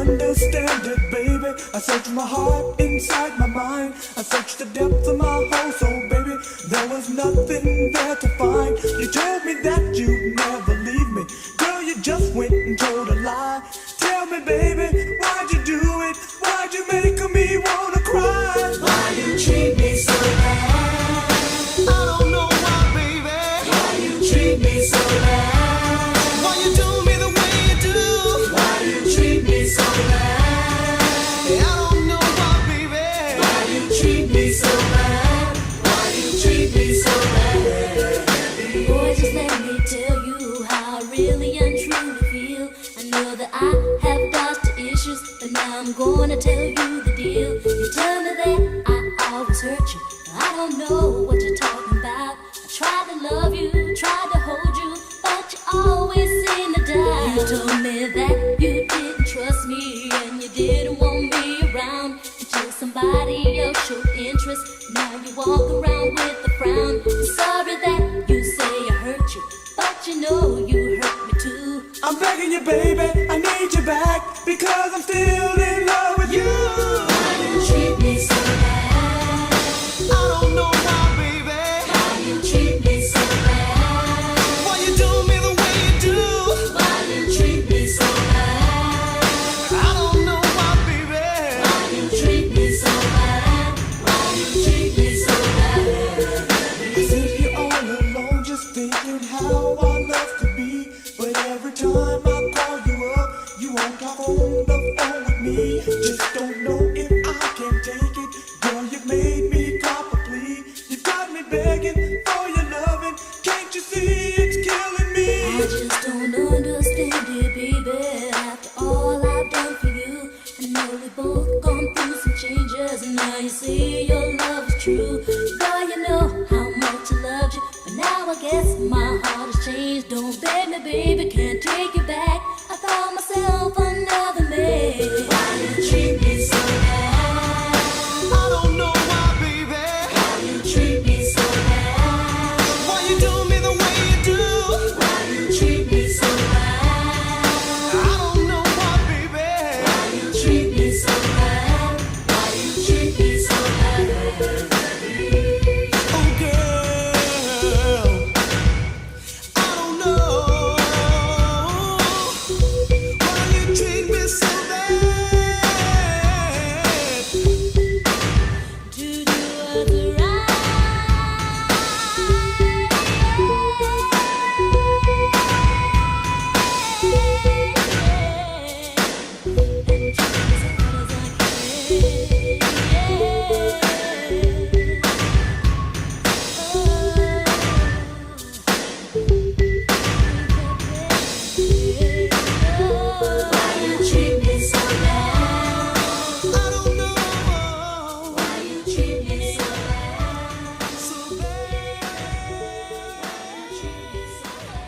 understand it, baby. I searched my heart inside my mind. I searched the depths of my whole soul, baby. There was nothing there to find. You told me that you'd never leave me. Girl, you just went and told a lie. Tell me, baby, why'd you do it? Why'd you make me wanna cry? Why you treat me so bad? I don't know why, baby. Why you treat me so bad? Why you do me the way you do? Why you treat me so bad? I don't know why, baby. Why you treat me so bad? Why you treat me so bad? Boy, just let me tell you how I really and truly feel. I know that I have lots of issues, but now I'm gonna tell you the deal. You tell me that I always hurt you, but I don't know what you're talking about. I tried to love you, tried to hold you, but you always seem to die. You told me that you didn't trust me and you didn't want me around until somebody else showed interest. Now you walk around with a frown. I'm sorry that you say I hurt you, but you know you hurt me too. I'm begging you, baby, I need you back, because I'm still in love with you. Why you treat me so bad? I don't know why, baby. Why you treat me so bad? Why you do me the way you do? Why you treat me so bad? I don't know why, baby. Why you treat me so bad? Why you treat me so bad? I sit here all alone just thinking how our love could be. But every time I call you up, you won't talk on the phone with me. Just don't know if I can take it. Girl, you've made me cop a plea. You've got me begging for your loving. Can't you see it's killing me? I just don't understand it, baby. After all I've done for you, I know we both gone through some changes, and now you say your love is true. Girl, you know how much I loved you, but now I guess my heart has changed. Don't beg me, baby, can't take it back. I found myself another man. Why you treat me so bad? I don't know why, baby. Why you treat me so bad? Why you do me the way you do? Why you treat me so bad? I don't know why, baby. Why you treat me so bad? Why you treat me so bad? Oh, girl, I don't know why you treat me so bad. To do what's right. And try as hard as Why you treat me so bad? I don't know Why you treat me so bad? so bad. Treat me so bad.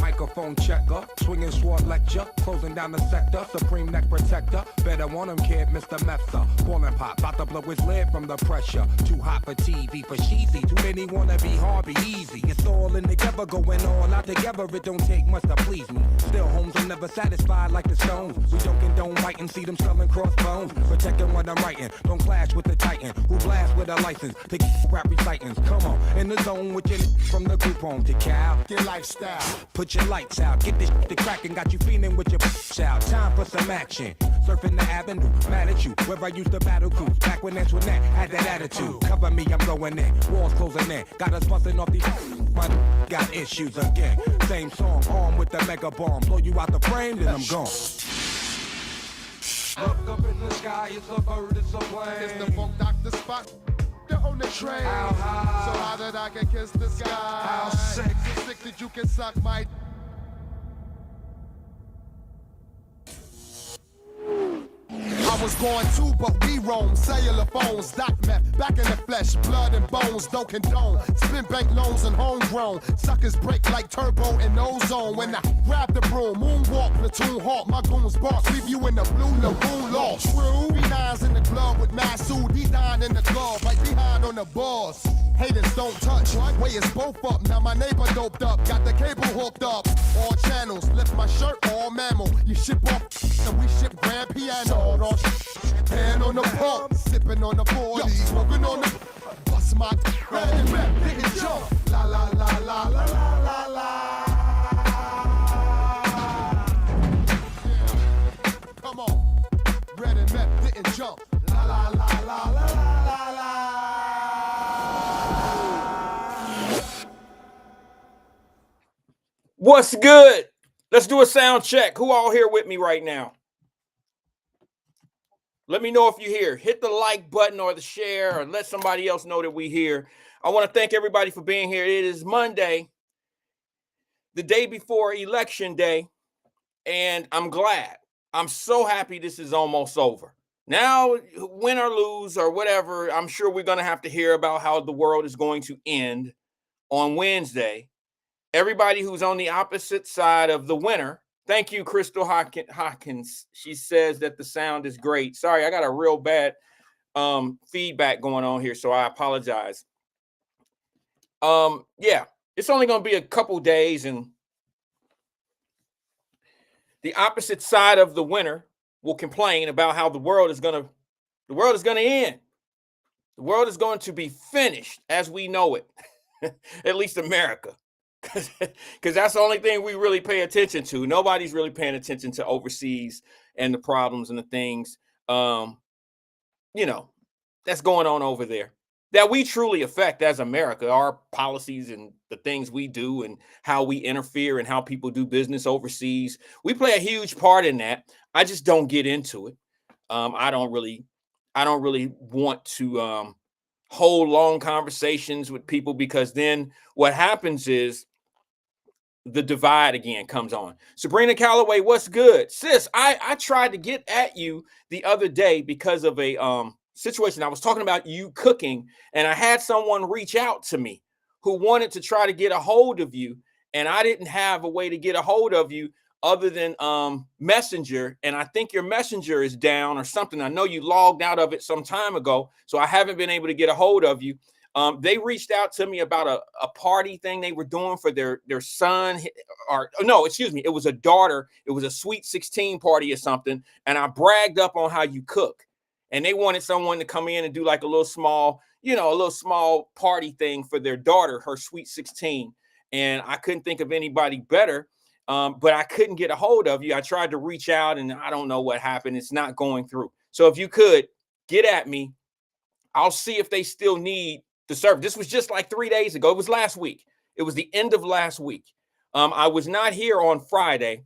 Microphone checker, swinging sword lecture, closing down the sector, supreme neck protector. Better want him, kid, Mr. Mepsa. Ballin' pop, about to blow his lid from the pressure. Too hot for TV, for cheesy. Too many wanna be hard, be easy. It's all in together, going all out together. It don't take much to please me. Still, homes are never satisfied like the Stones. We don't condone writing, see them selling crossbones. Protecting what I'm writing, don't clash with the Titan. Who blast with a license to rap recitants. Come on, in the zone with your from the group home to Cal. Your lifestyle. Put your lights out, get this to crackin', got you feeling with your out. Time for some action. Surfing the avenue, mad at you. Where I used to battle cruise, back when Antoinette had that attitude. Cover me, I'm going in. Walls closing in. Got us busting off these. My got issues again. Same song, armed with the mega bomb. Blow you out the frame, then I'm gone. Look up in the sky, it's a bird, it's a plane. It's the funk doctor spot. They're on the train. How high? So high that I can kiss the sky. How sick? So sick that you can suck my. I was going too, but we roam. Cellular phones, doc meth, back in the flesh, blood and bones, don't condone. Spin bank loans and homegrown. Suckers break like turbo in ozone. When I grab the broom, moonwalk, platoon hawk, my goons bark, leave you in the blue lagoon lost. True, B9's in the club with Masood, D9 in the glove, like behind on the boss. Haters don't touch, way is both up. Now my neighbor doped up, got the cable hooked up. All channels, lift my shirt, all mammal. You ship off, and we ship grand piano. Hand on the pump, sipping on the 40, smoking on the bust my red rap, didn't jump. La la la la la la la la. Come on, red and map didn't jump. La la la la la la la. What's good? Let's do a sound check. Who all here with me right now? Let me know if you're here. Hit the like button or the share or let somebody else know that we're here. I want to thank everybody for being here. It is Monday, the day before Election Day, and I'm glad. I'm so happy this is almost over. Now, win or lose or whatever, I'm sure we're going to have to hear about how the world is going to end on Wednesday. Everybody who's on the opposite side of the winner. Thank you, Crystal Hawkins. She says that the sound is great. Sorry, I got a real bad feedback going on here, so I apologize. Yeah, it's only going to be a couple days, and the opposite side of the winner will complain about how the world is going to end. The world is going to be finished as we know it, at least America. Because that's the only thing we really pay attention to. Nobody's really paying attention to overseas and the problems and the things, that's going on over there that we truly affect as America, our policies and the things we do and how we interfere and how people do business overseas. We play a huge part in that. I just don't get into it. I don't really want to hold long conversations with people, because then what happens is the divide again comes on. Sabrina Calloway, what's good? Sis, I tried to get at you the other day because of a situation. I was talking about you cooking, and I had someone reach out to me who wanted to try to get a hold of you, and I didn't have a way to get a hold of you other than Messenger, and I think your Messenger is down or something. I know you logged out of it some time ago, so I haven't been able to get a hold of you. They reached out to me about a party thing they were doing for their son, or no, excuse me, it was a daughter. It was a sweet 16 party or something. And I bragged up on how you cook. And they wanted someone to come in and do like a little small party thing for their daughter, her sweet 16. And I couldn't think of anybody better, but I couldn't get a hold of you. I tried to reach out, and I don't know what happened. It's not going through. So if you could get at me, I'll see if they still need the service. This was just like 3 days ago. It was last week. It was the end of last week. I was not here on Friday.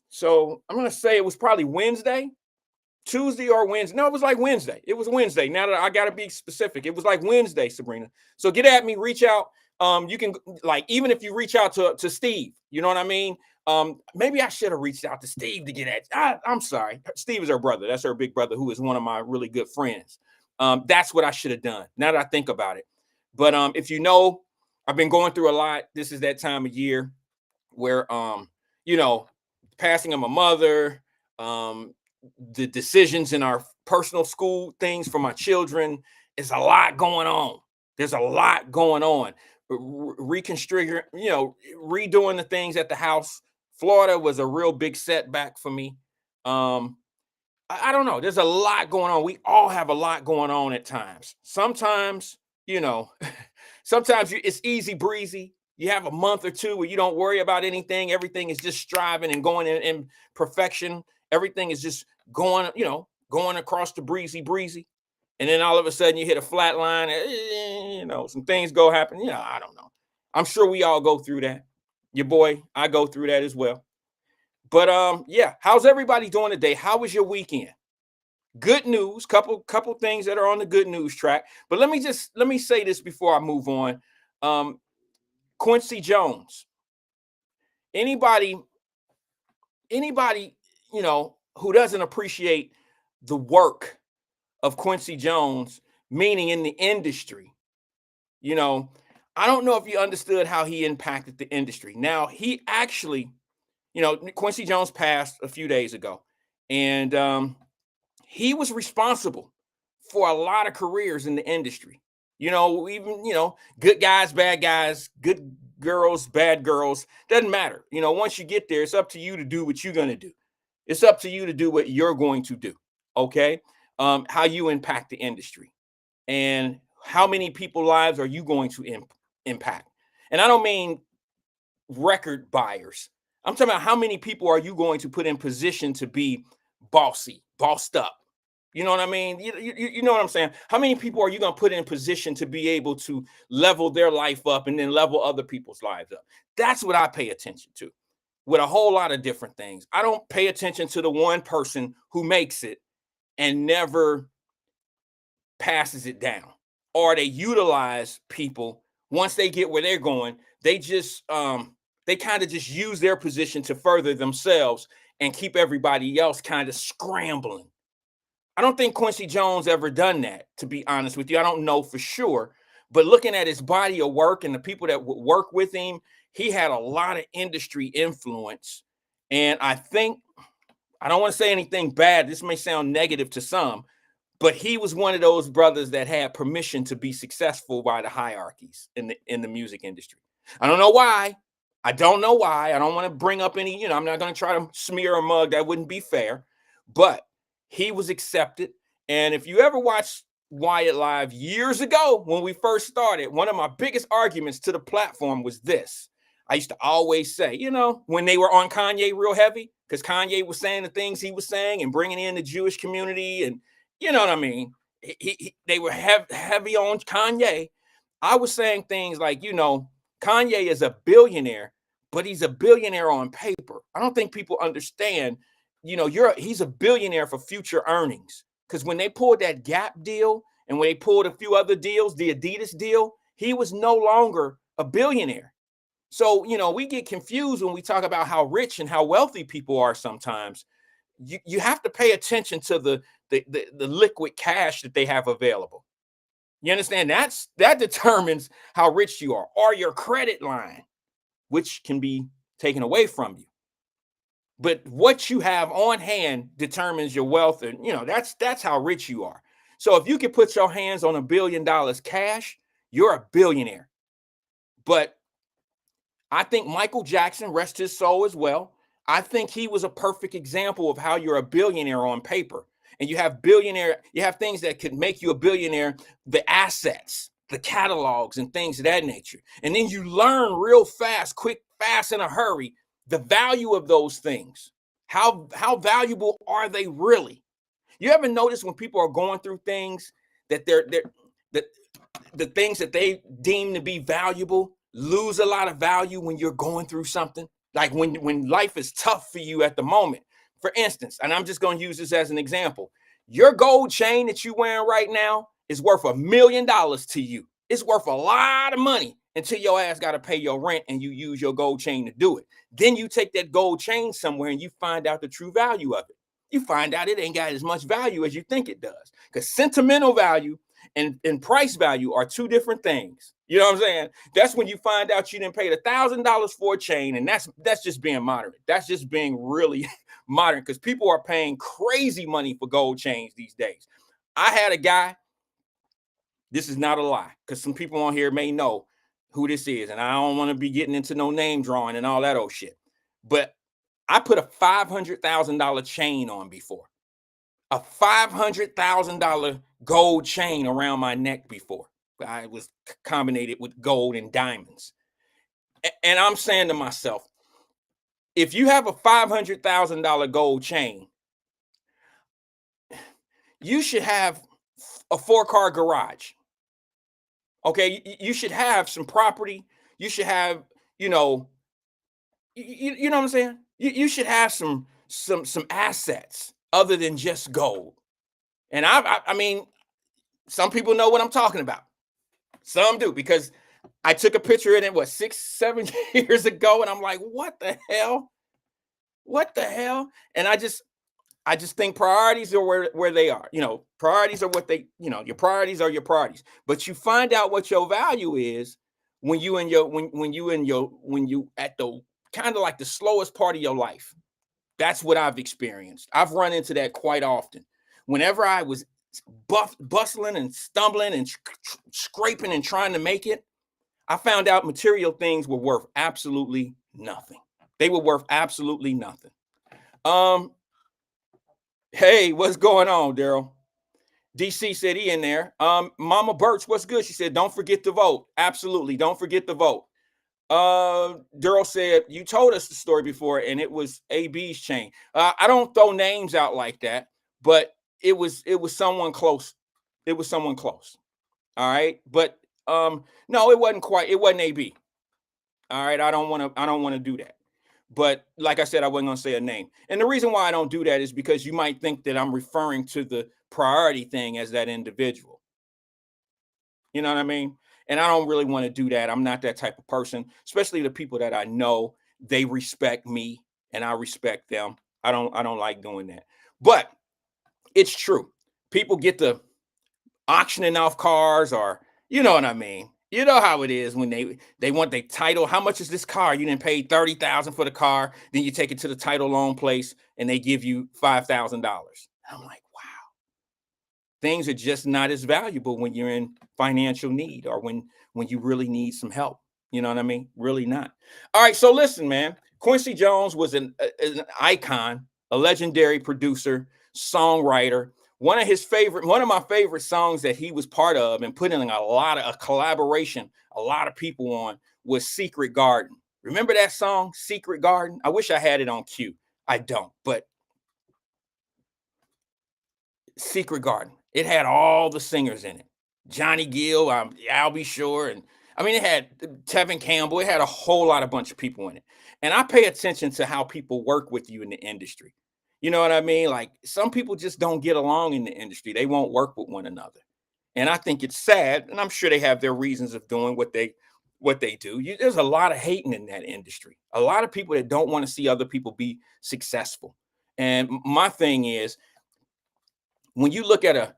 So I'm going to say it was probably Wednesday, Tuesday or Wednesday. No, it was like Wednesday. It was Wednesday. Now that I got to be specific, it was like Wednesday, Sabrina. So get at me, reach out. You can, like, even if you reach out to Steve, you know what I mean? Maybe I should have reached out to Steve to get at. I'm sorry. Steve is her brother. That's her big brother, who is one of my really good friends. That's what I should have done, now that I think about it. But if you know, I've been going through a lot. This is that time of year where, passing of my mother, the decisions in our personal school things for my children, is a lot going on. There's a lot going on. Reconfiguring, redoing the things at the house. Florida was a real big setback for me. I don't know. There's a lot going on. We all have a lot going on at times. Sometimes, it's easy breezy. You have a month or two where you don't worry about anything. Everything is just striving and going in perfection. Everything is just going across the breezy. And then all of a sudden you hit a flat line, some things go happen. I don't know. I'm sure we all go through that. Your boy, I go through that as well. But how's everybody doing today? How was your weekend? Good news, couple things that are on the good news track. But let me say this before I move on. Um, Quincy Jones. Anybody, anybody, who doesn't appreciate the work of Quincy Jones, meaning in the industry, you know, I don't know if you understood how he impacted the industry. Now, he actually, Quincy Jones passed a few days ago, and he was responsible for a lot of careers in the industry. Even, good guys, bad guys, good girls, bad girls, doesn't matter. Once you get there, it's up to you to do what you're going to do. It's up to you to do what you're going to do. Okay. How you impact the industry and how many people lives are you going to impact? And I don't mean record buyers. I'm talking about how many people are you going to put in position to be bossy, bossed up. You know what I mean? You know what I'm saying? How many people are you going to put in position to be able to level their life up and then level other people's lives up? That's what I pay attention to with a whole lot of different things. I don't pay attention to the one person who makes it and never passes it down, or they utilize people once they get where they're going. They just they kind of just use their position to further themselves and keep everybody else kind of scrambling. I don't think Quincy Jones ever done that, to be honest with you. I don't know for sure, but looking at his body of work and the people that would work with him, he had a lot of industry influence. And I don't want to say anything bad. This may sound negative to some, but he was one of those brothers that had permission to be successful by the hierarchies in the music industry. I don't know why. I don't know why. I don't want to bring up any, I'm not going to try to smear a mug. That wouldn't be fair. But he was accepted. And if you ever watched Wyatt live years ago when we first started, one of my biggest arguments to the platform was this. I used to always say, when they were on Kanye real heavy, because Kanye was saying the things he was saying and bringing in the Jewish community, and you know what I mean? They were heavy on Kanye. I was saying things like, Kanye is a billionaire, but he's a billionaire on paper. I don't think people understand, he's a billionaire for future earnings. Because when they pulled that Gap deal and when they pulled a few other deals, the Adidas deal, he was no longer a billionaire. So, we get confused when we talk about how rich and how wealthy people are sometimes. You have to pay attention to the liquid cash that they have available. You understand? That determines how rich you are, or your credit line, which can be taken away from you. But what you have on hand determines your wealth, and that's how rich you are. So if you can put your hands on $1 billion cash, you're a billionaire. But I think Michael Jackson, rest his soul as well, I think he was a perfect example of how you're a billionaire on paper. And you have things that could make you a billionaire, the assets, the catalogs, and things of that nature. And then you learn real fast, quick, fast, in a hurry, the value of those things. How valuable are they really? You ever notice when people are going through things that that the things that they deem to be valuable lose a lot of value when you're going through something? Like when life is tough for you at the moment. For instance, and I'm just going to use this as an example. Your gold chain that you're wearing right now is worth $1 million to you. It's worth a lot of money until your ass got to pay your rent and you use your gold chain to do it. Then you take that gold chain somewhere and you find out the true value of it. You find out it ain't got as much value as you think it does. Because sentimental value and price value are two different things. You know what I'm saying? That's when you find out you didn't pay $1,000 for a chain, and that's just being moderate. That's just being really modern, because people are paying crazy money for gold chains these days. I had a guy, this is not a lie, because some people on here may know who this is, and I don't want to be getting into no name drawing and all that old shit. But I put a $500,000 chain on before. A $500,000 gold chain around my neck before. I was combined with gold and diamonds. And I'm saying to myself, if you have a $500,000 gold chain, you should have a 4-car garage. Okay, you should have some property. You should have, you know what I'm saying? You should have some assets other than just gold. And I mean, some people know what I'm talking about. Some do, because I took a picture in it, what, 6, 7 years ago, and I'm like, what the hell? What the hell? And I just think priorities are where they are. Priorities are what they, your priorities are your priorities. But you find out what your value is when you at the kind of like the slowest part of your life. That's what I've experienced. I've run into that quite often. Whenever I was bustling and stumbling and scraping and trying to make it, I found out material things were worth absolutely nothing. They were worth absolutely nothing. Hey, what's going on, Daryl? DC said he in there. Mama Birch, what's good? She said, don't forget to vote. Absolutely, don't forget to vote. Daryl said, you told us the story before, and it was AB's chain. I don't throw names out like that, but it was someone close. It was someone close. All right, but no, it wasn't AB. All right, I don't want to do that. But like I said, I wasn't going to say a name. And the reason why I don't do that is because you might think that I'm referring to the priority thing as that individual. You know what I mean? And I don't really want to do that. I'm not that type of person, especially the people that I know, they respect me and I respect them. I don't like doing that. But it's true. People get to auctioning off cars, or you know what I mean? You know how it is when they want their title. How much is this car? You didn't pay $30,000 for the car. Then you take it to the title loan place and they give you $5,000. I'm like, wow. Things are just not as valuable when you're in financial need, or when you really need some help. You know what I mean? Really not. All right. So listen, man. Quincy Jones was an icon, a legendary producer, songwriter. One of my favorite songs that he was part of and put in a collaboration, a lot of people on, was Secret Garden. Remember that song, Secret Garden? I wish I had it on cue. I don't, but Secret Garden. It had all the singers in it. Johnny Gill, I'll be sure. And I mean, it had Tevin Campbell. It had a whole bunch of people in it. And I pay attention to how people work with you in the industry. You know what I mean? Like, some people just don't get along in the industry. They won't work with one another. And I think it's sad. And I'm sure they have their reasons of doing what they do. There's a lot of hating in that industry. A lot of people that don't want to see other people be successful. And my thing is, when you look at a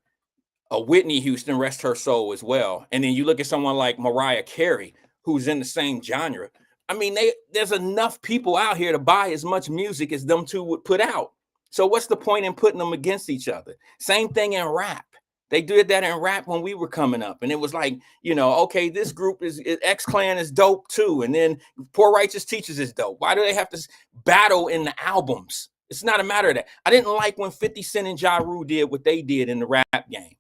Whitney Houston, rest her soul as well, and then you look at someone like Mariah Carey, who's in the same genre. I mean, there's enough people out here to buy as much music as them two would put out. So what's the point in putting them against each other? Same thing in rap. They did that in rap when we were coming up, and it was like, okay, this group is X Clan is dope too, and then Poor Righteous Teachers is dope. Why do they have to battle in the albums? It's not a matter of that. I didn't like when 50 Cent and Ja Rule did what they did in the rap game.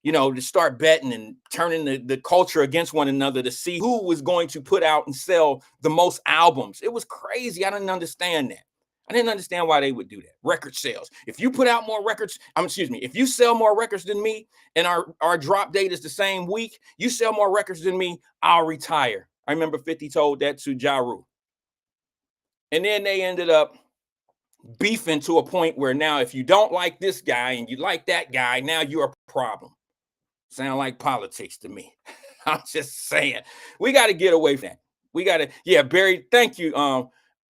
To start betting and turning the culture against one another to see who was going to put out and sell the most albums. It was crazy. I didn't understand that. I didn't understand why they would do that. Record sales. If you put out more records, if you sell more records than me and our drop date is the same week, you sell more records than me, I'll retire. I remember 50 told that to Ja Rule. And then they ended up beefing to a point where now if you don't like this guy and you like that guy, now you're a problem. Sound like politics to me. I'm just saying, we got to get away from that. We got to, Barry, thank you,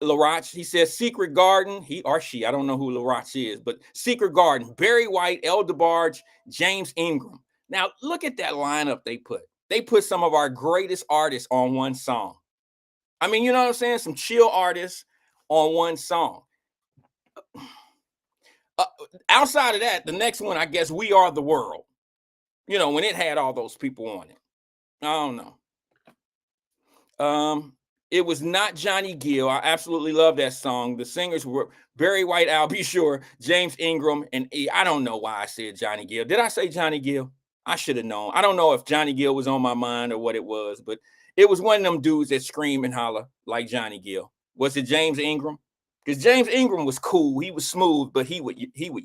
Laroche. He says Secret Garden, he or she, I don't know who Laroche is, but Secret Garden, Barry White, El DeBarge, James Ingram. Now, look at that lineup they put. They put some of our greatest artists on one song. I mean, you know what I'm saying? Some chill artists on one song. Outside of that, the next one, I guess, We Are the World. When it had all those people on it. I don't know. It was not Johnny Gill. I absolutely love that song. The singers were Barry White, I'll be sure, James Ingram, and I don't know why I said Johnny Gill. Did I say Johnny Gill? I should have known. I don't know if Johnny Gill was on my mind or what it was, but it was one of them dudes that scream and holler like Johnny Gill. Was it James Ingram? Because James Ingram was cool. He was smooth, but he would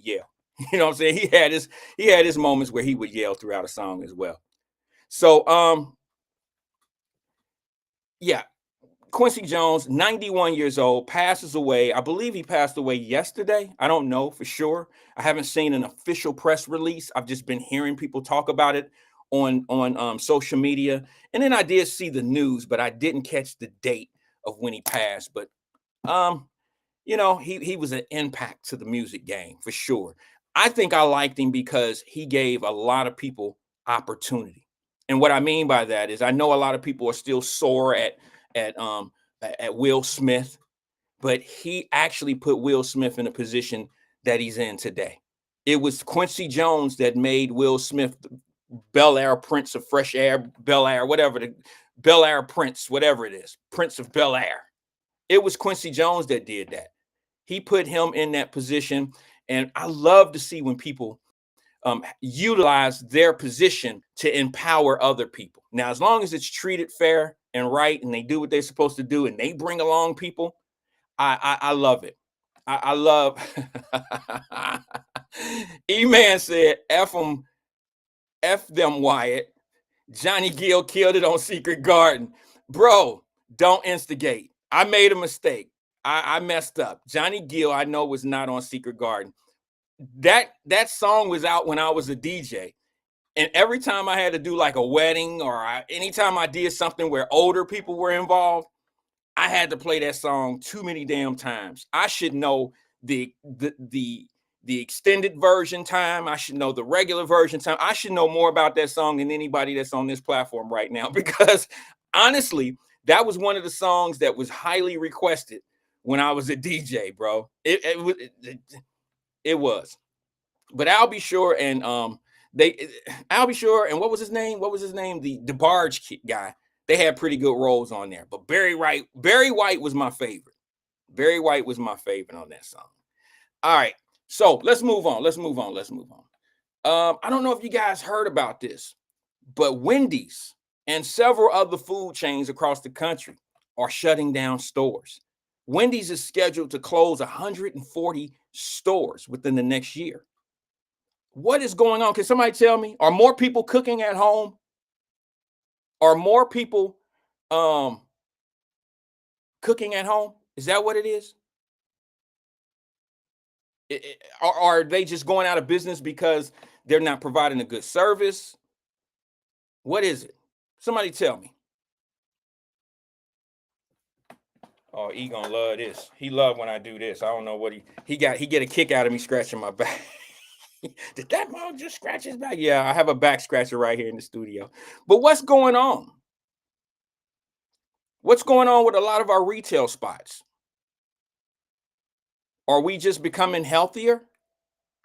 yell. You know what I'm saying? He had his moments where he would yell throughout a song as well. So, Quincy Jones, 91 years old, passes away. I believe he passed away yesterday. I don't know for sure. I haven't seen an official press release. I've just been hearing people talk about it on social media. And then I did see the news, but I didn't catch the date of when he passed. But he was an impact to the music game for sure. I think I liked him because he gave a lot of people opportunity. And what I mean by that is I know a lot of people are still sore at Will Smith, but he actually put Will Smith in a position that he's in today. It was Quincy Jones that made Will Smith the Bel Air Prince of Fresh Air, Bel Air, whatever, the Bel Air Prince, whatever it is, Prince of Bel Air. It was Quincy Jones that did that. He put him in that position. And I love to see when people utilize their position to empower other people. Now, as long as it's treated fair and right, and they do what they're supposed to do, and they bring along people, I love it. I love. E-Man said, F them, Wyatt. Johnny Gill killed it on Secret Garden. Bro, don't instigate. I made a mistake. I messed up. Johnny Gill, I know, was not on Secret Garden. That song was out when I was a DJ. And every time I had to do like a wedding or anytime I did something where older people were involved, I had to play that song too many damn times. I should know the extended version time. I should know the regular version time. I should know more about that song than anybody that's on this platform right now, because honestly, that was one of the songs that was highly requested when I was a DJ, bro. It was. But I'll be sure and what was his name? The DeBarge guy. They had pretty good roles on there. But Barry White was my favorite. Barry White was my favorite on that song. All right. So let's move on. I don't know if you guys heard about this, but Wendy's and several other food chains across the country are shutting down stores. Wendy's is scheduled to close 140 stores within the next year. What is going on? Can somebody tell me? Are more people cooking at home? Are more people cooking at home? Is that what it is? Are they just going out of business because they're not providing a good service? What is it? Somebody tell me. Oh, he gonna love this. He love when I do this. I don't know what he get a kick out of me scratching my back. Did that mom just scratch his back? Yeah, I have a back scratcher right here in the studio. But what's going on? What's going on with a lot of our retail spots? Are we just becoming healthier?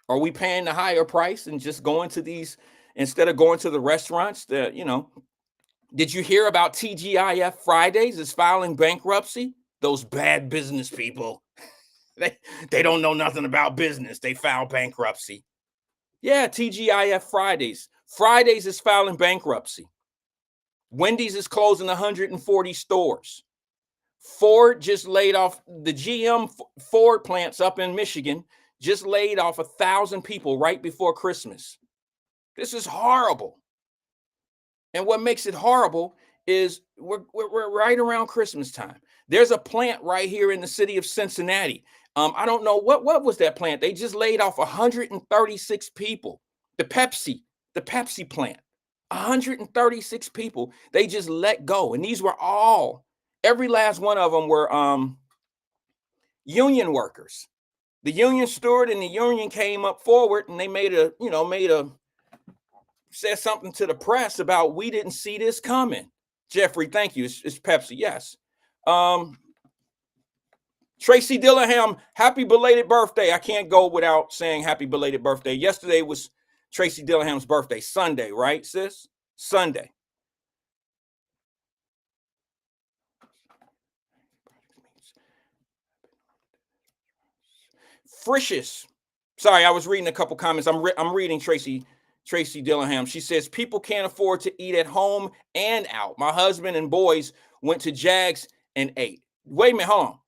Are we paying the higher price and just going to these instead of going to the restaurants? Did you hear about TGIF Fridays is filing bankruptcy? Those bad business people. They don't know nothing about business. They file bankruptcy. Yeah, TGIF Fridays. Fridays is filing bankruptcy. Wendy's is closing 140 stores. Ford just laid off the GM Ford plants up in Michigan, just laid off 1,000 people right before Christmas. This is horrible. And what makes it horrible is we're right around Christmas time. There's a plant right here in the city of Cincinnati. I don't know what was that plant. They just laid off 136 people. The Pepsi plant, 136 people. They just let go, and these were every last one of them were union workers. The union steward and the union came up forward, and they said something to the press about, we didn't see this coming. Jeffrey, thank you. It's Pepsi, yes. Tracy Dillingham, happy belated birthday. I can't go without saying happy belated birthday. Yesterday was Tracy Dillingham's birthday, Sunday, right, sis? Sunday. Fricious. Sorry, I was reading a couple comments. I'm reading Tracy Dillingham. She says, people can't afford to eat at home and out. My husband and boys went to Jags and ate. Wait a minute, hold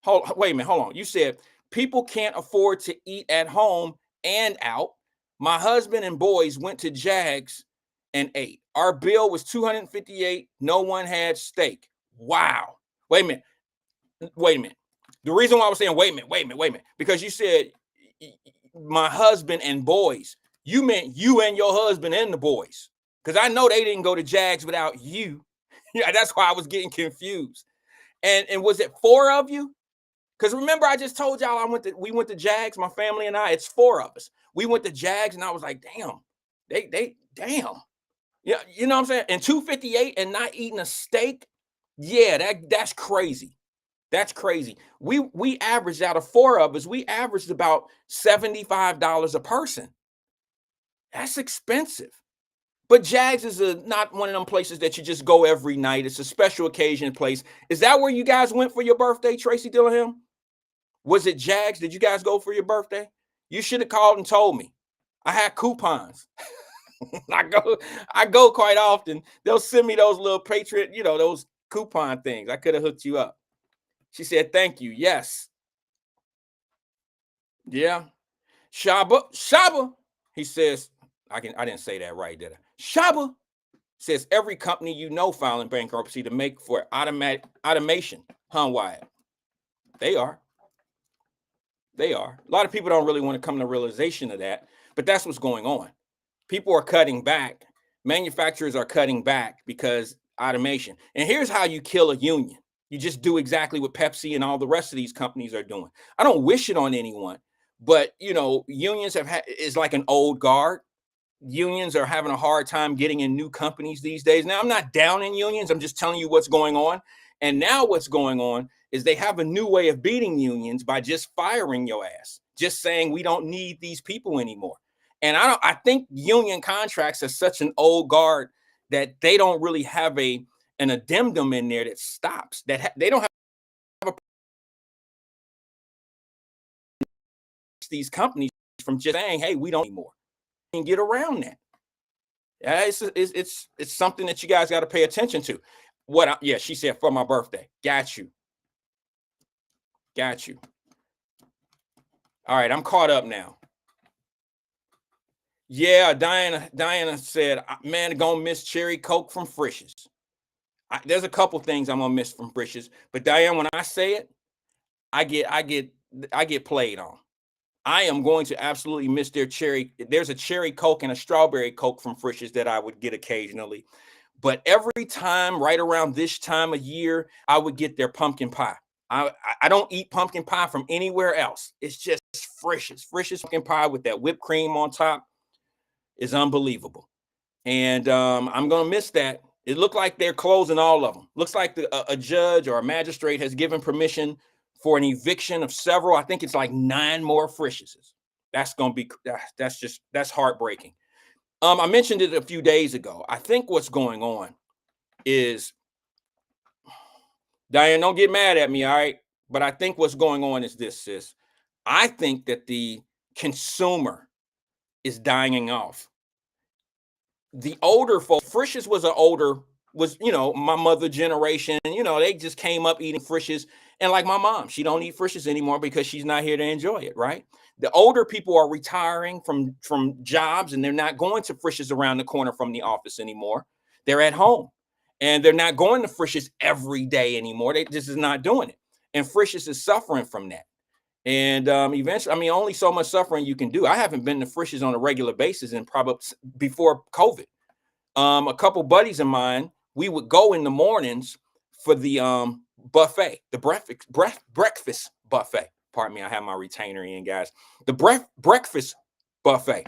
on. You said people can't afford to eat at home and out. My husband and boys went to Jags and ate. Our bill was $258. No one had steak. Wow. Wait a minute. Wait a minute. The reason why I was saying wait a minute, because you said my husband and boys. You meant you and your husband and the boys. Because I know they didn't go to Jags without you. Yeah, that's why I was getting confused. And was it 4 of you? Because remember, I just told y'all we went to Jags, my family and I. It's 4 of us. We went to Jags, and I was like, damn, damn. Yeah, you know what I'm saying? And 258 and not eating a steak. Yeah, that's crazy. That's crazy. We averaged out of 4 of us, we averaged about $75 a person. That's expensive. But Jags is not one of them places that you just go every night. It's a special occasion place. Is that where you guys went for your birthday, Tracy Dillingham? Was it Jags? Did you guys go for your birthday? You should have called and told me. I had coupons. I go quite often. They'll send me those little Patriot, those coupon things. I could have hooked you up. She said, thank you. Yes. Yeah. Shaba. He says, I didn't say that right, did I? Shaba says every company filing bankruptcy to make for automation. Huh, Wyatt? They are. A lot of people don't really want to come to realization of that, but that's what's going on. People are cutting back. Manufacturers are cutting back because automation. And here's how you kill a union. You just do exactly what Pepsi and all the rest of these companies are doing. I don't wish it on anyone, but unions is like an old guard. Unions are having a hard time getting in new companies these days. Now, I'm not down in unions. I'm just telling you what's going on. And now what's going on is they have a new way of beating unions by just firing your ass, just saying we don't need these people anymore. And I think union contracts are such an old guard that they don't really have an addendum in there that stops that. They don't have these companies from just saying, hey, we don't anymore, and get around that. Yeah, it's something that you guys got to pay attention to. She said for my birthday. Got you. All right, I'm caught up now. Yeah, Diana said, man, gonna miss cherry Coke from Frisch's. There's a couple things I'm gonna miss from Frisch's, but Diane, when I say it, I get played on. I am going to absolutely miss their cherry. There's a cherry Coke and a strawberry Coke from Frisch's that I would get occasionally. But every time, right around this time of year, I would get their pumpkin pie. I don't eat pumpkin pie from anywhere else. It's just Frisch's. Frisch's pumpkin pie with that whipped cream on top is unbelievable. And I'm going to miss that. It looked like they're closing all of them. Looks like a judge or a magistrate has given permission for an eviction of several. I think it's like 9 more Frisch's. That's going to be, that's heartbreaking. I mentioned it a few days ago. I think what's going on is, Diane, don't get mad at me, all right? But I think what's going on is this, sis. I think that the consumer is dying off. The older folks, Frisch's was my mother generation. They just came up eating Frisch's. And like my mom, she don't eat Frisch's anymore because she's not here to enjoy it, right? The older people are retiring from jobs, and they're not going to Frisch's around the corner from the office anymore. They're at home, and they're not going to Frisch's every day anymore. They just is not doing it. And Frisch's is suffering from that. And eventually, only so much suffering you can do. I haven't been to Frisch's on a regular basis and probably before COVID. A couple buddies of mine, we would go in the mornings for the buffet, the breakfast buffet. Pardon me, I have my retainer in, guys. The breakfast buffet.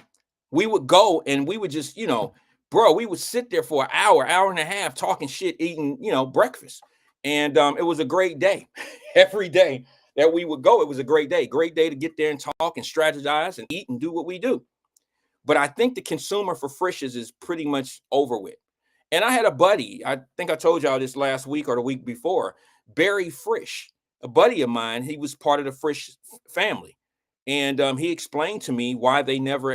We would go and we would just, we would sit there for an hour and a half talking shit, eating, breakfast. And it was a great day. Every day that we would go, it was a great day to get there and talk and strategize and eat and do what we do. But I think the consumer for Frisch's is pretty much over with. And I had a buddy, I think I told y'all this last week or the week before, Barry Frisch, a buddy of mine. He was part of the Frisch family. And he explained to me why they never,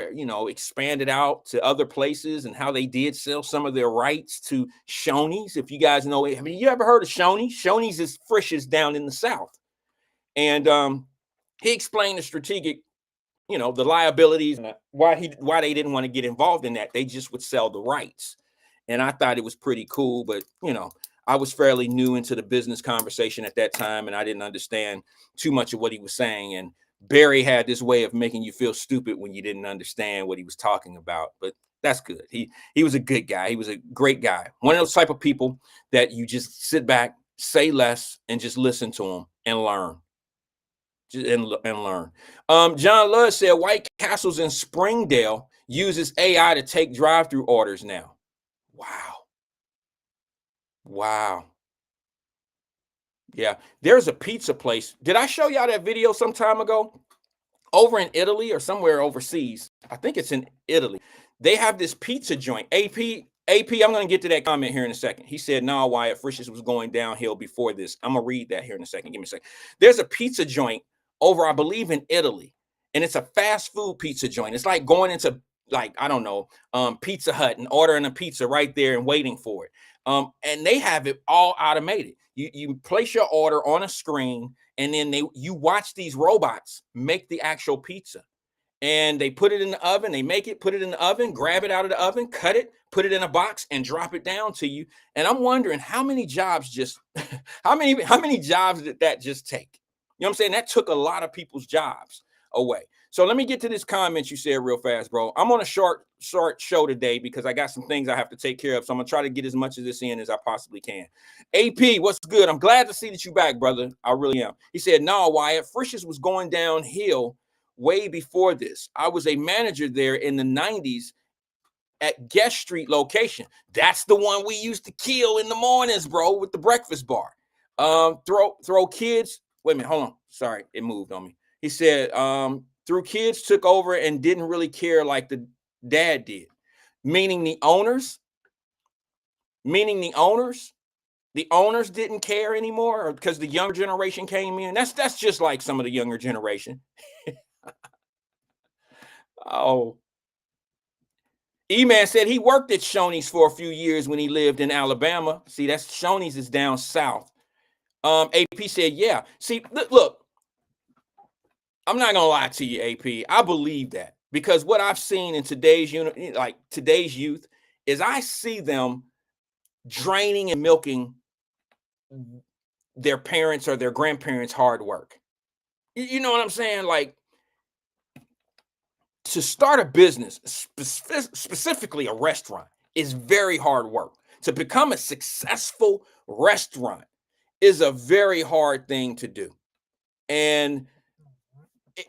expanded out to other places and how they did sell some of their rights to Shoney's. If you guys know it, you ever heard of Shoney's? Shoney's is Frisch's down in the South. And he explained the strategic, the liabilities and why they didn't want to get involved in that. They just would sell the rights. And I thought it was pretty cool, but I was fairly new into the business conversation at that time, and I didn't understand too much of what he was saying. And Barry had this way of making you feel stupid when you didn't understand what he was talking about. But that's good. He was a good guy. He was a great guy. One of those type of people that you just sit back, say less, and just listen to him and learn. And learn. John Love said White Castles in Springdale uses AI to take drive-through orders now. Wow. Wow. Yeah. There's a pizza place. Did I show y'all that video some time ago? Over in Italy or somewhere overseas. I think it's in Italy. They have this pizza joint. AP, I'm going to get to that comment here in a second. He said, no, Wyatt, Frisch's was going downhill before this. I'm going to read that here in a second. Give me a second. There's a pizza joint over, I believe, in Italy. And it's a fast food pizza joint. It's like going into, like, I don't know, Pizza Hut and ordering a pizza right there and waiting for it. And they have it all automated. You place your order on a screen, and then you watch these robots make the actual pizza. And they put it in the oven, they make it, put it in the oven, grab it out of the oven, cut it, put it in a box, and drop it down to you. And I'm wondering how many jobs just how many jobs did that just take? You know what I'm saying? That took a lot of people's jobs away. So let me get to this comment you said real fast, bro. I'm on a short show today because I got some things I have to take care of. So I'm gonna try to get as much of this in as I possibly can. AP, what's good? I'm glad to see that you back, brother. I really am. He said, no, Wyatt, Frisch's was going downhill way before this. I was a manager there in the 90s at Guest Street location. That's the one we used to kill in the mornings, bro, with the breakfast bar. Throw kids. Wait a minute, hold on. Sorry, it moved on me. He said, through kids took over and didn't really care like the dad did. Meaning the owners didn't care anymore because the younger generation came in. That's just like some of the younger generation. Oh. E-Man said he worked at Shoney's for a few years when he lived in Alabama. See, that's Shoney's is down south. AP said, yeah. See, look, I'm not gonna lie to you, AP. I believe that because what I've seen in today's youth is I see them draining and milking their parents or their grandparents' hard work. You know what I'm saying? Like, to start a business, specifically a restaurant, is very hard work. To become a successful restaurant is a very hard thing to do. And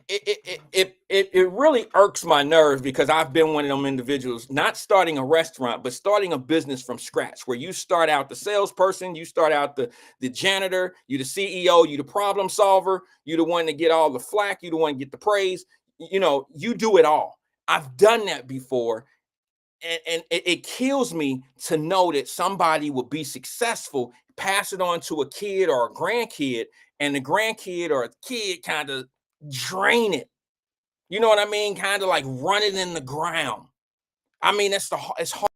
it really irks my nerves because I've been one of them individuals, not starting a restaurant, but starting a business from scratch, where you start out the salesperson, you start out the janitor, you the CEO, you the problem solver, you the one to get all the flack, you the one to get the praise. You know, you do it all. I've done that before. And it kills me to know that somebody will be successful, pass it on to a kid or a grandkid, and the grandkid or a kid kind of drain it. You know what I mean? Kind of like run it in the ground. I mean, it's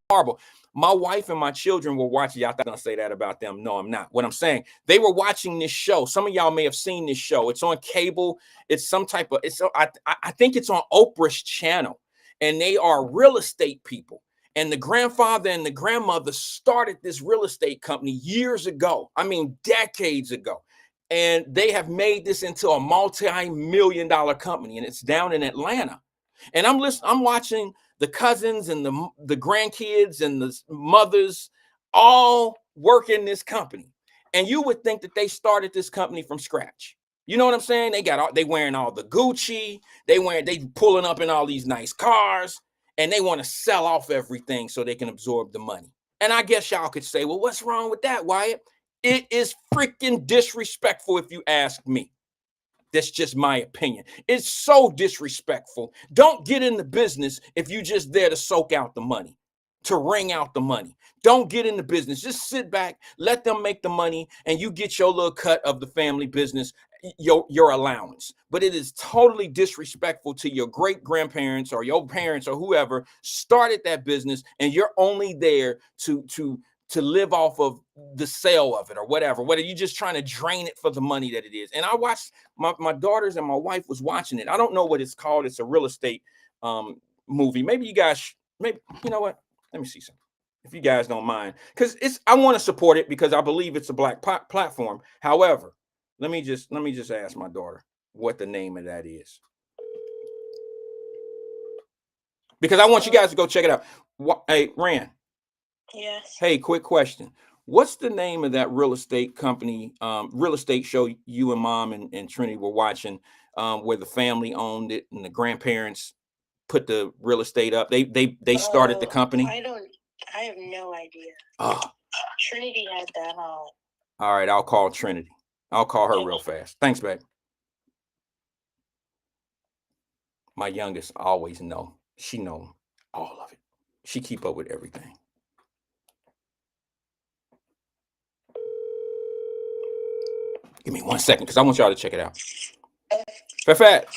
horrible. My wife and my children were watching. Y'all gonna say that about them? No, I'm not. What I'm saying, they were watching this show. Some of y'all may have seen this show. It's on cable. It's some type of. I think it's on Oprah's channel, and they are real estate people. And the grandfather and the grandmother started this real estate company years ago. I mean, decades ago. And they have made this into a multi-million-dollar company, and it's down in Atlanta. And I'm watching the cousins and the grandkids and the mothers all work in this company. And you would think that they started this company from scratch. You know what I'm saying? They wearing all the Gucci, they pulling up in all these nice cars, and they want to sell off everything so they can absorb the money. And I guess y'all could say, well, what's wrong with that, Wyatt? It is freaking disrespectful if you ask me. That's just my opinion. It's so disrespectful. Don't get in the business if you're just there to soak out the money, to wring out the money. Don't get in the business. Just sit back, let them make the money, and you get your little cut of the family business, your allowance. But it is totally disrespectful to your great grandparents or your parents or whoever started that business, and you're only there to live off of the sale of it or whatever, whether you're just trying to drain it for the money that it is. And I watched my daughters and my wife was watching it. I don't know what it's called. It's a real estate movie. Maybe you guys, maybe, you know what? Let me see something. if you guys don't mind, because I want to support it because I believe it's a black platform. However, let me just ask my daughter what the name of that is, because I want you guys to go check it out. Hey, Rand. Yes. Hey, quick question. What's the name of that real estate company, real estate show you and Mom and Trinity were watching, where the family owned it and the grandparents put the real estate up? They started the company. I have no idea. Oh, Trinity had that on. all right, I'll call Trinity. I'll call her real fast. Thanks, babe. My youngest always know. She know all of it. She keep up with everything. Give me 1 second, because I want y'all to check it out. Fat.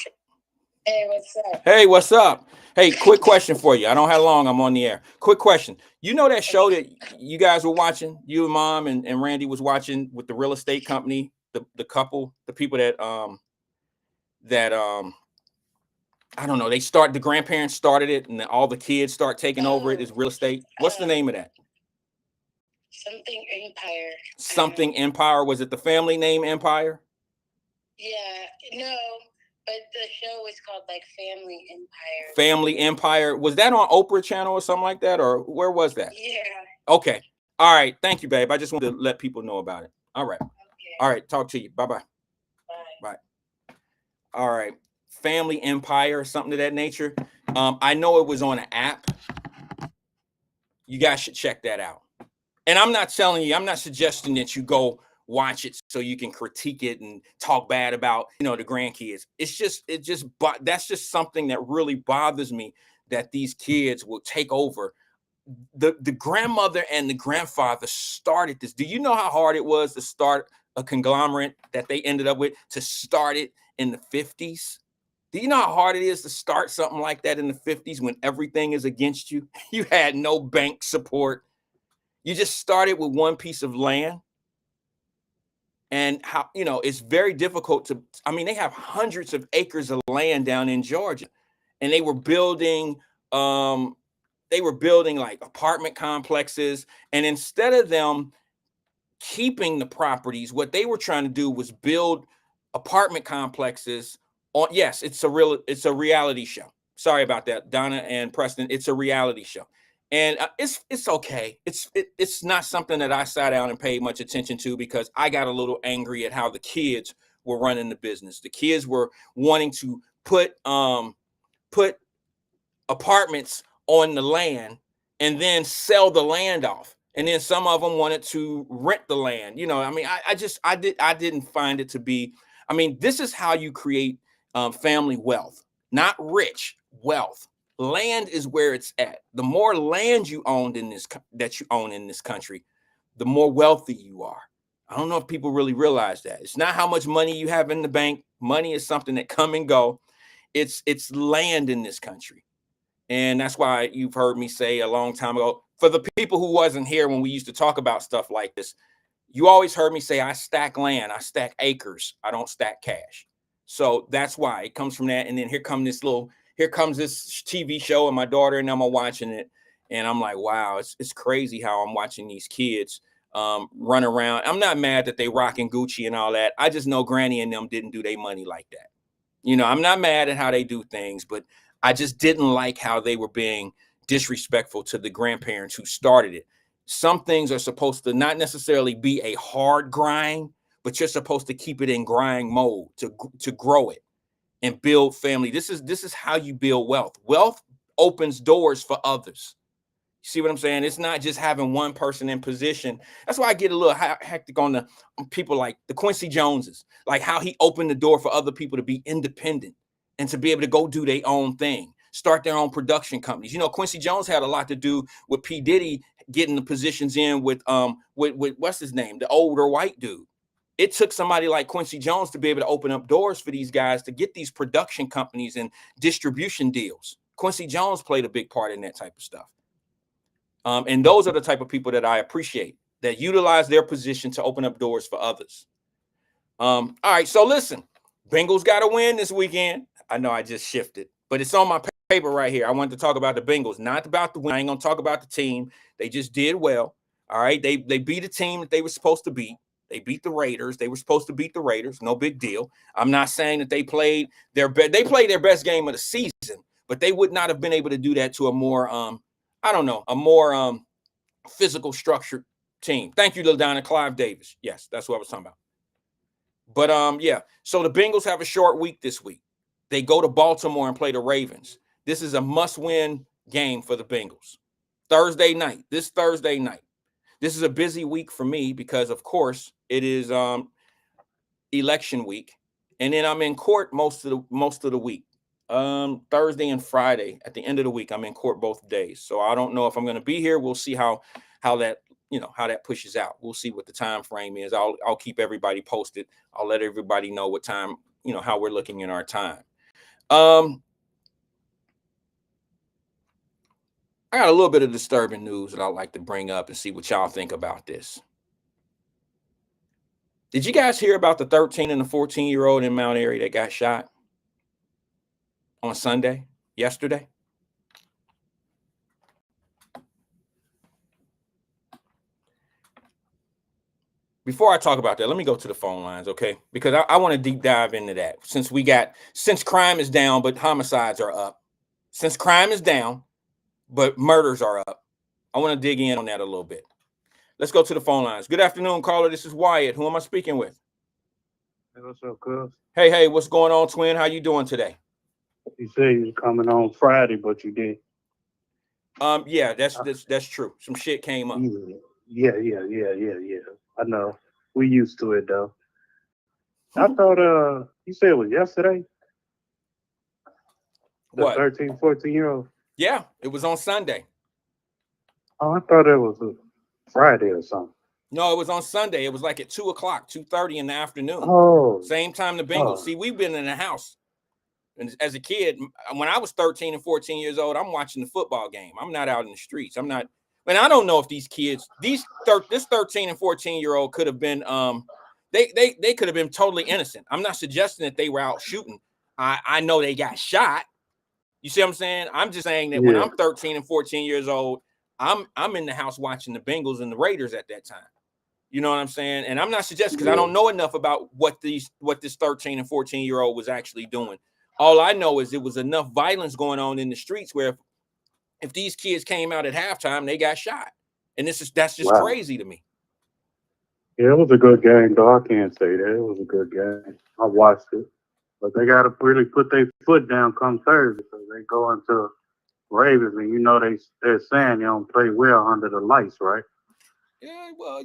Hey, what's up? Hey, what's up? Hey, quick question for you. I don't know how long I'm on the air. Quick question. You know that show that you guys were watching, you and Mom and Randy was watching with the real estate company, the couple, the people that I don't know, the grandparents started it and all the kids start taking over it as real estate. What's the name of that? Something Empire. Something Empire. Was it the family name Empire? Yeah, no, but the show is called like Family Empire. Family Empire. Was that on Oprah Channel or something like that? Or where was that? Yeah. Okay. All right. Thank you, babe. I just wanted to let people know about it. All right. Okay. All right. Talk to you. Bye-bye. Bye. Bye. All right. Family Empire or something of that nature. I know it was on an app. You guys should check that out. And I'm not suggesting that you go watch it so you can critique it and talk bad about, the grandkids. But that's just something that really bothers me, that these kids will take over. The grandmother and the grandfather started this. Do you know how hard it was to start a conglomerate that they ended up with, to start it in the 50s? Do you know how hard it is to start something like that in the 50s when everything is against you? You had no bank support. You just started with one piece of land. And how, it's very difficult they have hundreds of acres of land down in Georgia, and they were building like apartment complexes. And instead of them keeping the properties, what they were trying to do was build apartment complexes on, yes, it's a reality show. Sorry about that, Donna and Preston. It's a reality show. And it's okay. It's not something that I sat down and paid much attention to, because I got a little angry at how the kids were running the business. The kids were wanting to put apartments on the land and then sell the land off. And then some of them wanted to rent the land. I didn't find it to be. This is how you create family wealth, not rich wealth. Land is where it's at. The more land you own in this country, the more wealthy you are. I don't know if people really realize that. It's not how much money you have in the bank. Money is something that come and go. It's land in this country. And that's why you've heard me say a long time ago, for the people who wasn't here when we used to talk about stuff like this, you always heard me say, I stack land, I stack acres, I don't stack cash. So that's why it comes from that. And then here comes this TV show, and my daughter and them are watching it. And I'm like, wow, it's crazy how I'm watching these kids run around. I'm not mad that they rocking Gucci and all that. I just know Granny and them didn't do their money like that. I'm not mad at how they do things, but I just didn't like how they were being disrespectful to the grandparents who started it. Some things are supposed to not necessarily be a hard grind, but you're supposed to keep it in grind mode to grow it and build family. This is how you build wealth. Wealth opens doors for others. You see what I'm saying? It's not just having one person in position. That's why I get a little hectic on people like the Quincy Joneses, like how he opened the door for other people to be independent and to be able to go do their own thing, start their own production companies. Quincy Jones had a lot to do with P. Diddy getting the positions in with what's his name, the older white dude. It took somebody like Quincy Jones to be able to open up doors for these guys to get these production companies and distribution deals. Quincy Jones played a big part in that type of stuff. And those are the type of people that I appreciate, that utilize their position to open up doors for others. All right, so listen, Bengals got to win this weekend. I know I just shifted, but it's on my paper right here. I wanted to talk about the Bengals, not about the win. I ain't gonna talk about the team. They just did well. All right. They beat a team that they were supposed to beat. They beat the Raiders. They were supposed to beat the Raiders. No big deal. I'm not saying that they played their best game of the season, but they would not have been able to do that to a more physical structured team. Thank you, LaDonna. Clive Davis. Yes, that's what I was talking about. But yeah. So the Bengals have a short week this week. They go to Baltimore and play the Ravens. This is a must-win game for the Bengals. Thursday night. This Thursday night. This is a busy week for me because, of course, it is election week, and then I'm in court most of the week. Thursday and Friday at the end of the week, I'm in court both days. So I don't know if I'm going to be here. We'll see how that pushes out. We'll see what the time frame is. I'll keep everybody posted. I'll let everybody know what time, how we're looking in our time. I got a little bit of disturbing news that I'd like to bring up and see what y'all think about this. Did you guys hear about the 13 and the 14-year-old in Mount Airy that got shot on Sunday, yesterday? Before I talk about that, let me go to the phone lines, okay? Because I want to deep dive into that. Since crime is down, but homicides are up. Since crime is down, but murders are up. I want to dig in on that a little bit. Let's go to the phone lines. Good afternoon, caller. This is Wyatt. Who am I speaking with? Hey, what's up, cuz? Hey, what's going on, twin? How you doing today? You said you was coming on Friday, but you did. Yeah, that's true. Some shit came up. Yeah. I know. We used to it though. I thought you said it was yesterday. The What? 13, 14-year-old. Yeah, it was on Sunday. Oh, I thought it was a Friday or something. No, it was on Sunday. It was like at 2:00, 2:30 in the afternoon. Oh. Same time the Bengals. See, we've been in the house. And as a kid, when I was 13 and 14 years old, I'm watching the football game. I'm not out in the streets. I don't know if these kids, this 13 and 14-year-old could have been, they could have been totally innocent. I'm not suggesting that they were out shooting. I know they got shot. You see what I'm saying? I'm just saying that when I'm 13 and 14 years old, I'm in the house watching the Bengals and the Raiders at that time. You know what I'm saying? And I'm not suggesting because I don't know enough about what this 13 and 14-year-old was actually doing. All I know is it was enough violence going on in the streets where if these kids came out at halftime, they got shot. And that's just crazy to me. Yeah, it was a good game, though. I can't say that. It was a good game. I watched it. But they got to really put their foot down come Thursday because they go into Ravens, and they're saying they don't play well under the lights, right? Yeah, well,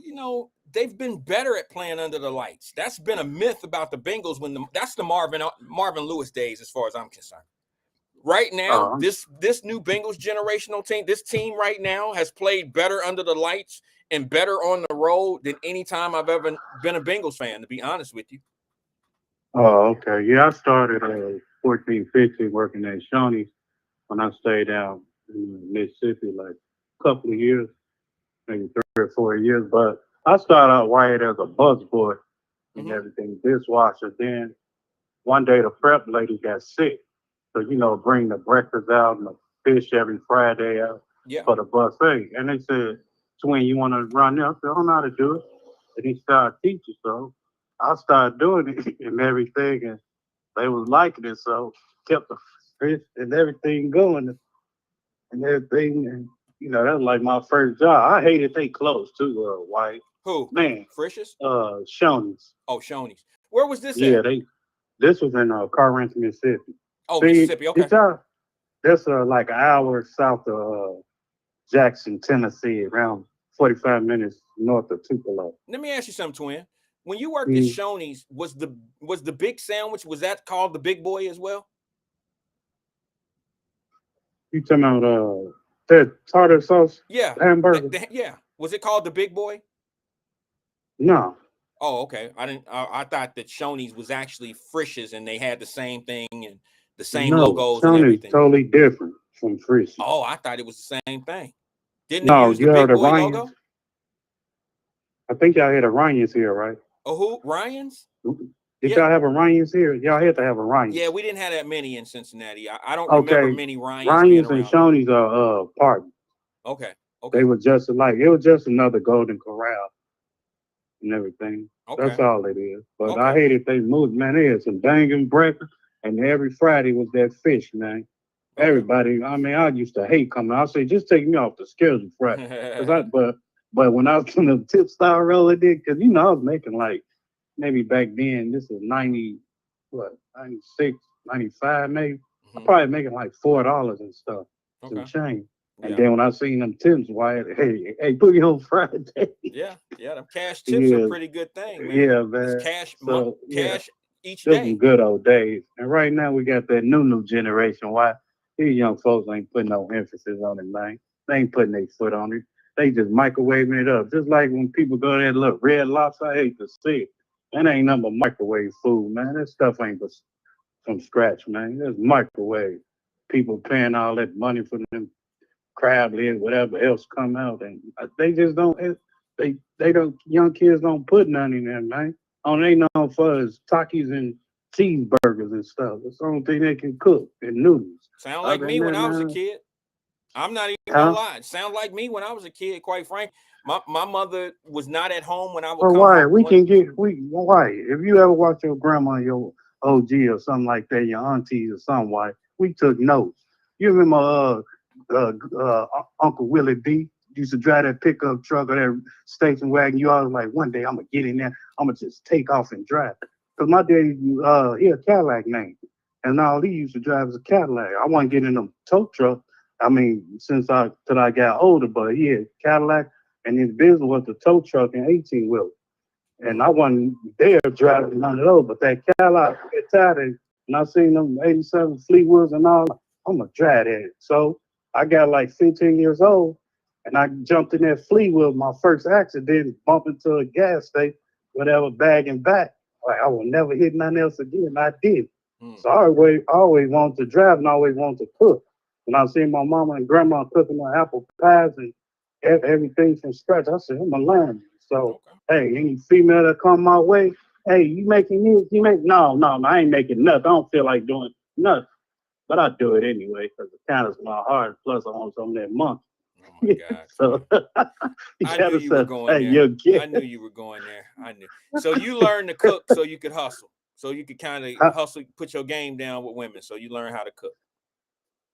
they've been better at playing under the lights. That's been a myth about the Bengals that's the Marvin Lewis days, as far as I'm concerned. Right now, this new Bengals generational team, this team right now has played better under the lights and better on the road than any time I've ever been a Bengals fan, to be honest with you. Oh, okay. Yeah, I started 14, 15 working at Shoney's when I stayed down in Mississippi, like a couple of years, maybe 3 or 4 years. But I started out Wyatt as a busboy and everything, dishwasher. Then one day the prep lady got sick. So, bring the breakfast out and the fish every Friday out for the buffet. And they said, Twin, you want to run there? I said, I don't know how to do it. And he started teaching. So I started doing it and everything. And they was liking it. So kept the fish and everything going and everything. And, that was like my first job. I hated they clothes too, White. Who? Man. Frisch's? Shoney's. Oh, Shoney's. Where was this at? Yeah, this was in Carranth, Mississippi. Oh, Mississippi, okay. That's like an hour south of Jackson, Tennessee, around 45 minutes north of Tupelo. Let me ask you something, twin. When you worked at Shoney's, was the big sandwich, was that called the Big Boy as well? You talking about that tartar sauce? Yeah. Hamburger? Yeah. Was it called the Big Boy? No. Oh, okay. I thought that Shoney's was actually Frisch's and they had the same thing and the same logos and everything. Totally different from Frisch's. Oh, I thought it was the same thing. Didn't they use the Big Boy logo? I think y'all had a Ryan's here, right? Oh, who? Ryan's? Did Yeah. y'all have a Ryan's here? Y'all had to have a Ryan's. Yeah, we didn't have that many in Cincinnati. I don't remember Okay. many Ryans being Ryan's and around. Shoney's are partners. Okay. They Okay. were just alike. It was just another Golden Corral and everything. That's Okay. all it is. But I Okay. hated they moved, man. They had some banging breakfast, and every Friday was that fish, man. Okay. Everybody, I mean, I used to hate coming. I say, just take me off the schedule Friday. But when I was in the tip style roll, it did, because I was making like maybe back then, this was 90, what, 96, 95 maybe. I Mhm. probably making like $4 and stuff, some Okay. change. And Yeah. then when I seen them Tims, Wyatt, hey, put me on Friday. Yeah. Yeah. Them cash tips are a pretty good thing, man. Yeah, It's man. cash, So yeah, cash each those day. some good old days. And right now we got that new generation. Why these young folks ain't putting no emphasis on it, man. They ain't putting their foot on it. They just microwaving it up. Just like when people go there and look, Red Lobster, I hate to see it. That ain't nothing but microwave food, man. That stuff ain't but from scratch, man. It's microwave. People paying all that money for them crab legs, whatever else come out, and they just don't. They don't. Young kids don't put none in there, man. All they know for is Takis and cheeseburgers and stuff. That's the only thing they can cook, and noodles. Sound like Other me than when that, I was a man, kid. I'm not even gonna huh? lie. Sound like me when I was a kid, quite frank. My mother was not at home when I would Or come why home. we can get why if you ever watch your grandma, your OG or something like that, your aunties or something, why we took notes. You remember Uncle Willie D used to drive that pickup truck or that station wagon. You always like, one day I'm gonna get in there, I'm gonna just take off and drive. Cause my daddy, he a Cadillac man, and all he used to drive was a Cadillac. I wasn't getting in them tow truck. I mean, till I got older, but he had Cadillac, and his business was the tow truck and 18 wheel. And I wasn't there driving none of those, but that Cadillac, get tired, and I seen them 87 Fleetwoods and all. I'm gonna drive that. So I got like 15 years old, and I jumped in that Fleetwood. My first accident, bumped into a gas station, whatever, bagging back. Like I will never hit nothing else again. I did. Mm. So I always wanted to drive and always wanted to cook. When I seen my mama and grandma cooking their apple pies and everything from scratch, I said, I'm gonna learn. So Okay. hey, any female that come my way, hey, you making this? You make no, I ain't making nothing. I don't feel like doing nothing, but I do it anyway because it counts my heart. Plus, I want some of that money. Oh my God. So you I knew gotta you were say, going hey, there. you're I knew you were going there. I knew. So you learned to cook so you could hustle. So you could kind of hustle, put your game down with women. So you learn how to cook.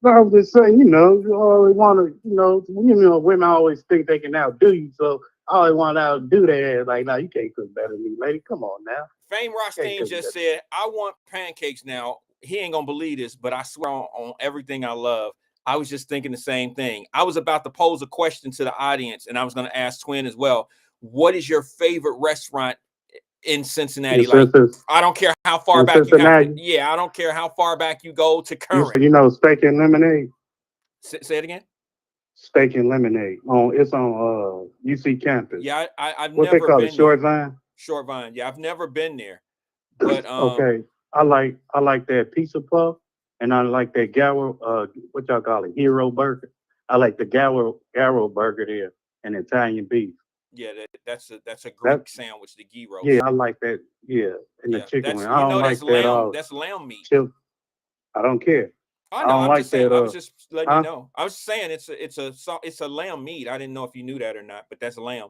I was just saying, you always want to, women always think they can outdo you. So I always want to outdo their ass. Like, no, you can't cook better than me, lady. Come on now. Fame Rothstein just said, I want pancakes now. He ain't going to believe this, but I swear on everything I love. I was just thinking the same thing. I was about to pose a question to the audience, and I was going to ask Twin as well. What is your favorite restaurant in Cincinnati? Like, I don't care how far back you have to. Yeah, I don't care how far back you go to current. Steak and lemonade. Say it again. Steak and lemonade. It's on UC campus. Yeah, I've what never they call been it, Short there. Vine. Short Vine. Yeah, I've never been there. But okay, I like that pizza puff, and I like that Gallo. What y'all call it, Hero Burger. I like the Gallo Burger there, and Italian beef. Yeah, that's a Greek sandwich, the gyros. Yeah, I like that. Yeah, and the chicken wing. I don't like that all. That's lamb meat. I don't care. I know. I'm just saying. I was just letting you know. know. I was saying it's a lamb meat. I didn't know if you knew that or not, but that's lamb.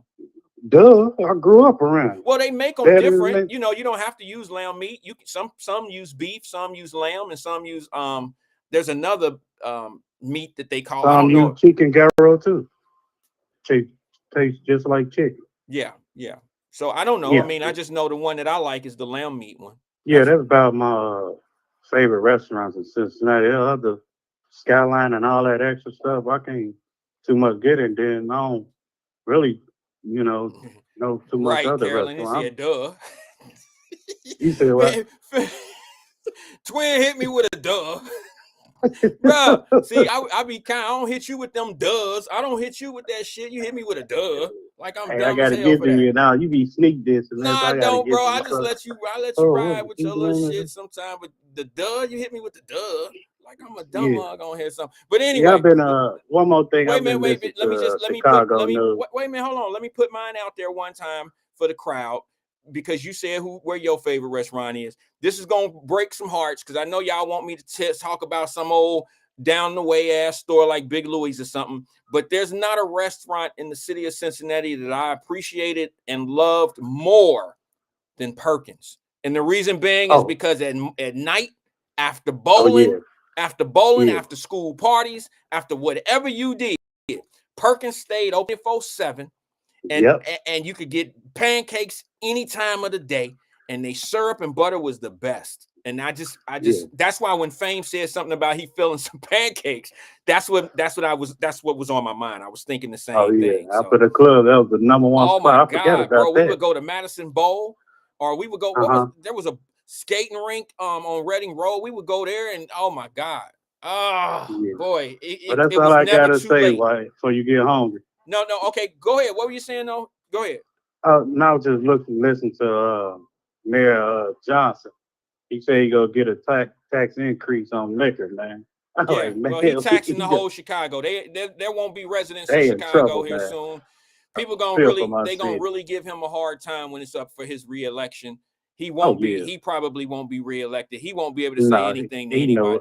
Duh, I grew up around. Well, they make them different. You don't have to use lamb meat. You some use beef, some use lamb, and some use there's another meat that they call. I don't know. Use chicken gyro too. Tastes just like chicken. Yeah. So I don't know. Yeah. I mean, I just know the one that I like is the lamb meat one. Yeah, that's about my favorite restaurants in Cincinnati. The other Skyline and all that extra stuff, I can't too much get it. Then I don't really, know too much other Carolyn, restaurants. Said, duh. You said what? Twin hit me with a duh. Bro, see, I be I don't hit you with them duhs. I don't hit you with that shit. You hit me with a duh. Like I'm dumb as hell for that. You now. You be sneak this. Nah, I don't, bro. I just let you ride with your little shit sometime. But the duh, you hit me with the duh. Like I'm a dumb mug on here something. But anyway, I've been one more thing. Wait a minute. Wait a minute. Hold on. Let me put mine out there one time for the crowd. because you said where your favorite restaurant is. This is gonna break some hearts because I know y'all want me to talk about some old down the way ass store like Big Louie's or something. But there's not a restaurant in the city of Cincinnati that I appreciated and loved more than Perkins. And the reason being is because at night, after bowling, after school parties, after whatever you did, Perkins stayed open 24/7. And you could get pancakes any time of the day, and they syrup and butter was the best. And I just that's why when Fame said something about he feeling some pancakes, that's what was on my mind. I was thinking the same thing. After the club, that was the number one spot. My I forget God, about bro. that. We would go to Madison Bowl, or we would go. There was a skating rink on Reading Road. We would go there, and oh my God. Boy, but that's all I gotta say, Wyatt, before you get hungry. No, okay, go ahead. What were you saying though? Go ahead. Now just listen to Mayor Johnson. He said he gonna get a tax increase on liquor, man. Yeah, well, he's taxing the whole Chicago. There won't be residents in Chicago here soon. People gonna really give him a hard time when it's up for his reelection. He won't be. He probably won't be reelected. He won't be able to say anything to anybody.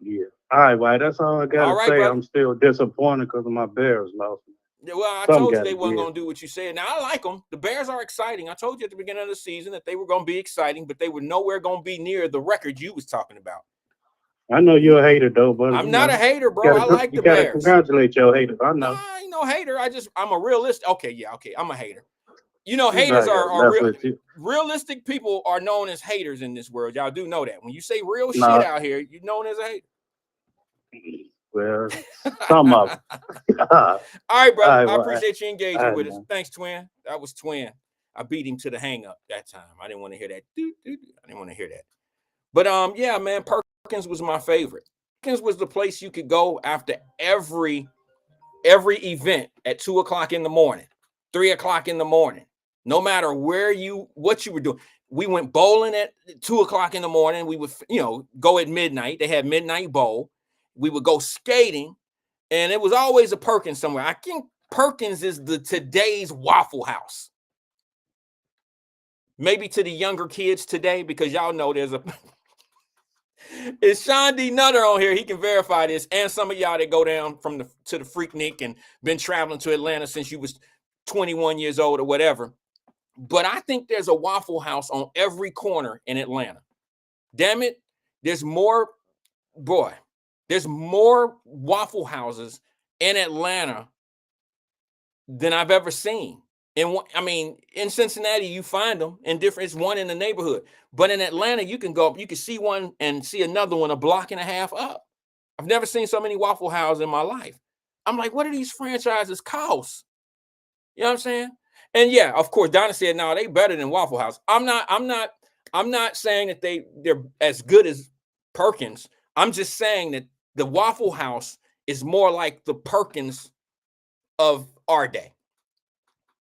Yeah. All right, Wyatt. That's all I gotta say. Brother. I'm still disappointed because of my Bears lost. Well, I told you they weren't going to do what you said. Now, I like them. The Bears are exciting. I told you at the beginning of the season that they were going to be exciting, but they were nowhere going to be near the record you was talking about. I know you're a hater, though, but I'm not a hater, bro. I like the Bears. You got to congratulate your haters. I know. I ain't no hater. I'm a realist. Okay, I'm a hater. You know, haters are realistic people are known as haters in this world. Y'all do know that. When you say real shit out here, you're known as a hater. Well, some of them. All right, brother. I appreciate you engaging with us. Thanks, Twin. That was Twin. I beat him to the hang up that time. I didn't want to hear that. I didn't want to hear that. But yeah, man, Perkins was my favorite. Perkins was the place you could go after every event at 2:00 in the morning, 3:00 in the morning. No matter what you were doing. We went bowling at 2:00 in the morning. We would, go at midnight. They had midnight bowl. We would go skating, and it was always a Perkins somewhere. I think Perkins is today's Waffle House. Maybe to the younger kids today, because y'all know it's Sean D. Nutter on here. He can verify this, and some of y'all that go down to the Freaknik and been traveling to Atlanta since you was 21 years old or whatever. But I think there's a Waffle House on every corner in Atlanta. Damn it, there's more Waffle Houses in Atlanta than I've ever seen. And in Cincinnati, you find them in different. It's one in the neighborhood, but in Atlanta, you can see one and see another one a block and a half up. I've never seen so many Waffle Houses in my life. I'm like, what do these franchises cost? You know what I'm saying? And yeah, of course, Donna said, no, they better than Waffle House. I'm not saying that they're as good as Perkins. I'm just saying that the Waffle House is more like the Perkins of our day.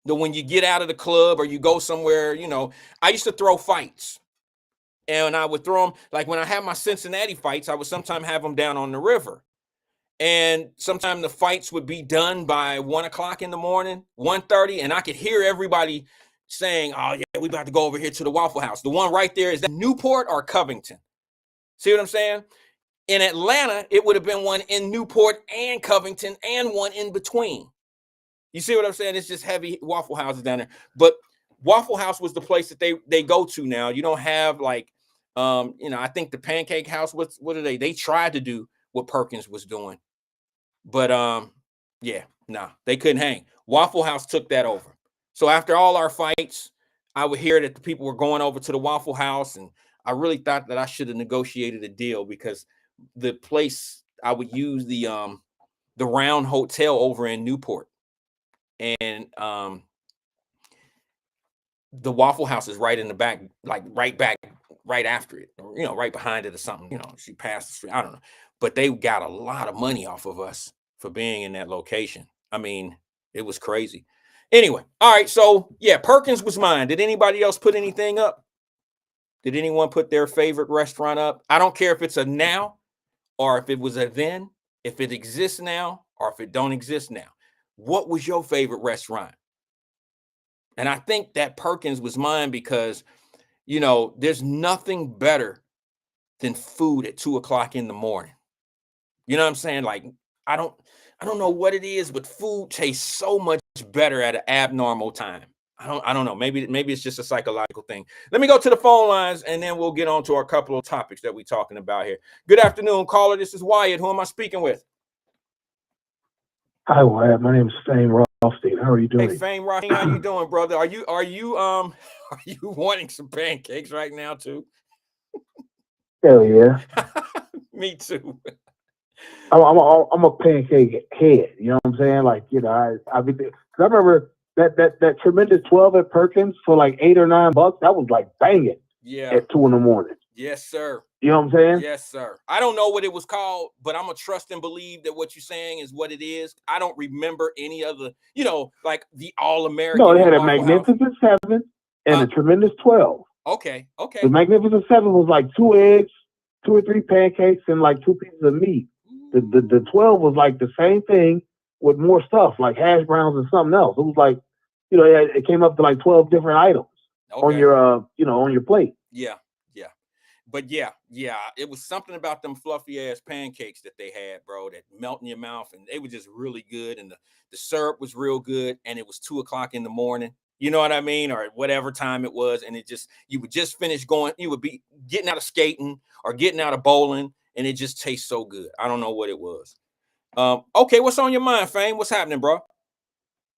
When you get out of the club or you go somewhere, I used to throw fights. And I would throw them, like when I have my Cincinnati fights, I would sometimes have them down on the river. And sometimes the fights would be done by 1:00 in the morning, 1:30, and I could hear everybody saying, oh, yeah, we about to go over here to the Waffle House. The one right there, is that Newport or Covington? See what I'm saying? In Atlanta, it would have been one in Newport and Covington and one in between. You see what I'm saying? It's just heavy Waffle Houses down there. But Waffle House was the place that they go to now. You don't have I think the Pancake House, what are they? They tried to do what Perkins was doing. But they couldn't hang. Waffle House took that over. So after all our fights, I would hear that the people were going over to the Waffle House, and I really thought that I should have negotiated a deal, because the place I would use the Round Hotel over in Newport, and the Waffle House is right in the back, like right after it, or right behind it or something. She passed the street. I don't know. But they got a lot of money off of us for being in that location. I mean, it was crazy. Anyway, all right. So, yeah, Perkins was mine. Did anybody else put anything up? Did anyone put their favorite restaurant up? I don't care if it's a now or if it was a then, if it exists now or if it don't exist now. What was your favorite restaurant? And I think that Perkins was mine because, you know, there's nothing better than food at 2 o'clock in the morning. You know what I'm saying? Like, I don't know what it is, but food tastes so much better at an abnormal time. I don't know. Maybe it's just a psychological thing. Let me go to the phone lines and then we'll get on to our couple of topics that we're talking about here. Good afternoon, caller. This is Wyatt. Who am I speaking with? Hi, Wyatt. My name is Fane Rothstein. How are you doing? Hey, Fame Rocking, how you doing, brother? Are you are you wanting some pancakes right now too? Hell yeah. Me too. I'm a pancake head. You know what I'm saying? Like, you know, I remember that tremendous 12 at Perkins for like $8 or $9. That was like banging Yeah. at 2 a.m. Yes, sir. You know what I'm saying? Yes, sir. I don't know what it was called, but I'm gonna trust and believe that what you're saying is what it is. I don't remember any other, you know, like the All-American. No, they had a Waffle House. Magnificent 7 and a tremendous 12. Okay. The Magnificent 7 was like 2 eggs, 2 or 3 pancakes, and like 2 pieces of meat. The 12 was like the same thing with more stuff, like hash browns and something else. It was like, you know, it came up to like 12 different items on your, you know, on your plate. Yeah. But yeah, it was something about them fluffy ass pancakes that they had, bro, that melt in your mouth, and they were just really good. And the syrup was real good, and it was 2 o'clock in the morning. You know what I mean? Or whatever time it was. And you would just finish going, you would be getting out of skating or getting out of bowling, and it just tastes so good. I don't know what it was. Okay, what's on your mind, Fame? What's happening, bro?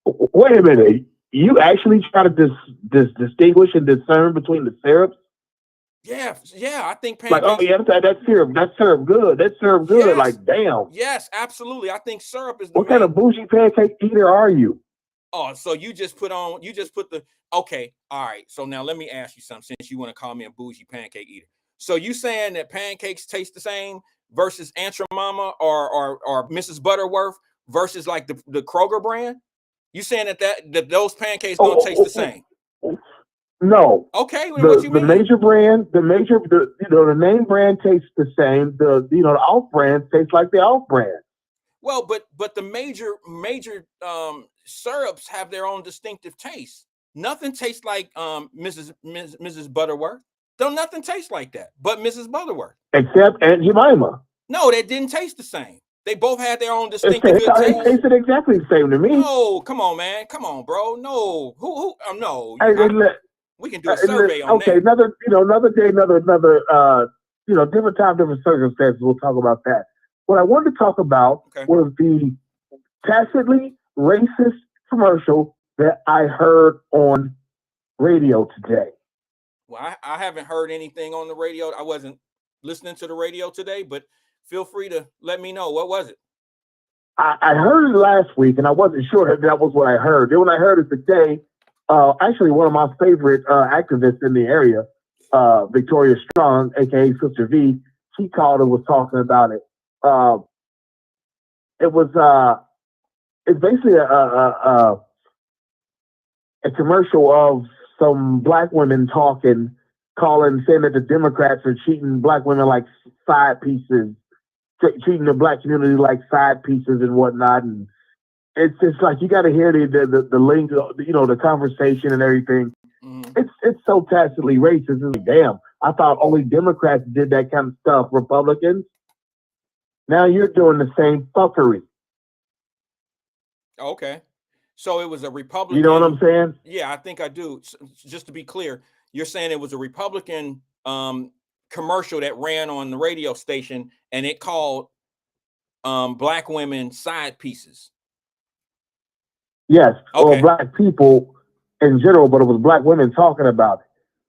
Wait a minute. You actually try to distinguish and discern between the syrups? Yeah, I think pancakes. Like, oh yeah, that's syrup good. That's syrup good. Yes. Like, damn. Yes, absolutely. I think syrup is what kind of bougie pancake eater are you? Oh, so you just put the okay, all right. So now let me ask you something, since you want to call me a bougie pancake eater. So you saying that pancakes taste the same versus Aunt Mama or Mrs. Butterworth versus like the Kroger brand? You saying that those pancakes don't taste the same? No. Okay, well, what you mean? The major brand, the name brand tastes the same. The off brand tastes like the off brand. Well, but the major syrups have their own distinctive taste. Nothing tastes like Mrs. Butterworth. Don't nothing taste like that, but Mrs. Butterworth. Except Aunt Jemima. No, that didn't taste the same. They both had their own distinctive good taste. It tasted exactly the same to me. No, come on, man. Come on, bro. No. Who no. We can do a survey on that. Okay, another day, another different time, different circumstances. We'll talk about that. What I wanted to talk about was the tacitly racist commercial that I heard on radio today. Well, I haven't heard anything on the radio. I wasn't listening to the radio today, but feel free to let me know. What was it? I heard it last week, and I wasn't sure that was what I heard. Then when I heard it today, actually one of my favorite activists in the area, Victoria Strong, aka Sister V, she called and was talking about it. It's basically a commercial of some black women calling, saying that the Democrats are treating black women like side pieces, treating the black community like side pieces and whatnot. And it's just like, you got to hear the lingo, the conversation and everything. Mm-hmm. It's so tacitly racist. It's like, damn, I thought only Democrats did that kind of stuff. Republicans, now you're doing the same fuckery. Okay. So it was a Republican. You know what I'm saying? Yeah, I think I do. So, just to be clear, you're saying it was a Republican commercial that ran on the radio station, and it called black women side pieces. Yes, or black people in general, but it was black women talking about it,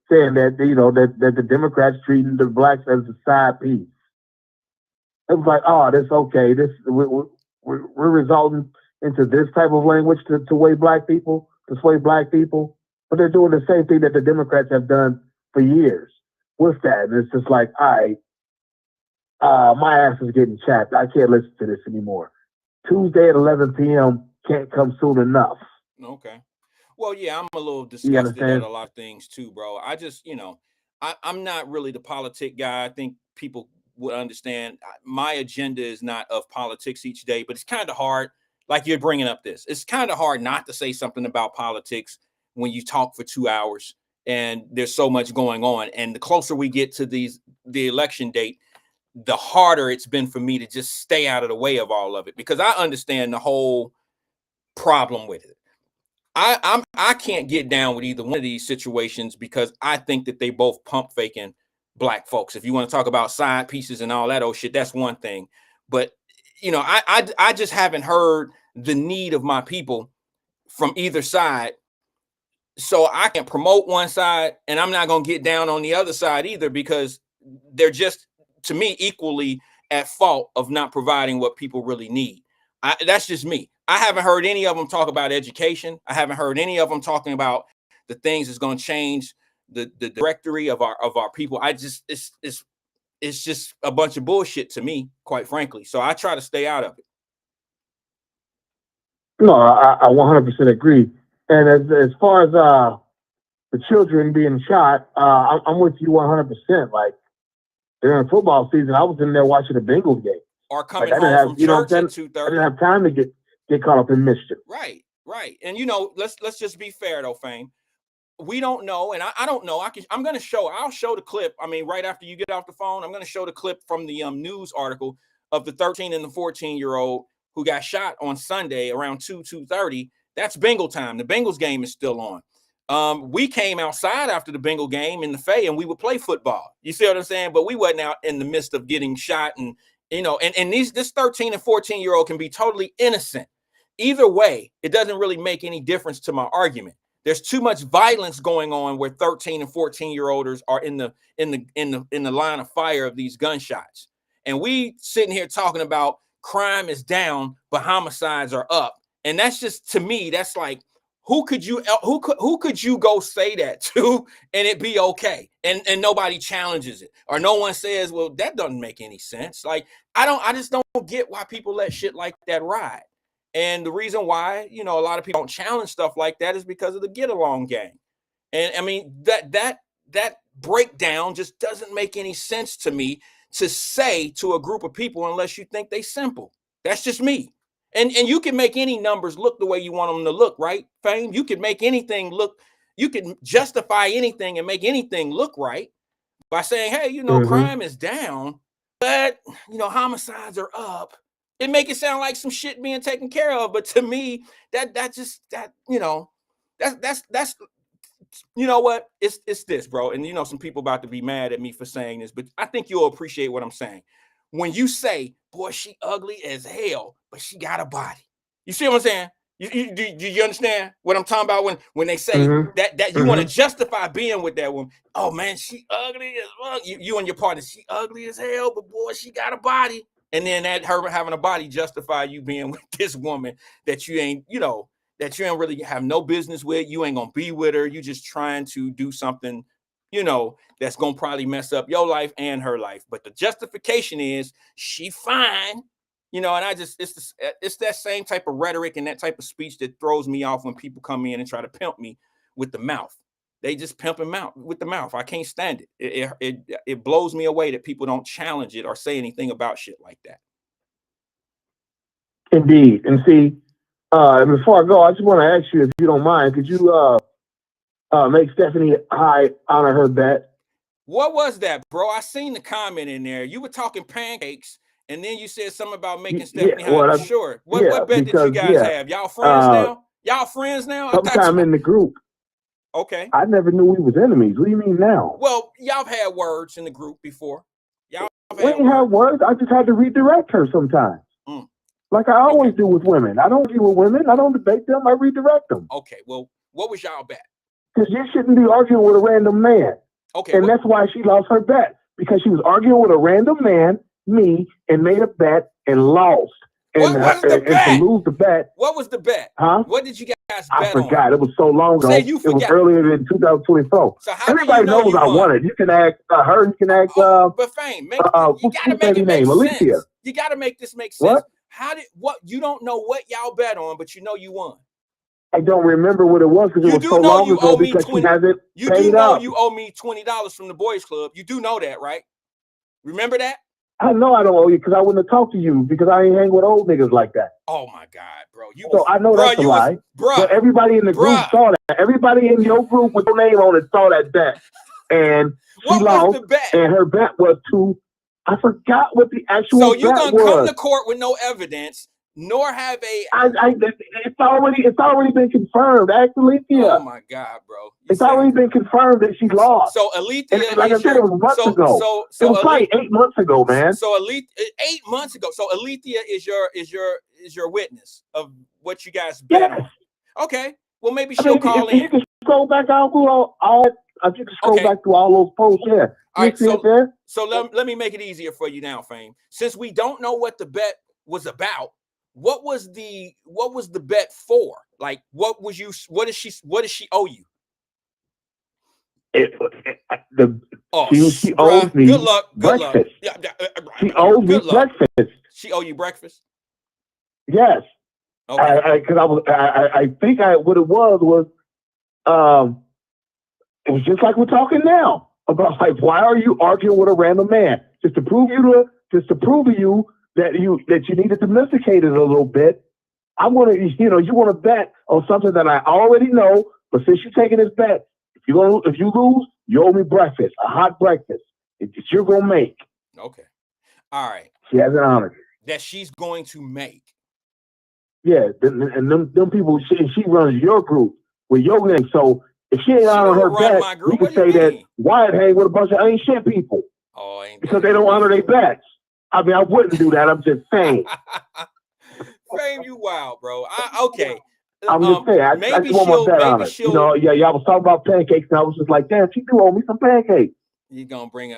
saying that that the Democrats treating the blacks as a side piece. It was like, oh, this okay. We're resulting into this type of language to sway black people, but they're doing the same thing that the Democrats have done for years with that. And it's just like, all right, my ass is getting chapped. I can't listen to this anymore. Tuesday at 11 p.m. can't come soon enough. Okay. Well, yeah, I'm a little disgusted at a lot of things too, bro. I just, I'm not really the politic guy. I think people would understand my agenda is not of politics each day, but it's kind of hard. Like you're bringing up this, it's kind of hard not to say something about politics when you talk for 2 hours and there's so much going on. And the closer we get to the election date, the harder it's been for me to just stay out of the way of all of it, because I understand the whole problem with it. I can't get down with either one of these situations because I think that they both pump faking black folks. If you want to talk about side pieces and all that old shit, that's one thing. But I just haven't heard the need of my people from either side. So I can't promote one side, and I'm not going to get down on the other side either, because they're just, to me, equally at fault of not providing what people really need. That's just me. I haven't heard any of them talk about education. I haven't heard any of them talking about the things that's going to change the directory of our people. It's just a bunch of bullshit to me, quite frankly. So I try to stay out of it. No, I 100% agree. And as far as the children being shot, I'm with you 100%. Like during football season, I was in there watching the Bengals game. Or coming home from church at 2:30. I didn't have time to get caught up in mischief. Right. And let's just be fair though, Fame. We don't know, and I don't know. I'll show the clip. I mean, right after you get off the phone, I'm going to show the clip from the news article of the 13 and the 14-year-old who got shot on Sunday around 2:30. That's Bengal time. The Bengals game is still on. We came outside after the Bengal game in the Fay, and we would play football. You see what I'm saying? But we wasn't out in the midst of getting shot, and this 13 and 14-year-old can be totally innocent. Either way, it doesn't really make any difference to my argument. There's too much violence going on where 13 and 14-year-olds are in the line of fire of these gunshots. And we sitting here talking about crime is down, but homicides are up. And that's just, to me, that's like, who could you go say that to and it be okay? And nobody challenges it, or no one says, well, that doesn't make any sense. Like, I just don't get why people let shit like that ride. And the reason why, a lot of people don't challenge stuff like that is because of the get along gang. And I mean, that breakdown just doesn't make any sense to me to say to a group of people unless you think they simple. That's just me. And you can make any numbers look the way you want them to look, right, Fame? You can make anything look, you can justify anything and make anything look right by saying, hey, crime is down, but, homicides are up. It make it sound like some shit being taken care of. But to me, that's what? It's this, bro. And some people about to be mad at me for saying this, but I think you'll appreciate what I'm saying. When you say, boy, she ugly as hell, but she got a body. You see what I'm saying? Do you understand what I'm talking about when they say that you want to justify being with that woman? Oh man, she ugly as fuck. You and your partner, she ugly as hell, but boy, she got a body. And then that her having a body justify you being with this woman that you ain't really have no business with. You ain't gonna be with her. You just trying to do something, that's gonna probably mess up your life and her life. But the justification is she fine, and it's that same type of rhetoric and that type of speech that throws me off when people come in and try to pimp me with the mouth. They just pimp him out with the mouth. I can't stand it. It blows me away that people don't challenge it or say anything about shit like that. Indeed. And see, before I go, I just want to ask you, if you don't mind, could you make Stephanie High honor her bet? What was that, bro? I seen the comment in there. You were talking pancakes, and then you said something about making Stephanie High. Sure. What bet did you guys have? Y'all friends now? Y'all friends now? Sometime in the group. Okay. I never knew we was enemies. What do you mean now? Well, y'all have had words in the group before. We ain't have words. I just had to redirect her sometimes. Like I always do with women. I don't deal with women. I don't debate them. I redirect them. Okay. Well, what was y'all bet? Because you shouldn't be arguing with a random man. Okay. And that's why she lost her bet. Because she was arguing with a random man, me, and made a bet and lost. What was the bet? And to lose the bet. What was the bet? Huh? What did you guys bet I forgot. on? It was so long ago. Say you it was forgot. earlier in 2024. So how everybody knows you I won it. You can ask her. You can ask. But Fame, you gotta make it make Alicia. sense. You gotta make this make sense. What? You don't know what y'all bet on, but you know you won. I don't remember what it was because it was so long ago. Because she hasn't you do know you owe me $20 from the boys club. You do know that, right? Remember that? I know I don't owe you because I wouldn't have talked to you because I ain't hang with old niggas like that. Oh my God, bro. So I know that's a lie. But everybody in the group saw that. Everybody in your group with your name on it saw that bet. And she lost. The bet? And her bet was I forgot what the actual bet was. So you're going to come to court with no evidence, nor have it's already been confirmed. Actually, yeah. Oh my God, bro! It's already been confirmed that she lost. So Alethea, like I said, it was months ago. So it was probably 8 months ago, man. So 8 months ago. So Alethea is your witness of what you guys bet on. Okay. Well, maybe she'll call in. You can scroll back out through all. You can scroll back through all those posts. Yeah. All right. So let me make it easier for you now, Fame. Since we don't know what the bet was about. What was the bet for? Like, what does she owe you? She owes me breakfast. She owes me breakfast. She owe you breakfast? Yes. Okay. Because I think what it was it was just like we're talking now about like why are you arguing with a random man just to prove to you that you need to domesticate it a little bit. I'm gonna, you want to bet on something that I already know, but since you're taking this bet, if you lose, you owe me breakfast, a hot breakfast that you're gonna make. Okay, all right. She has an honor that she's going to make. Yeah, and them people, she runs your group with your name. So if she ain't honoring her bet, we can say that Wyatt hang with a bunch of ain't shit people. Oh, ain't because they don't honor their bets. I mean, I wouldn't do that. I'm just saying. Fame, you wild, bro. Okay. I'm just saying. I just want my bet on it. Y'all was talking about pancakes, and I was just like, damn, she do owe me some pancakes. You're going to bring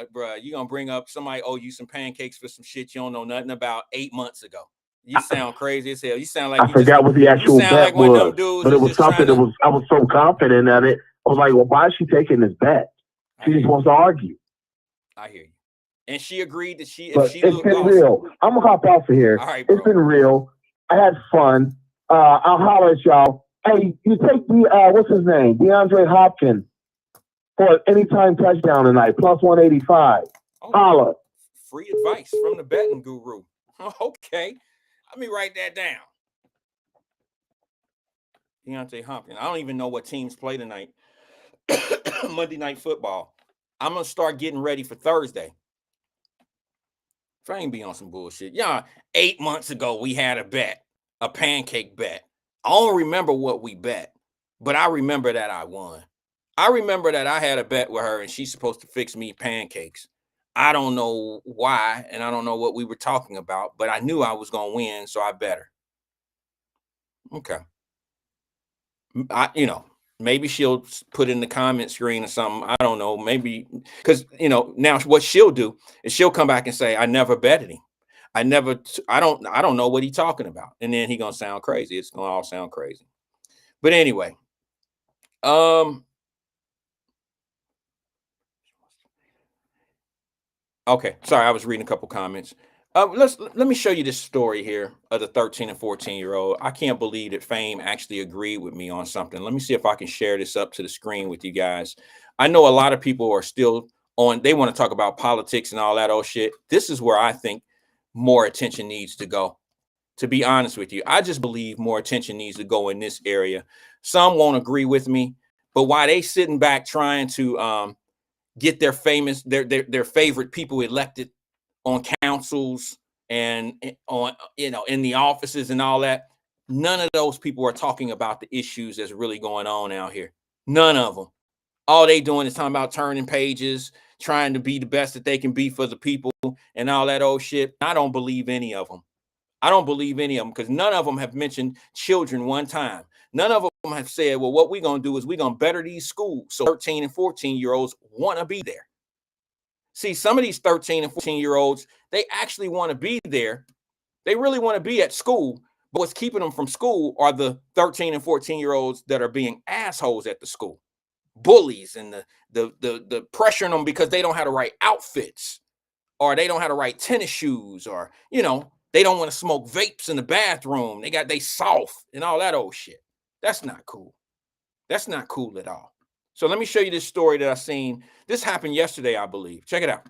up somebody owe you some pancakes for some shit you don't know nothing about 8 months ago. You sound crazy as hell. You sound like I forgot what the actual bet was, but it was something that I was so confident at it. I was like, well, why is she taking this bet? She just wants to argue. I hear you. And she agreed that it's been real. I'm gonna hop off of here. All right, bro. It's been real. I had fun. I'll holler at y'all. Hey, you take the what's his name? DeAndre Hopkins for an anytime touchdown tonight, plus 185. Holla. Free advice from the betting guru. Okay. Let me write that down. DeAndre Hopkins. I don't even know what teams play tonight. Monday Night Football. I'm gonna start getting ready for Thursday. If I ain't be on some bullshit. 8 months ago, we had a bet, a pancake bet. I don't remember what we bet, but I remember that I won. I remember that I had a bet with her and she's supposed to fix me pancakes. I don't know why, and I don't know what we were talking about, but I knew I was going to win, so I bet her. Okay. Maybe she'll put in the comment screen or something. I don't know. Maybe because, now what she'll do is she'll come back and say, I never betted him. I don't know what he's talking about. And then he's going to sound crazy. It's going to all sound crazy. But anyway, okay. Sorry, I was reading a couple comments. Let me show you this story here of the 13 and 14-year-old. I can't believe that Fame actually agreed with me on something. Let me see if I can share this up to the screen with you guys. I know a lot of people are still on. They want to talk about politics and all that old shit. This is where I think more attention needs to go. To be honest with you, I just believe more attention needs to go in this area. Some won't agree with me, but while they sitting back trying to get their favorite people elected on councils and on, in the offices and all that, none of those people are talking about the issues that's really going on out here. None of them. All they doing is talking about turning pages, trying to be the best that they can be for the people and all that old shit. I don't believe any of them. I don't believe any of them because none of them have mentioned children one time. None of them have said, well, what we're going to do is we're going to better these schools so 13 and 14-year-olds want to be there. See, some of these 13 and 14-year-olds, they actually want to be there. They really want to be at school, but what's keeping them from school are the 13 and 14-year-olds that are being assholes at the school, bullies, and the pressuring them because they don't have the right outfits, or they don't have the right tennis shoes, or they don't want to smoke vapes in the bathroom. They soft and all that old shit. That's not cool. That's not cool at all. So let me show you this story that I seen. This happened yesterday, I believe. Check it out.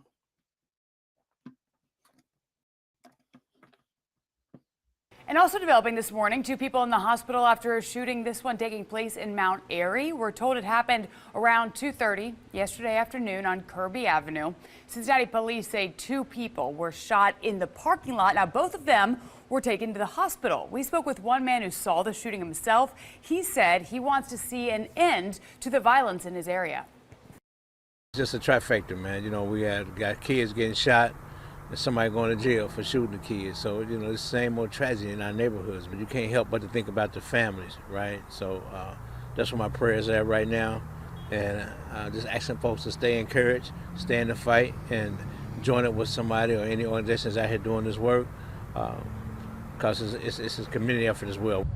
And also developing this morning, 2 people in the hospital after a shooting, this one taking place in Mount Airy. We're told it happened around 2:30 yesterday afternoon on Kirby Avenue. Cincinnati police say 2 people were shot in the parking lot. Now, both of them were taken to the hospital. We spoke with one man who saw the shooting himself. He said he wants to see an end to the violence in his area. Just a trifecta, man. You know, we got kids getting shot and somebody going to jail for shooting the kids. So, you know, it's the same old tragedy in our neighborhoods, but you can't help but to think about the families, right? So that's where my prayers are at right now. And just asking folks to stay encouraged, stay in the fight, and join up with somebody or any organizations out here doing this work, because it's a community effort as well.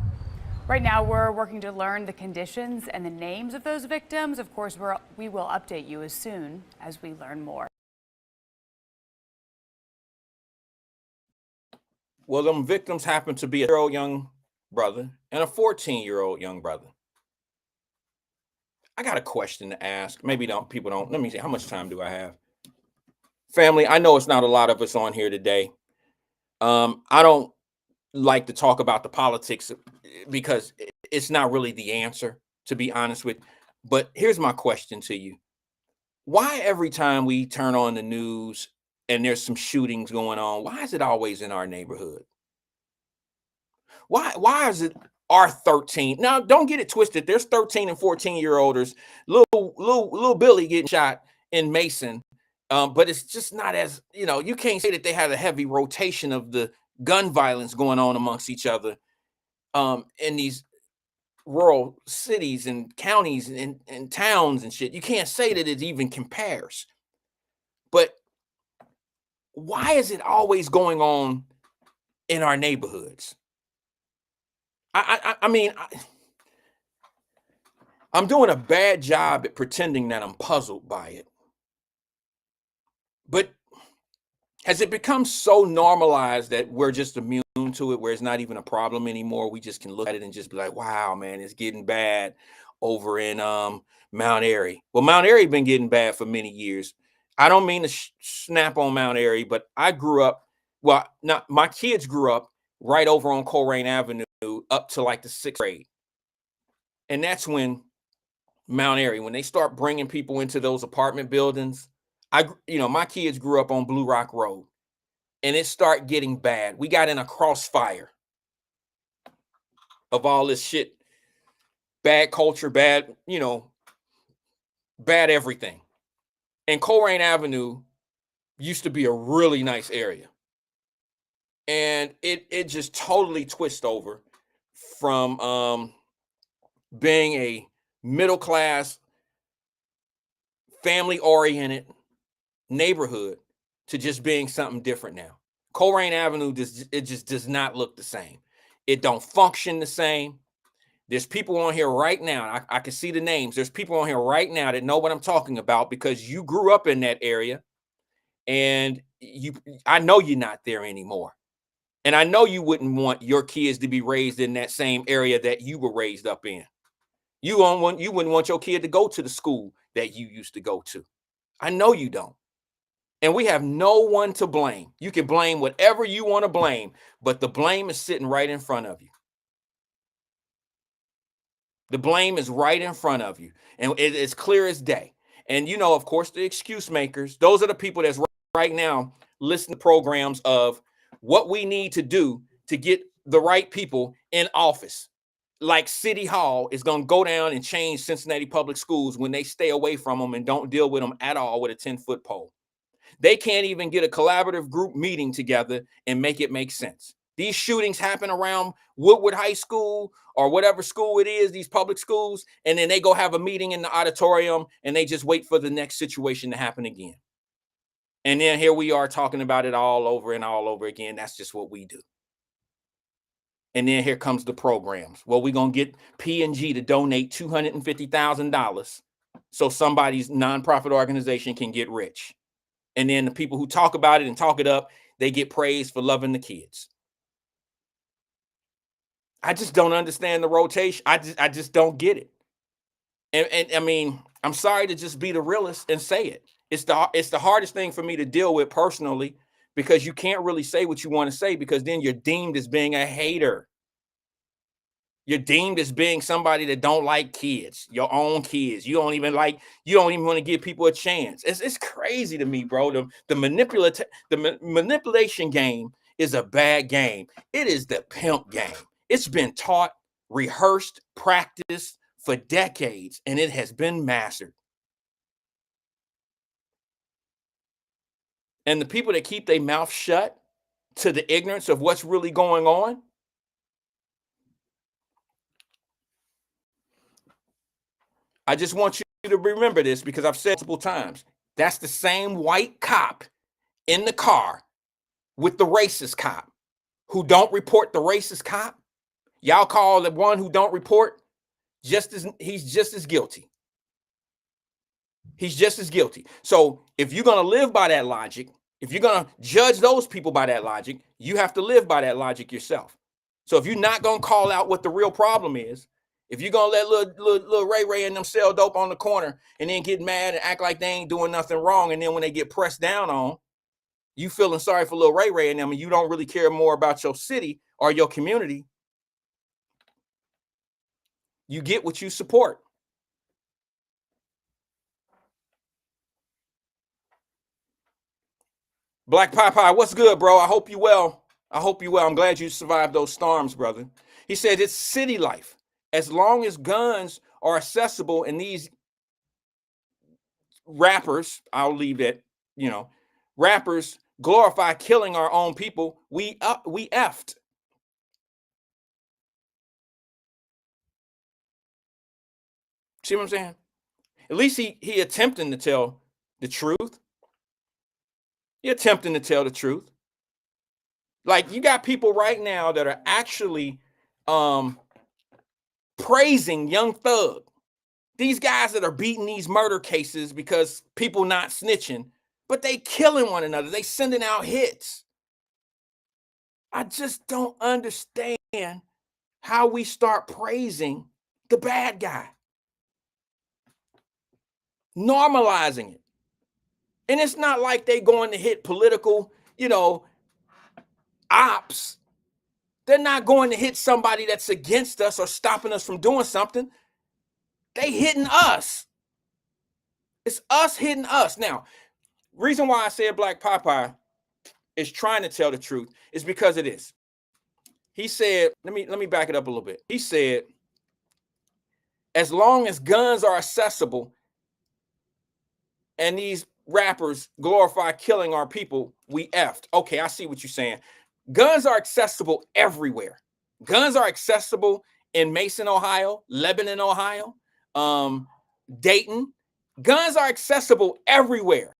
Right now, we're working to learn the conditions and the names of those victims. Of course, we will update you as soon as we learn more. Well, them victims happen to be a 10-year-old young brother and a 14-year-old young brother. I got a question to ask. Maybe people don't. Let me see. How much time do I have? Family, I know it's not a lot of us on here today. I don't like to talk about the politics because it's not really the answer, to be honest with you. But here's my question to you. Why every time we turn on the news and there's some shootings going on, why is it always in our neighborhood? Why is it our 13? Now, don't get it twisted. There's 13 and 14-year-olders. Little Billy getting shot in Mason. But it's just not as, you can't say that they have a heavy rotation of the gun violence going on amongst each other in these rural cities and counties and towns and shit. You can't say that it even compares. But why is it always going on in our neighborhoods? I mean, I'm doing a bad job at pretending that I'm puzzled by it. But has it become so normalized that we're just immune to it, where it's not even a problem anymore? We just can look at it and just be like, wow, man, it's getting bad over in Mount Airy. Well, Mount Airy been getting bad for many years. I don't mean to snap on Mount Airy, but I grew up, my kids grew up right over on Colerain Avenue up to like the 6th grade. And that's when Mount Airy, when they start bringing people into those apartment buildings, my kids grew up on Blue Rock Road, and it started getting bad. We got in a crossfire of all this shit, bad culture, bad everything. And Colerain Avenue used to be a really nice area. And it just totally twisted over from being a middle-class, family-oriented neighborhood to just being something different now. Colerain Avenue, it just does not look the same. It don't function the same. There's people on here right now. I can see the names. There's people on here right now that know what I'm talking about because you grew up in that area, and I know you're not there anymore. And I know you wouldn't want your kids to be raised in that same area that you were raised up in. You wouldn't want your kid to go to the school that you used to go to. I know you don't. And we have no one to blame. You can blame whatever you want to blame, but the blame is sitting right in front of you. The blame is right in front of you, and it's clear as day. And of course, the excuse makers, those are the people that's right now listening to programs of what we need to do to get the right people in office. Like City Hall is going to go down and change Cincinnati public schools when they stay away from them and don't deal with them at all with a 10-foot pole. They can't even get a collaborative group meeting together and make it make sense. These shootings happen around Woodward High School or whatever school it is, these public schools, and then they go have a meeting in the auditorium and they just wait for the next situation to happen again. And then here we are talking about it all over and all over again. That's just what we do. And then here comes the programs. Well, we're going to get P&G to donate $250,000 so somebody's nonprofit organization can get rich. And then the people who talk about it and talk it up, they get praised for loving the kids. I just don't understand the rotation. I just don't get it. And I mean, I'm sorry to just be the realist and say it. It's the hardest thing for me to deal with personally because you can't really say what you want to say, because then you're deemed as being a hater. You're deemed as being somebody that don't like kids, your own kids. You don't even want to give people a chance. It's crazy to me, bro. The manipulation game is a bad game. It is the pimp game. It's been taught, rehearsed, practiced for decades, and it has been mastered. And the people that keep their mouth shut to the ignorance of what's really going on, I just want you to remember this, because I've said multiple times, that's the same white cop in the car with the racist cop who don't report the racist cop. Y'all call the one who don't report he's just as guilty. He's just as guilty. So if you're going to live by that logic, if you're going to judge those people by that logic, you have to live by that logic yourself. So if you're not going to call out what the real problem is, if you're going to let little Ray and them sell dope on the corner and then get mad and act like they ain't doing nothing wrong, and then when they get pressed down on, you feeling sorry for little Ray and them, and you don't really care more about your city or your community, you get what you support. Black Pie, what's good, bro? I hope you well. I'm glad you survived those storms, brother. He said it's city life. As long as guns are accessible and these rappers, I'll leave that, rappers glorify killing our own people, we effed. See what I'm saying? At least he attempting to tell the truth. He attempting to tell the truth. Like, you got people right now that are actually praising Young Thug. These guys that are beating these murder cases because people not snitching, but they killing one another. They sending out hits. I just don't understand how we start praising the bad guy, normalizing it. And it's not like they going to hit political, ops. They're not going to hit somebody that's against us or stopping us from doing something. They hitting us. It's us hitting us. Now, reason why I said Black Popeye is trying to tell the truth is because it is. He said, let me back it up a little bit. He said, as long as guns are accessible and these rappers glorify killing our people, we effed. Okay, I see what you're saying. Guns are accessible everywhere. Guns are accessible in Mason, Ohio, Lebanon, Ohio, Dayton. Guns are accessible everywhere.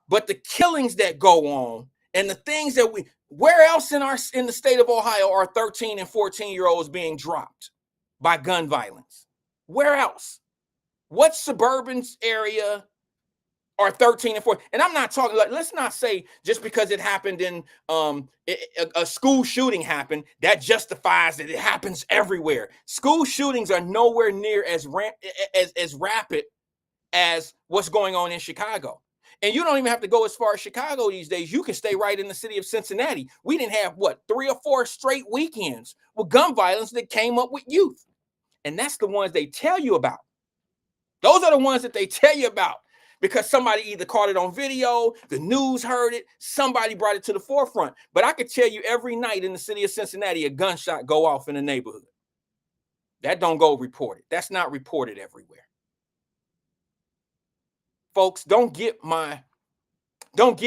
But the killings that go on and the things that where else in the state of Ohio are 13 and 14-year-olds being dropped by gun violence? Where else? What suburban area are 13 and 14? And I'm not talking, like, let's not say just because it happened in a school shooting happened, that justifies that it happens everywhere. School shootings are nowhere near as rapid as what's going on in Chicago. And you don't even have to go as far as Chicago these days. You can stay right in the city of Cincinnati. We didn't have, 3 or 4 straight weekends with gun violence that came up with youth. And that's the ones they tell you about. Those are the ones that they tell you about because somebody either caught it on video, the news heard it, somebody brought it to the forefront. But I could tell you every night in the city of Cincinnati, a gunshot go off in the neighborhood. That don't go reported. That's not reported everywhere. Folks, don't get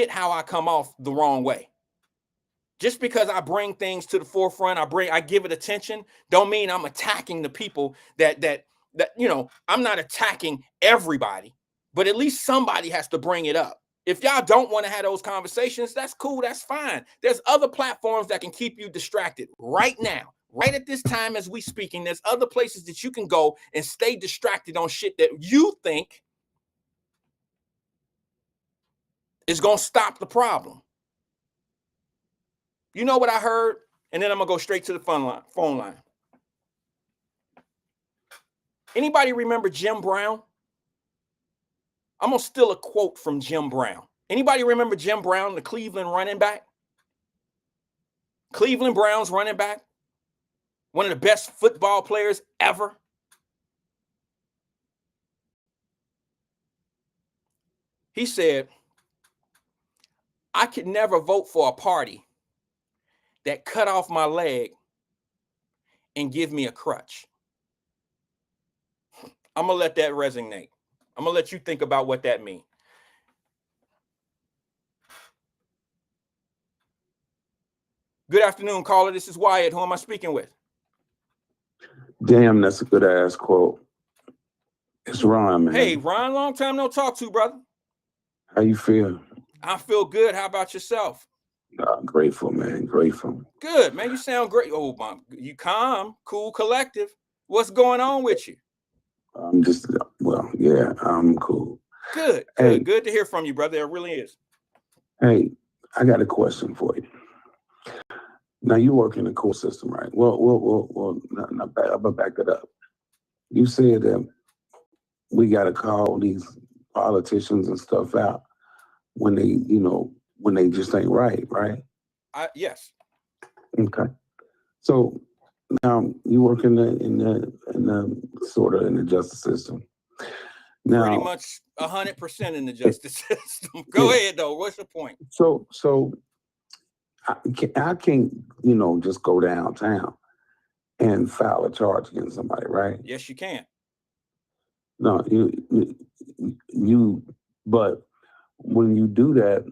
how I come off the wrong way. Just because I bring things to the forefront, I give it attention, don't mean I'm attacking the people that I'm not attacking everybody, but at least somebody has to bring it up. If y'all don't want to have those conversations, that's cool, that's fine. There's other platforms that can keep you distracted right now. Right at this time as we speaking, there's other places that you can go and stay distracted on shit that you think is going to stop the problem. You know what I heard? And then I'm going to go straight to the phone line. Anybody remember Jim Brown? I'm going to steal a quote from Jim Brown. Anybody remember Jim Brown, the Cleveland running back? Cleveland Browns running back, one of the best football players ever. He said, I could never vote for a party that cut off my leg and give me a crutch. I'm going to let that resonate. I'm going to let you think about what that means. Good afternoon, caller. This is Wyatt. Who am I speaking with? Damn, that's a good ass quote. It's Ron, man. Hey, Ron, long time no talk to, brother. How you feel? I feel good. How about yourself? Grateful, man. Grateful. Good, man. You sound great. Oh, my, you calm, cool, collective. What's going on with you? I'm just, well, yeah, I'm cool. Good, Hey. good to hear from you, brother. It really is. Hey, I got a question for you. Now you work in the court system, right? Well, I'm gonna back it up. You said that we got to call these politicians and stuff out when they, when they just ain't right? Yes. Okay. So now you work in the sort of in the justice system. Now, Pretty much 100% in the justice system. Go ahead, though. What's your point? So I can't, just go downtown and file a charge against somebody, right? Yes, you can. No, but when you do that,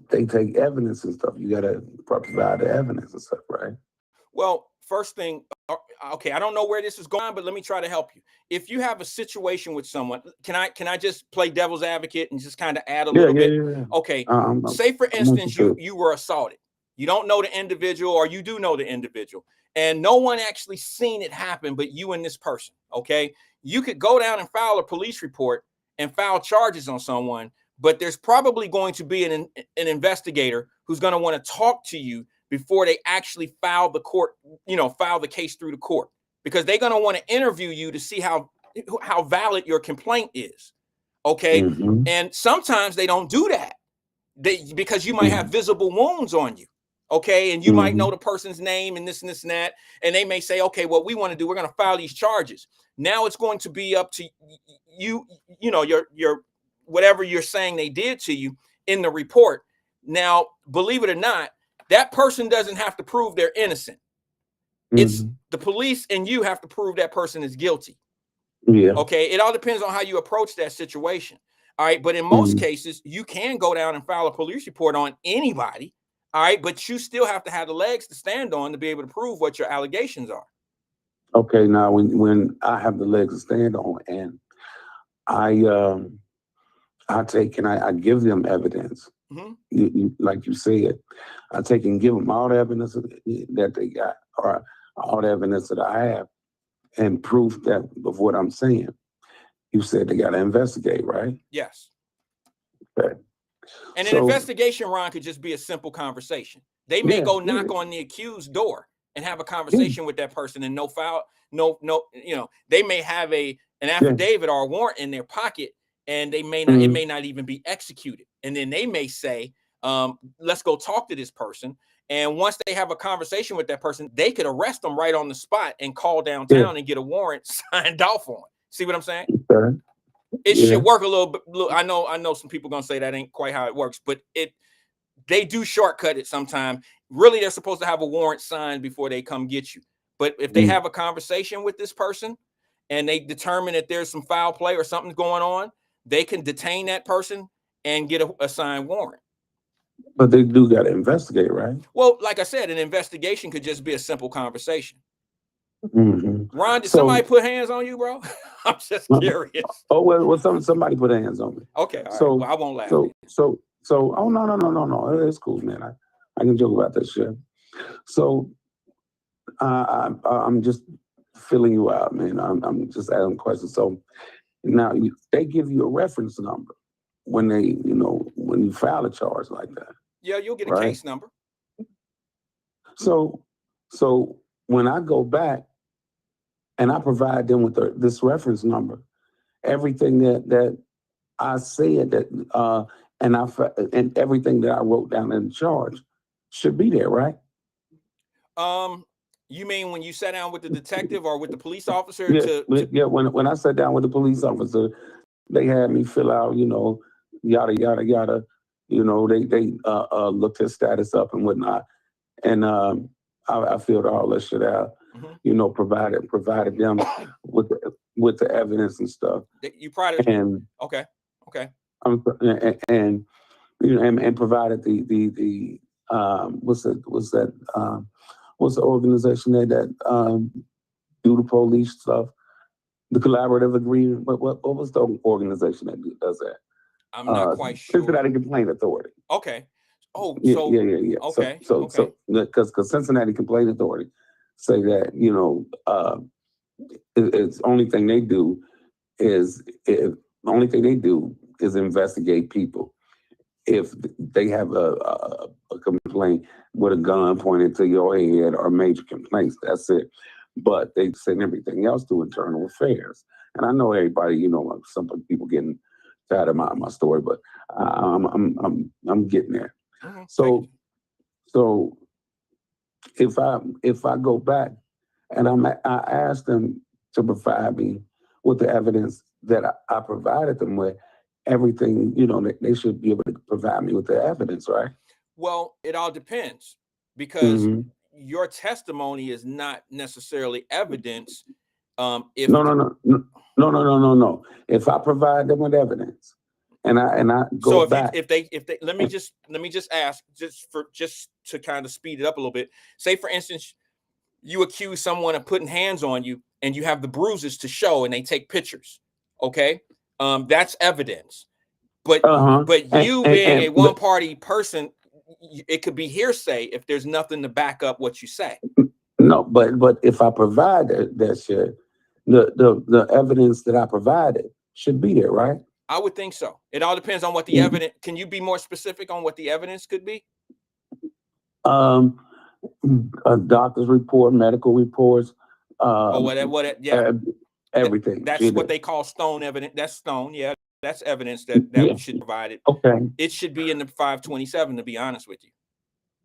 they take evidence and stuff. You gotta provide the evidence and stuff, right? Well, first thing, okay, I don't know where this is going, but let me try to help you. If you have a situation with someone, can I just play devil's advocate and just kind of add a little bit? Yeah. Okay, say for instance, you were assaulted. You don't know the individual, or you do know the individual, and no one actually seen it happen but you and this person, okay? You could go down and file a police report and file charges on someone, but there's probably going to be an investigator who's going to want to talk to you before they actually file the case through the court, because they're going to want to interview you to see how valid your complaint is. Okay. Mm-hmm. And sometimes they don't do that because you might have visible wounds on you. Okay. And you might know the person's name and this and this and that. And they may say, okay, what we want to do, we're going to file these charges. Now it's going to be up to you, your whatever you're saying they did to you in the report. Now, believe it or not, that person doesn't have to prove they're innocent. It's the police and you have to prove that person is guilty. Yeah. Okay. It all depends on how you approach that situation. All right. But in most cases, you can go down and file a police report on anybody. All right. But you still have to have the legs to stand on to be able to prove what your allegations are. Okay. Now, when I have the legs to stand on and I give them evidence. Like you said, I take and give them all the evidence that they got, or all the evidence that I have, and proof of what I'm saying. You said they got to investigate, right? Yes. Okay. And an investigation, Ron, could just be a simple conversation. They may go knock on the accused door and have a conversation with that person, and they may have an affidavit or a warrant in their pocket, and they may not, it may not even be executed. And then they may say, let's go talk to this person. And once they have a conversation with that person, they could arrest them right on the spot and call downtown and get a warrant signed off on. See what I'm saying? Okay. It should work a little bit. I know some people gonna say that ain't quite how it works, but they do shortcut it sometimes. Really, they're supposed to have a warrant signed before they come get you. But if they have a conversation with this person and they determine that there's some foul play or something's going on, they can detain that person and get a signed warrant. But they do got to investigate, right? Well, like I said, an investigation could just be a simple conversation. Ron, did somebody put hands on you, bro? I'm just curious. Oh, well, somebody put hands on me. Okay, all right. Well, I won't laugh. Oh, no. It's cool, man. I can joke about that shit. So I'm just filling you out, man. I'm just asking questions. So now they give you a reference number when when you file a charge like that. Yeah, you'll get a case number. So when I go back and I provide them with this reference number, everything that I said and everything that I wrote down in the charge, should be there, right? You mean when you sat down with the detective or with the police officer Yeah, when I sat down with the police officer, they had me fill out, yada yada yada. They looked his status up and whatnot, and I filled all that shit out. Provided them with the evidence and stuff. You provided and okay. And provided the what's the organization that do the police stuff, the collaborative agreement. What was the organization that does that? I'm not quite sure. Cincinnati Complaint Authority. Okay. Oh, yeah. Okay. So because Cincinnati Complaint Authority say that it's only thing they do is investigate people. If they have a complaint with a gun pointed to your head or major complaints, that's it. But they send everything else to internal affairs. And I know everybody, some people getting tired of my story, but I'm getting there. Mm-hmm. So if I go back and I ask them to provide me with the evidence that I provided them with, everything, they should be able to provide me with the evidence, right? Well, it all depends, because Mm-hmm. your testimony is not necessarily evidence. No. If I provide them with evidence, and I go so back, if they let me just ask, just to kind of speed it up a little bit. Say, for instance, you accuse someone of putting hands on you, and you have the bruises to show, and they take pictures. Okay, that's evidence. But you being a one party person, it could be hearsay if there's nothing to back up what you say. No, but if I provide that shit, the evidence that I provided should be there, right? I would think so. It all depends on what the evidence. Can you be more specific on what the evidence could be? A doctor's report, medical reports. Yeah. Everything. That's what they call stone evidence. That's stone. Yeah, that's evidence that should provide it. Okay. It should be in the 527, to be honest with you.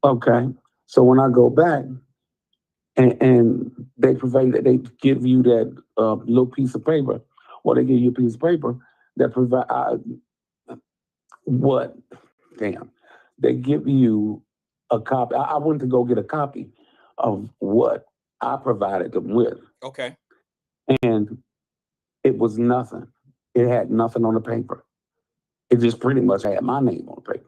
Okay. So when I go back and they give you that little piece of paper, or they give you a piece of paper that provide what? Damn. They give you a copy. I went to go get a copy of what I provided them with. Okay. And it was nothing. It had nothing on the paper. It just pretty much had my name on the paper.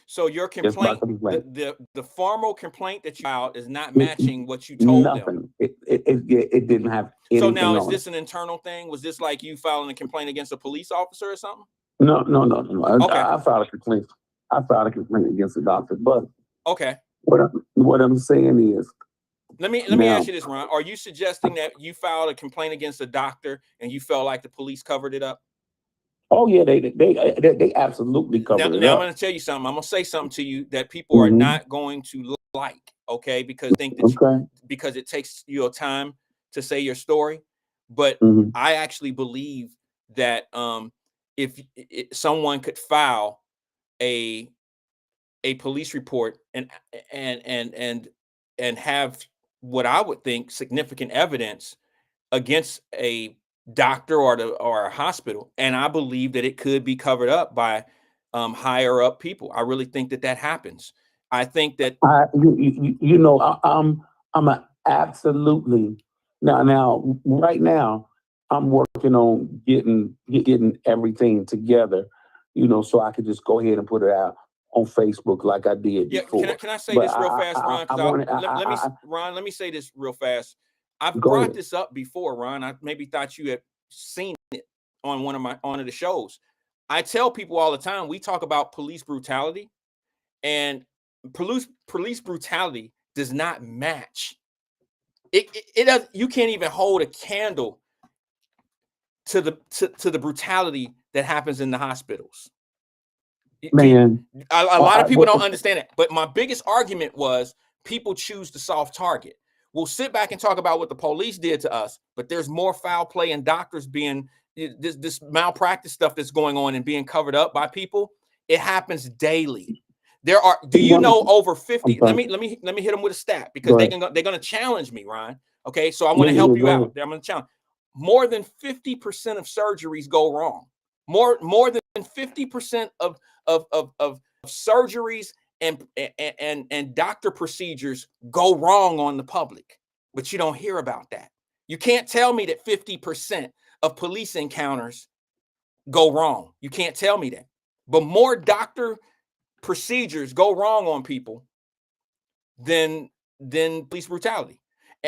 So your complaint, the formal complaint that you filed, is not matching what you told them. It didn't have anything. So now, is this an internal thing? Was this like you filing a complaint against a police officer or something? No. Okay. I filed a complaint. I filed a complaint against the doctor. But okay, what I'm saying is, let me ask you this, Ron. Are you suggesting that you filed a complaint against a doctor and you felt like the police covered it up? Oh yeah, they absolutely covered it up. Now I'm going to tell you something. I'm going to say something to you that people are not going to like, okay? Because because it takes your time to say your story. But I actually believe that if someone could file a police report and have what I would think significant evidence against a doctor or a hospital, and I believe that it could be covered up by higher up people. I really think that happens. I think that I'm absolutely now right now I'm working on getting everything together, so I could just go ahead and put it out on Facebook like I did before. Can I say this real fast, Ron? Let me say this real fast. I've brought this up before, Ron. I maybe thought you had seen it on one of the shows. I tell people all the time, we talk about police brutality, and police brutality does not match. It does. You can't even hold a candle to the brutality that happens in the hospitals. Man, a lot of people don't understand it. But my biggest argument was people choose the soft target. We'll sit back and talk about what the police did to us, but there's more foul play and doctors being this malpractice stuff that's going on and being covered up by people. It happens daily. There are, do you know over I'm 50? sorry. Let me hit them with a stat because Go ahead. they're gonna challenge me, Ryan. Okay, so I want Yeah, to yeah, help you go out. ahead. I'm gonna challenge. More than 50% of surgeries go wrong. More than 50% of surgeries and doctor procedures go wrong on the public, but you don't hear about that. You can't tell me that 50% of police encounters go wrong. You can't tell me that. But more doctor procedures go wrong on people than police brutality.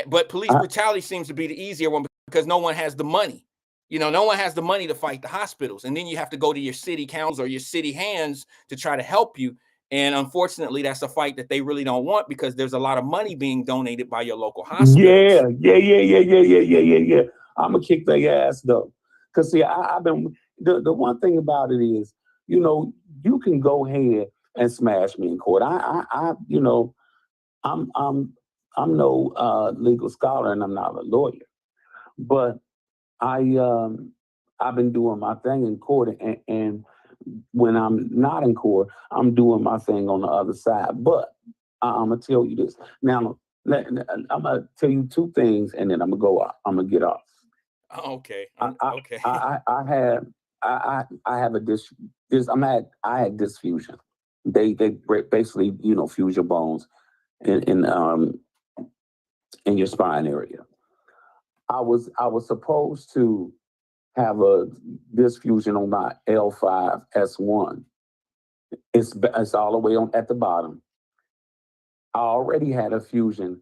But police I, brutality seems to be the easier one because no one has the money. You know, no one has the money to fight the hospitals. And then you have to go to your city councils or your city hands to try to help you. And unfortunately, that's a fight that they really don't want because there's a lot of money being donated by your local hospitals. yeah. I'm gonna kick their ass though, cause see, I've been the one thing about it is, you know, you can go ahead and smash me in court. You know, I'm I'm I'm no legal scholar and I'm not a lawyer, but I've been doing my thing in court, and when I'm not in court, I'm doing my thing on the other side. But I'm gonna tell you this now. I'm gonna tell you two things, and then I'm gonna go off. I'm gonna get off. Okay. Okay. I have a I had dysfusion. They basically, you know, fuse your bones in your spine area. I was supposed to have a dysfusion on my L5S1. It's all the way on at the bottom. I already had a fusion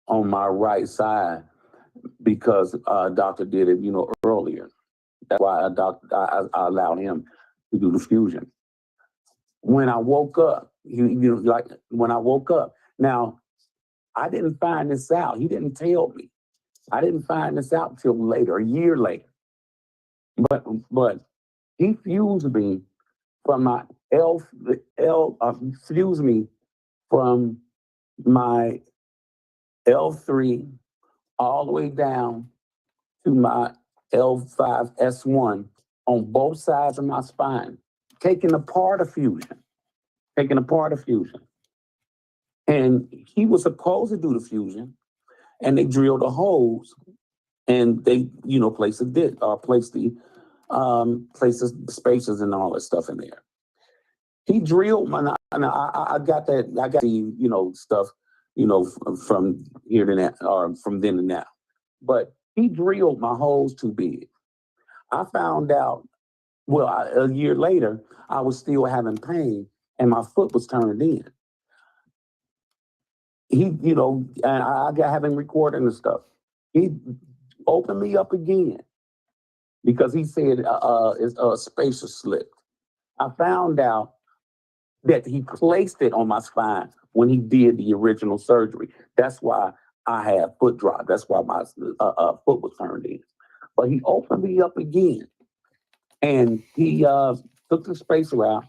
on my right side because doctor did it, you know, earlier. That's why I allowed him to do the fusion. When I woke up, when I woke up, now I didn't find this out. He didn't tell me. I didn't find this out till later, a year later. But he fused me from my fused me from my L3 all the way down to my L5S1 on both sides of my spine, taking apart a fusion, taking apart a fusion. And he was supposed to do the fusion, and they drilled the holes, and they, you know, place the places, spaces, and all that stuff in there. He drilled my, and I got that, I got the, you know, stuff, you know, from here to now, or from then to now. But he drilled my holes too big. I found out, well, a year later, I was still having pain and my foot was turned in. He, you know, and I got having recording and stuff. He opened me up again because he said it's a spacer slip. I found out that he placed it on my spine when he did the original surgery. That's why I had foot drop. That's why my foot was turned in. But he opened me up again, and he took the spacer out,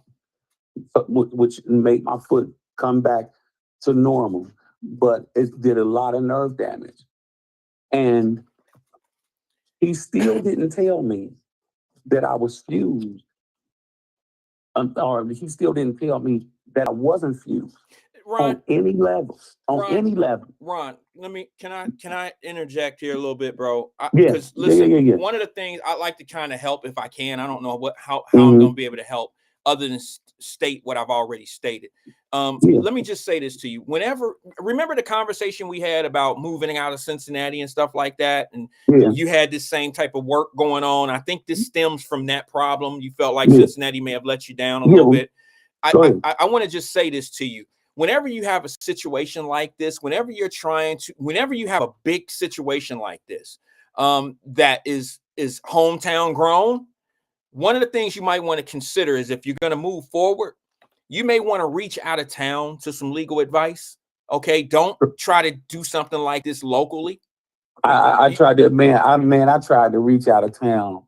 which made my foot come back to normal. But it did a lot of nerve damage, and he still didn't tell me that I was fused, or he still didn't tell me that I wasn't fused. Ron, On any levels, Ron, any level. Ron, can I interject here a little bit, bro? Yeah, Because listen, yeah. one of the things I like to kind of help if I can. I don't know how I'm Mhm. going to be able to help other than state what I've already stated. Yeah. Let me just say this to you. Remember the conversation we had about moving out of Cincinnati and stuff like that, and Yeah. you had this same type of work going on. I think this stems from that problem. You felt like Yeah. Cincinnati may have let you down a little bit. Go ahead. I want to just say this to you. Whenever you have a situation like this, whenever you have a big situation like this, that is hometown grown, one of the things you might want to consider is if you're going to move forward, you may want to reach out of town to some legal advice. Okay, don't try to do something like this locally. I tried to, I tried to reach out of town.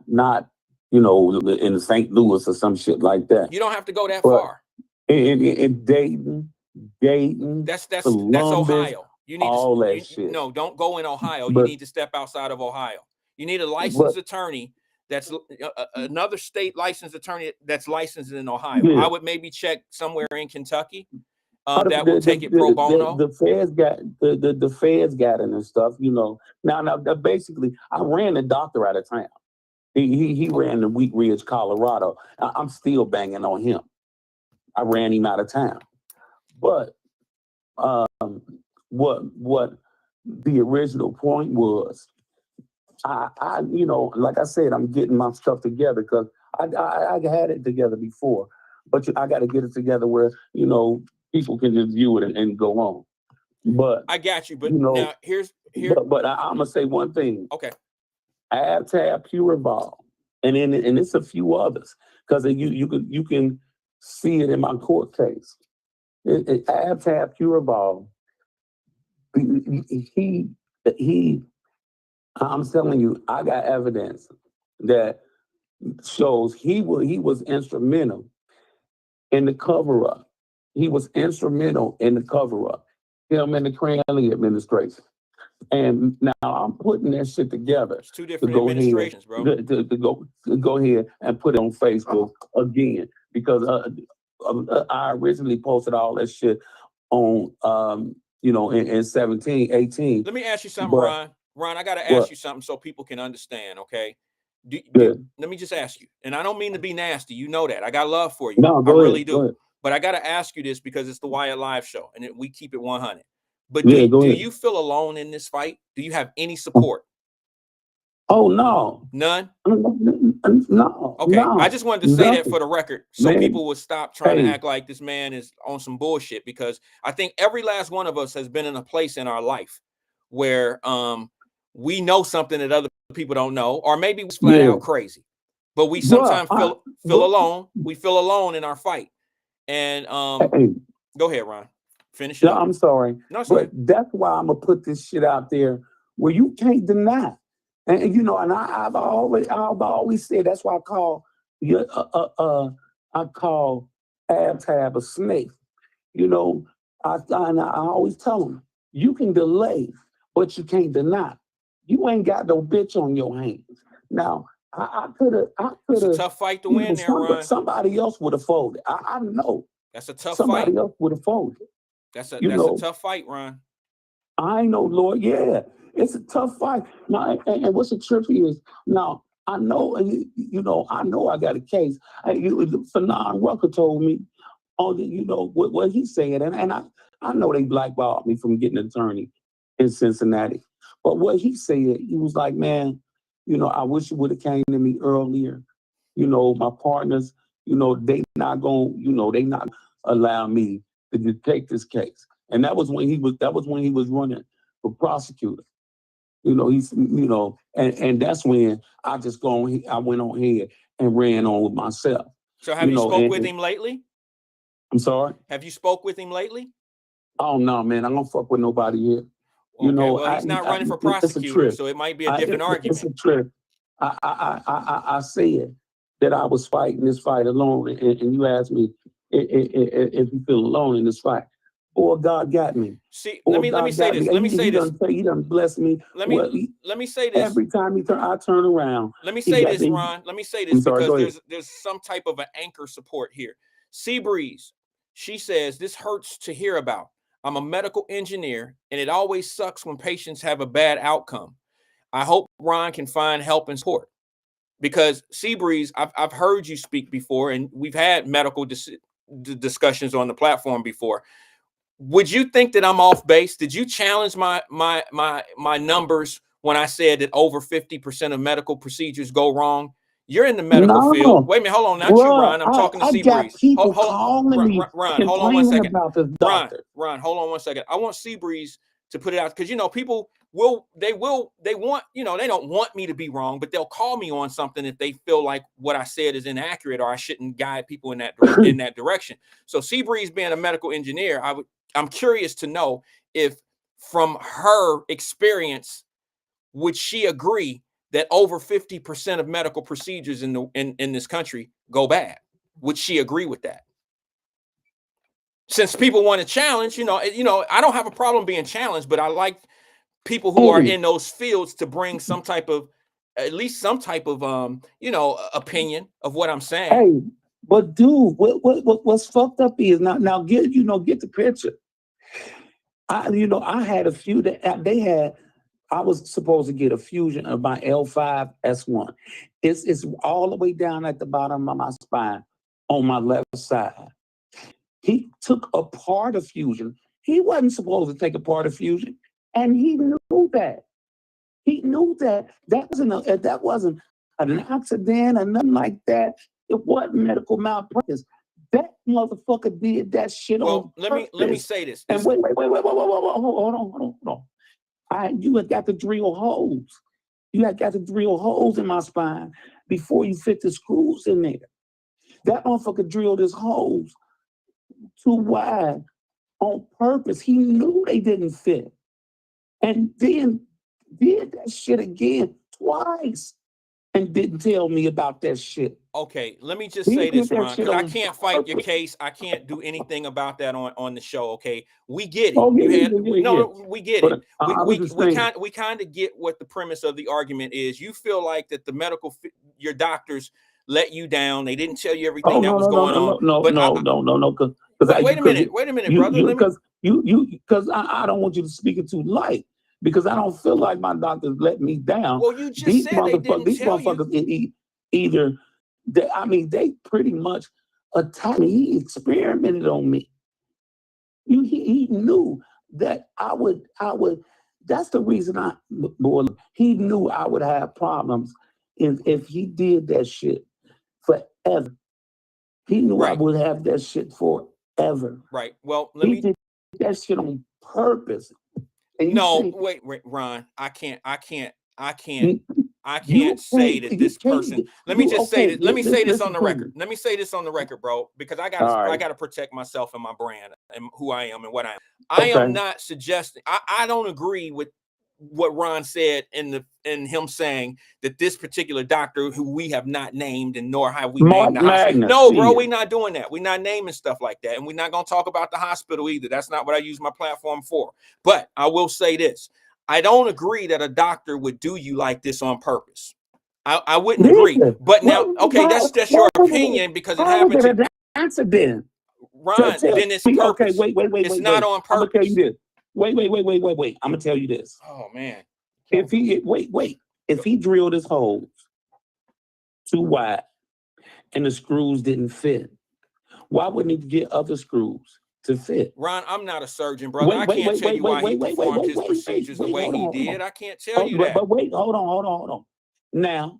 Not you know, in St. Louis or some shit like that. You don't have to go that But far. in Dayton, That's Columbus, Ohio. You need all to that shit. no, don't go in Ohio. You But need to step outside of Ohio. You need a licensed attorney that's another state licensed attorney that's licensed in Ohio. Yeah. I would maybe check somewhere in Kentucky that will take it pro the, bono. the feds got the feds got it and stuff, you know. Now basically, I ran the doctor out of town. He ran to Wheat Ridge, Colorado. I'm still banging on him. I ran him out of town. But what the original point was, I you know, like I said, I'm getting my stuff together because I had it together before, but I got to get it together where, you know, people can just view it and go on. But I got you, but you know, now here. But I'm gonna say one thing. Okay. AbTab, Pure Evolve, and it's a few others because you can see it in my court case. AbTab, Pure Evolve. He I'm telling you, I got evidence that shows he was instrumental in the cover up. He was instrumental in the cover up. Him and the Cranley administration. And now I'm putting that shit together. It's two different administrations, bro. To go ahead and put it on Facebook again because I originally posted all that shit on you know, in 17, 18. Let me ask you something, Ron. Ron, I got to ask you something so people can understand, okay? Let me just ask you, and I don't mean to be nasty. You know that. I got love for you. No, I really do. ahead. But I got to ask you this because it's the Wyatt Live show, and we keep it 100. But Yeah, do ahead. you feel alone in this fight? Do you have any support? Oh, no. None? No. Okay. No, I just wanted to say that for the record so man, people would stop trying to hey. act like this man is on some bullshit, because I think every last one of us has been in a place in our life where we know something that other people don't know, or maybe it's flat out crazy. But we sometimes feel alone. We feel alone in our fight. And go ahead, Ron. Finish it up. I'm sorry. No, but that's why I'm gonna put this shit out there where you can't deny. And you know, and I've always said that's why I call AbTab a snake. You know, I always tell them you can delay, but you can't deny. You ain't got no bitch on your hands. Now, I could have. It's a tough fight to win there, Ron. Somebody else would have folded. I know. That's a tough Somebody fight. else would have folded. That's a tough fight, Ron. I know, Lord. Yeah, it's a tough fight. Now, and what's the trippy is now. I know, you know. I know I got a case. Fanon Rucker told me, you know what he said, and I know they blackballed me from getting an attorney in Cincinnati. But what he said, he was like, man, you know, I wish you would have came to me earlier. You know, my partners, you know, they not allow me to take this case. And that was when he was running for prosecutor. You know, and that's when I went on ahead and ran on with myself. So have you spoke with him lately? I'm sorry? Have you spoke with him lately? Oh no, man, I don't fuck with nobody here. Okay, well, he's not running for prosecutor, so it might be a different argument. It's a trip. I said that I was fighting this fight alone, and you asked me if you feel alone in this fight. Boy, God got me. See, let me say this. Let me say this. He done blessed me. Let me say this. Every time I turn around. Let me say this, Ron. Let me say this because there's some type of an anchor support here. Seabreeze, she says, this hurts to hear about. I'm a medical engineer, and it always sucks when patients have a bad outcome. I hope Ron can find help and support. Because Seabreeze, I've heard you speak before, and we've had medical discussions on the platform before. Would you think that I'm off base? Did you challenge my numbers when I said that over 50% of medical procedures go wrong? You're in the medical field. Wait a minute, hold on. Not you, Ron. I'm talking to Seabreeze. Ron, hold on 1 second. Ron, hold on 1 second. I want Seabreeze to put it out because, you know, people they want, you know, they don't want me to be wrong, but they'll call me on something if they feel like what I said is inaccurate or I shouldn't guide people in that direction. So Seabreeze being a medical engineer, I'm curious to know if from her experience, would she agree that over 50% of medical procedures in this country go bad? Would she agree with that? Since people want to challenge, you know, I don't have a problem being challenged, but I like people who are in those fields to bring some type of at least some type of opinion of what I'm saying. Hey, but dude, what's fucked up is now get the picture. I had a few that they had. I was supposed to get a fusion of my L5 S1. It's all the way down at the bottom of my spine on my left side. He took apart a fusion. He wasn't supposed to take apart a fusion, and he knew that. He knew that that wasn't an accident or nothing like that. It wasn't medical malpractice. That motherfucker did that shit on purpose. Let me say this. And wait, hold on. You had got to drill holes. You had got to drill holes in my spine before you fit the screws in there. That motherfucker drilled his holes too wide on purpose. He knew they didn't fit. And then did that shit again twice and didn't tell me about that shit. Okay, let me just say this, Ron, because I can't fight your case. I can't do anything about that on the show. Okay, we get it. We get it. We kind of get what the premise of the argument is. You feel like that your doctors let you down. They didn't tell you everything that was going on. No. Wait a minute, brother. Because I don't want you to speak it too light. Because I don't feel like my doctors let me down. Well, you just said they didn't tell you. Either they pretty much attacked me. He experimented on me. He knew that I would. That's the reason he knew I would have problems if he did that shit forever. He knew I would have that shit forever. Right. Well, he did that shit on purpose. Wait, Ron. I can't say that this person. Let me say this on the record. Let me say this on the record, bro, because I gotta protect myself and my brand and who I am and what I am. I am not suggesting. I don't agree with what Ron said in him saying that this particular doctor who we have not named and nor have we named the hospital. No, bro, we're not doing that. We're not naming stuff like that. And we're not going to talk about the hospital either. That's not what I use my platform for. But I will say this. I don't agree that a doctor would do you like this on purpose. I wouldn't agree. But now, okay, that's your opinion because it happened to an accident. Ron, then it's purpose. Okay, wait. It's not on purpose. I'm gonna tell you this. Wait. I'm gonna tell you this. Oh man. If he drilled his holes too wide and the screws didn't fit, why wouldn't he get other screws to fit? Ron, I'm not a surgein, brother. I can't tell you why he performed his procedures the way he did. I can't tell you that. But wait, hold on. Now,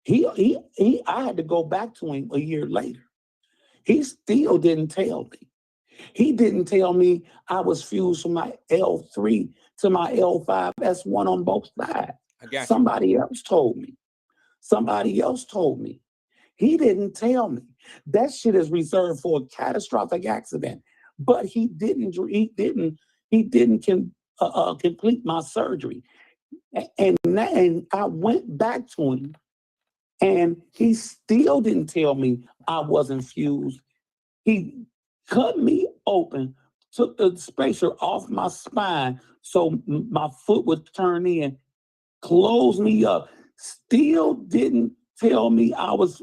I had to go back to him a year later. He still didn't tell me. He didn't tell me I was fused from my L3 to my L5 S1 on both sides. Somebody else told me. He didn't tell me. That shit is reserved for a catastrophic accident. But he didn't complete my surgery. And I went back to him, and he still didn't tell me I wasn't fused. He cut me open, took the spacer off my spine so my foot would turn in, closed me up, still didn't tell me I was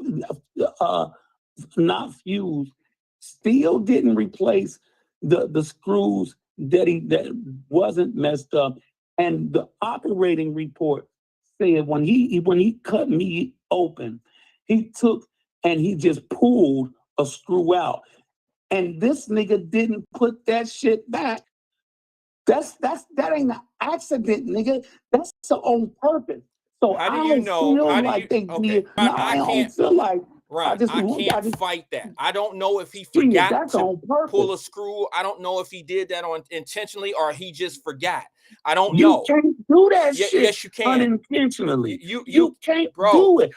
not fused, still didn't replace the screws that wasn't messed up. And the operating report said when he cut me open, he took and he just pulled a screw out. And this nigga didn't put that shit back. That ain't an accident, nigga. That's on purpose. So how do you know? I can't feel like. Ron, I can't fight that. I don't know if he forgot to pull a screw. I don't know if he did that intentionally or he just forgot. I don't know. You can't do that shit. Yes, you can. Unintentionally. You can't do it.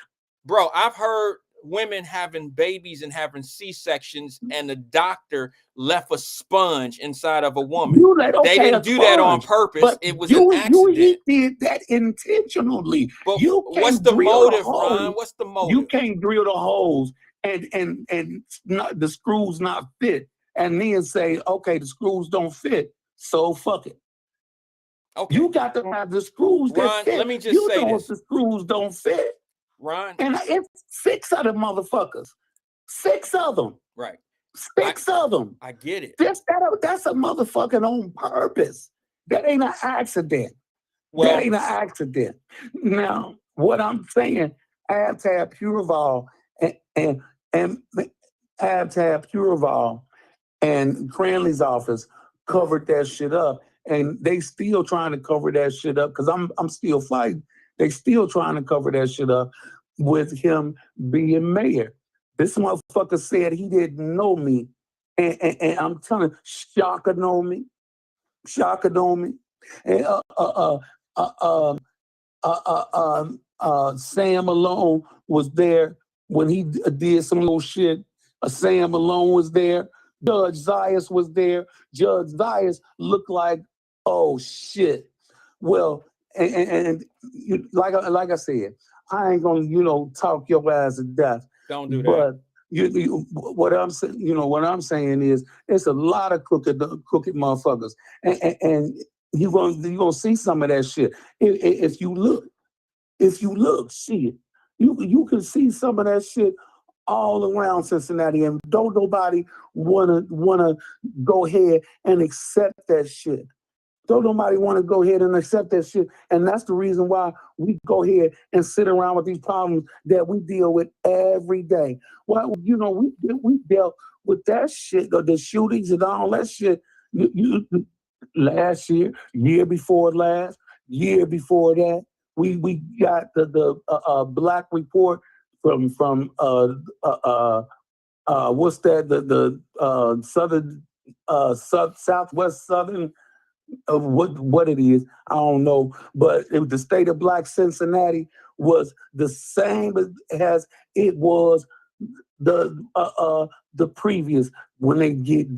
Bro, I've heard women having babies and having C-sections and the doctor left a sponge inside of a woman. They didn't do that on purpose. It was an accident. He did that intentionally. But what's the motive, Ron? What's the motive? You can't drill the holes and the screws not fit and then say, okay, the screws don't fit, so fuck it. Okay. You got to have the screws that Ron, fit. let me just You say know this. if the screws don't fit. Ron. And it's 6 of them motherfuckers. 6 of them. Right. 6 of them. I get it. That's a motherfucking on purpose. That ain't an accident. Well, that ain't an accident. Now, what I'm saying, Abtab Puraval and Abtab Puraval and Cranley's office covered that shit up, and they still trying to cover that shit up because I'm still fighting. They still trying to cover that shit up with him being mayor. This motherfucker said he didn't know me, and I'm telling you, Shaka know me, and Sam Malone was there when he did some little shit. Sam Malone was there. Judge Zayas was there. Judge Zayas looked like, oh shit. Well, and you, like I said, I ain't gonna talk your ass to death. Don't do that. But what I'm saying is, it's a lot of crooked motherfuckers, and you're gonna see some of that shit if you look. If you look, see it. You can see some of that shit all around Cincinnati, and don't nobody wanna go ahead and accept that shit. Don't nobody want to go ahead and accept that shit, and that's the reason why we go ahead and sit around with these problems that we deal with every day. Well, we dealt with that shit, the shootings and all that shit. Last year before last, year before that, we got the black report from what's that, the southern southwest southern of what it is, I don't know, but the state of Black Cincinnati was the same as it was the previous when they did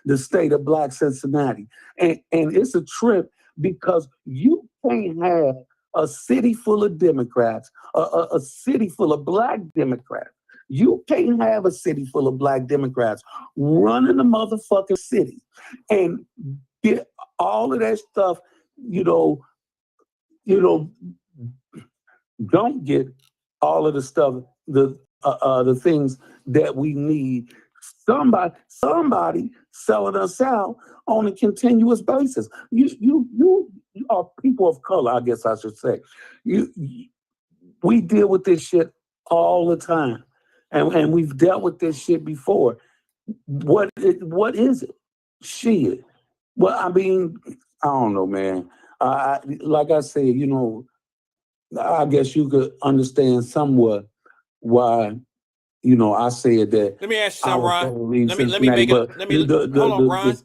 the state of Black Cincinnati, and it's a trip because you can't have a city full of Democrats, a city full of Black Democrats. You can't have a city full of Black Democrats running the motherfucking city and get all of that stuff, don't get all of the stuff, the things that we need. Somebody selling us out on a continuous basis. You are people of color, I guess I should say. We deal with this shit all the time, and we've dealt with this shit before. What is it? Shit. Well, I mean, I don't know, man. Like I said, I guess you could understand somewhat why, I said that. Let me ask you something, Ron.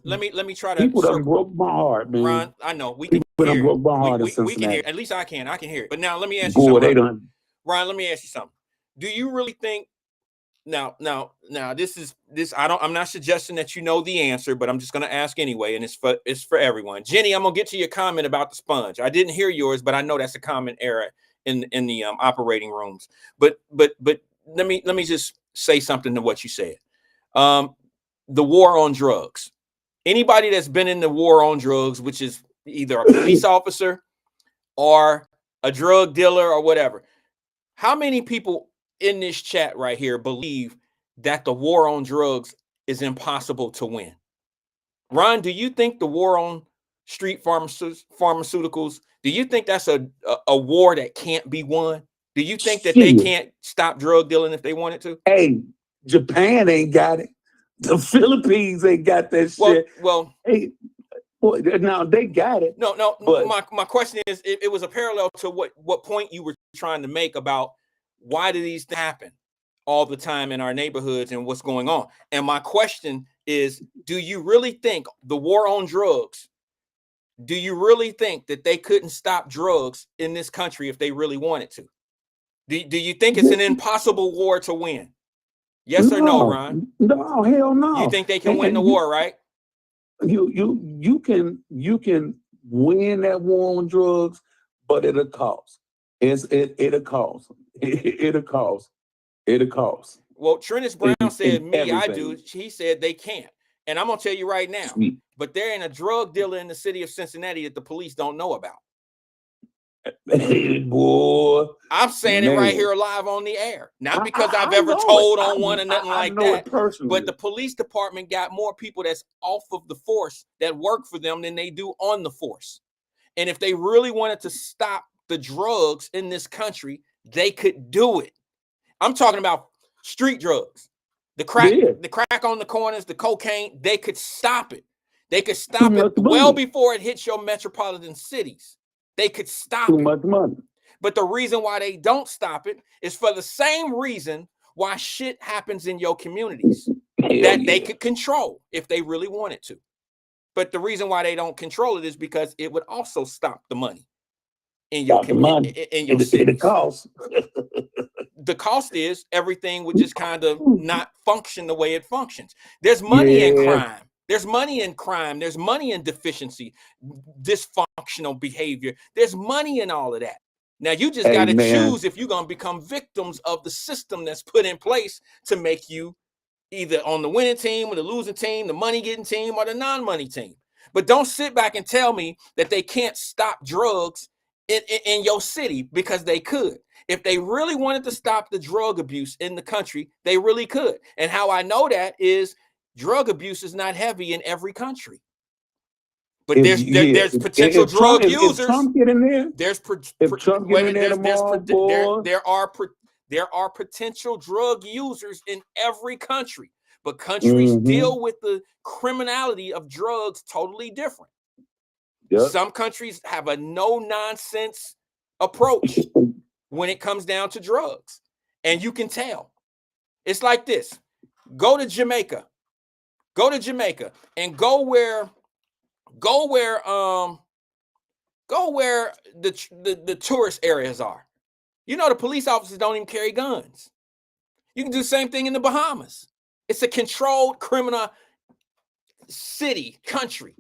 Let me try to. People done broke my heart, man. Ron, I know we can People hear done broke my heart in we can Cincinnati. hear. At least I can hear it. But now let me ask you Boy, something. they done. Ron, let me ask you something. Do you really think? Now, I'm not suggesting that you know the answer, but I'm just going to ask anyway, and it's for everyone. Jenny, I'm going to get to your comment about the sponge. I didn't hear yours, but I know that's a common error in the operating rooms. But let me just say something to what you said. The war on drugs. Anybody that's been in the war on drugs, which is either a police officer or a drug dealer or whatever, how many people in this chat right here believe that the war on drugs is impossible to win? Ron, do you think the war on street pharmaceuticals, do you think that's a war that can't be won? Do you think that they can't stop drug dealing if they wanted to? Hey, Japan ain't got it. The Philippines ain't got that shit. Well, hey, now they got it. No. But my question is, it was a parallel to what point you were trying to make about why do these things happen all the time in our neighborhoods and what's going on? And my question is, do you really think the war on drugs, do you really think that they couldn't stop drugs in this country if they really wanted to? Do you think it's an impossible war to win? Yes or no, Ron? No, hell no. You think they can win the war, right? You can win that war on drugs, but it'll cost. It'll cost. It'll cost. Well, Trennis Brown said, everything. I do. He said they can't. And I'm gonna tell you right now, Sweet. but there ain't a drug dealer in the city of Cincinnati that the police don't know about. Hey, boy. I'm saying it right here live on the air. Not because I've I ever know told it. on one or nothing I like know that. it personally. But the police department got more people that's off of the force that work for them than they do on the force. And if they really wanted to stop the drugs in this country, they could do it. I'm talking about street drugs, the crack on the corners, the cocaine. They could stop it. They could stop it well before it hits your metropolitan cities. They could stop it. Too much money. But the reason why they don't stop it is for the same reason why shit happens in your communities that they could control if they really wanted to. But the reason why they don't control it is because it would also stop the money in your community, in your cities. The cost. The cost is everything would just kind of not function the way it functions. There's money in crime. There's money in crime. There's money in deficiency, dysfunctional behavior. There's money in all of that. Now you just got to choose if you're going to become victims of the system that's put in place to make you either on the winning team or the losing team, the money getting team or the non-money team. But don't sit back and tell me that they can't stop drugs in your city, because they could. If they really wanted to stop the drug abuse in the country, they really could. And how I know that is drug abuse is not heavy in every country. But there's potential drug users. If Trump get in there, there are potential drug users in every country. But countries deal with the criminality of drugs totally different. Yep. Some countries have a no-nonsense approach when it comes down to drugs. And you can tell. It's like this. Go to Jamaica. And go where the tourist areas are. You know, the police officers don't even carry guns. You can do the same thing in the Bahamas. It's a controlled criminal country.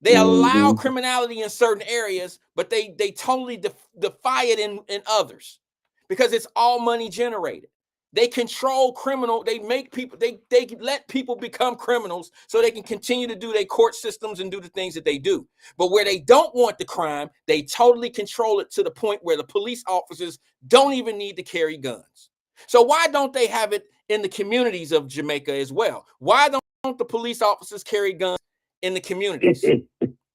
They allow criminality in certain areas, but they totally defy it in others because it's all money generated. They control criminal. They make people, they let people become criminals so they can continue to do their court systems and do the things that they do. But where they don't want the crime, they totally control it to the point where the police officers don't even need to carry guns. So why don't they have it in the communities of Jamaica as well? Why don't the police officers carry guns in the communities?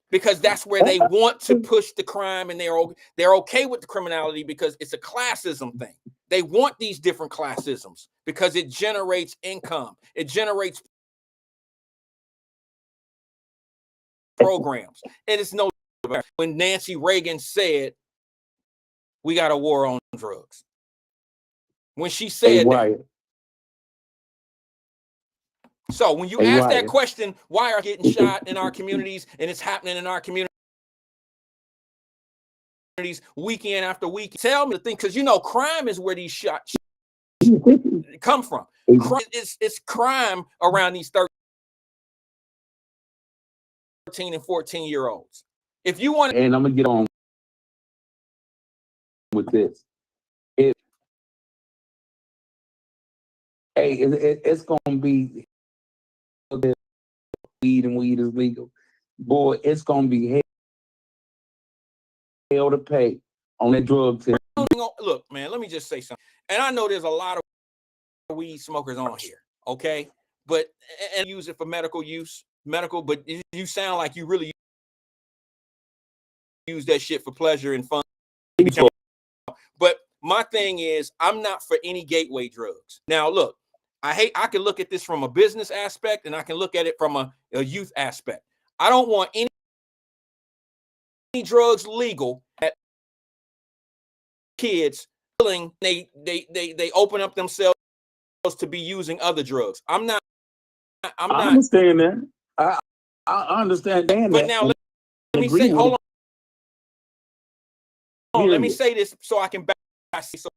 Because that's where they want to push the crime, and they're okay with the criminality because it's a classism thing. They want these different classisms because it generates income. It generates programs. And it's no when Nancy Reagan said, we got a war on drugs. When she said that. So when you ask that question, why are getting shot in our communities and it's happening in our communities weekend after weekend, tell me the thing, because you know crime is where these shots come from. It's crime around these 13 and 14-year-olds. If you want, and I'm gonna get on with this. It's gonna be weed is legal. Boy, it's gonna be hell to pay on that drug test. Look, man, let me just say something. And I know there's a lot of weed smokers on here, okay? But and use it for medical use, but you sound like you really use that shit for pleasure and fun. But my thing is, I'm not for any gateway drugs. Now, look, I can look at this from a business aspect and I can look at it from a youth aspect. I don't want any drugs legal at kids feeling they open up themselves to be using other drugs. I understand that. I understand that. But now let me say, hold on. Let me say this so I can back. So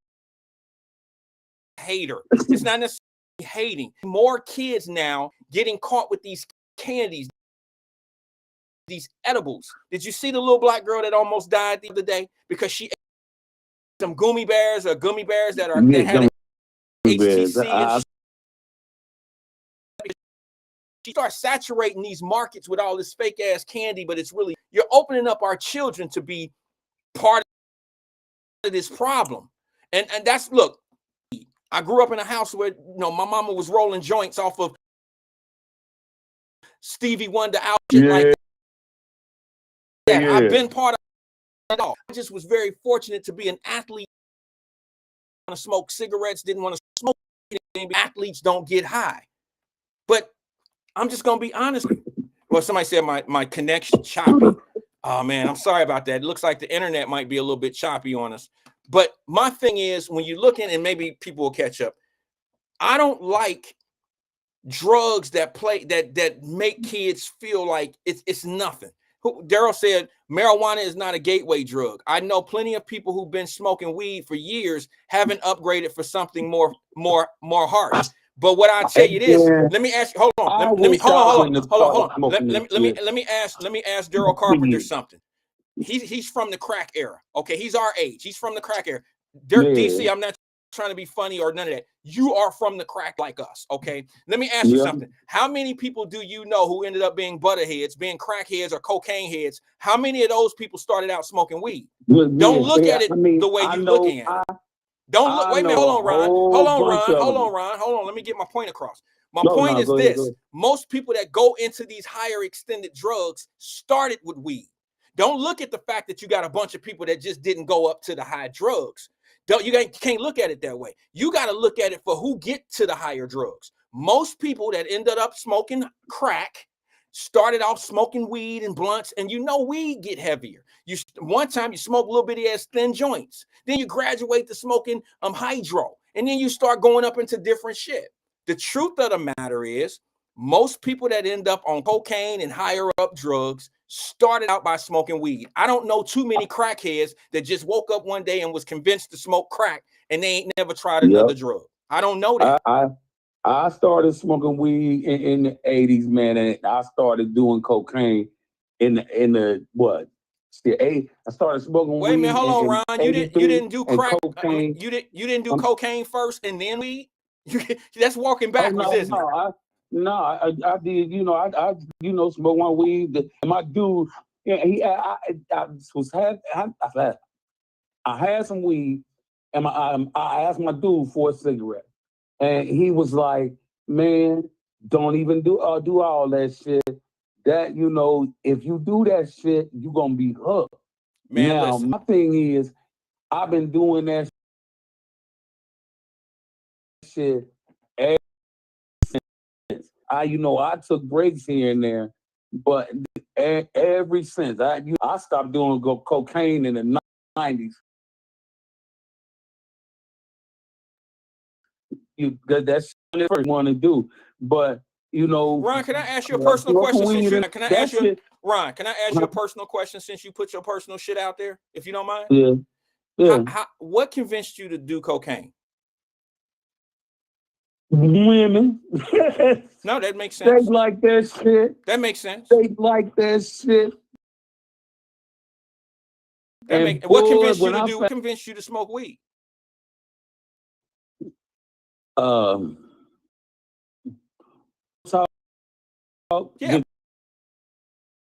hater. It's not necessarily hating. More kids now getting caught with these candies, these edibles. Did you see the little black girl that almost died the other day because she ate some gummy bears that had HTC? start saturating these markets with all this fake ass candy, but it's really, you're opening up our children to be part of this problem. And that's, look, I grew up in a house where, my mama was rolling joints off of Stevie Wonder out shit like that. I've been part of it all. I just was very fortunate to be an athlete. Want to smoke cigarettes, didn't want to smoke anything. Athletes don't get high. But I'm just gonna be honest. Well, somebody said my connection choppy. Oh man, I'm sorry about that. It looks like the internet might be a little bit choppy on us. But my thing is, when you look in, and maybe people will catch up, I don't like drugs that make kids feel like it's nothing. Daryl said marijuana is not a gateway drug. I know plenty of people who've been smoking weed for years haven't upgraded for something more harsh. But what I tell you this, let me ask you, hold on. Let me ask Daryl Carpenter something. He's from the crack era. Okay, he's our age. He's from the crack era. DC, I'm not trying to be funny or none of that. You are from the crack like us. Okay, let me ask you something. How many people do you know who ended up being butterheads, being crackheads or cocaine heads? How many of those people started out smoking weed? Don't look at it the way you're looking at it. Don't look. Wait a minute. Hold on, Ron. Hold on. Let me get my point across. My point is this: most people that go into these higher extended drugs started with weed. Don't look at the fact that you got a bunch of people that just didn't go up to the high drugs. You can't look at it that way. You got to look at it for who get to the higher drugs. Most people that ended up smoking crack started off smoking weed and blunts, and weed get heavier. One time you smoke little bitty ass thin joints, then you graduate to smoking hydro, and then you start going up into different shit. The truth of the matter is, most people that end up on cocaine and higher up drugs started out by smoking weed. I don't know too many crackheads that just woke up one day and was convinced to smoke crack and they ain't never tried another drug. I don't know that. I started smoking weed in the 80s, man, and I started doing cocaine in the what? I started smoking weed. Wait a minute, hold on, Ron. You didn't do crack. Cocaine. You didn't do cocaine first and then weed. That's walking backwards, isn't it? I did. I smoke one weed. My dude, I had some weed, and I asked my dude for a cigarette. And he was like, man, don't even do all that shit. That, if you do that shit, you're going to be hooked. Man, now, listen. My thing is, I've been doing that shit ever since. I took breaks here and there, but ever since, I stopped doing cocaine in the 90s. That's what I first want to do. But, Ron, can I ask you a personal question since you can I ask you Ron, can I ask you a personal question since you put your personal shit out there, if you don't mind? Yeah. What convinced you to do cocaine? Women. No, that makes sense. They like that shit. That makes sense. They like that shit. What convinced you to smoke weed? Yeah.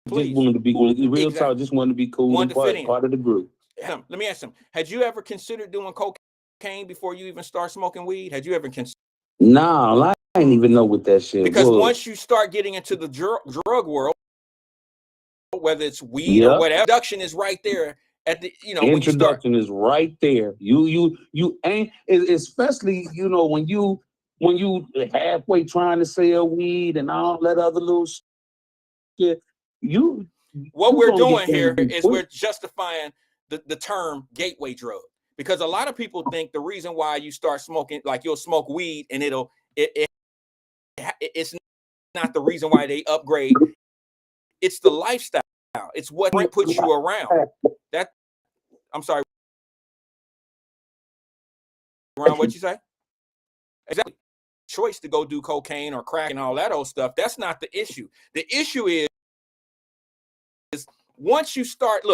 Just wanted to be real talk. Just wanted to be cool and part of the group. Let me ask him. Had you ever considered doing cocaine before you even start smoking weed? Had you ever considered? No, I didn't even know what that shit was. Because once you start getting into the drug world, whether it's weed or whatever, introduction is right there. At the introduction is right there. You ain't, especially when you halfway trying to sell weed and all that other little shit. What we're doing here is we're justifying the term gateway drug, because a lot of people think the reason why you start smoking, like you'll smoke weed and it's not the reason why they upgrade. It's the lifestyle. It's what puts you around. I'm sorry, Ron, what'd you say? Exactly. Choice to go do cocaine or crack and all that old stuff. That's not the issue. The issue is once you start,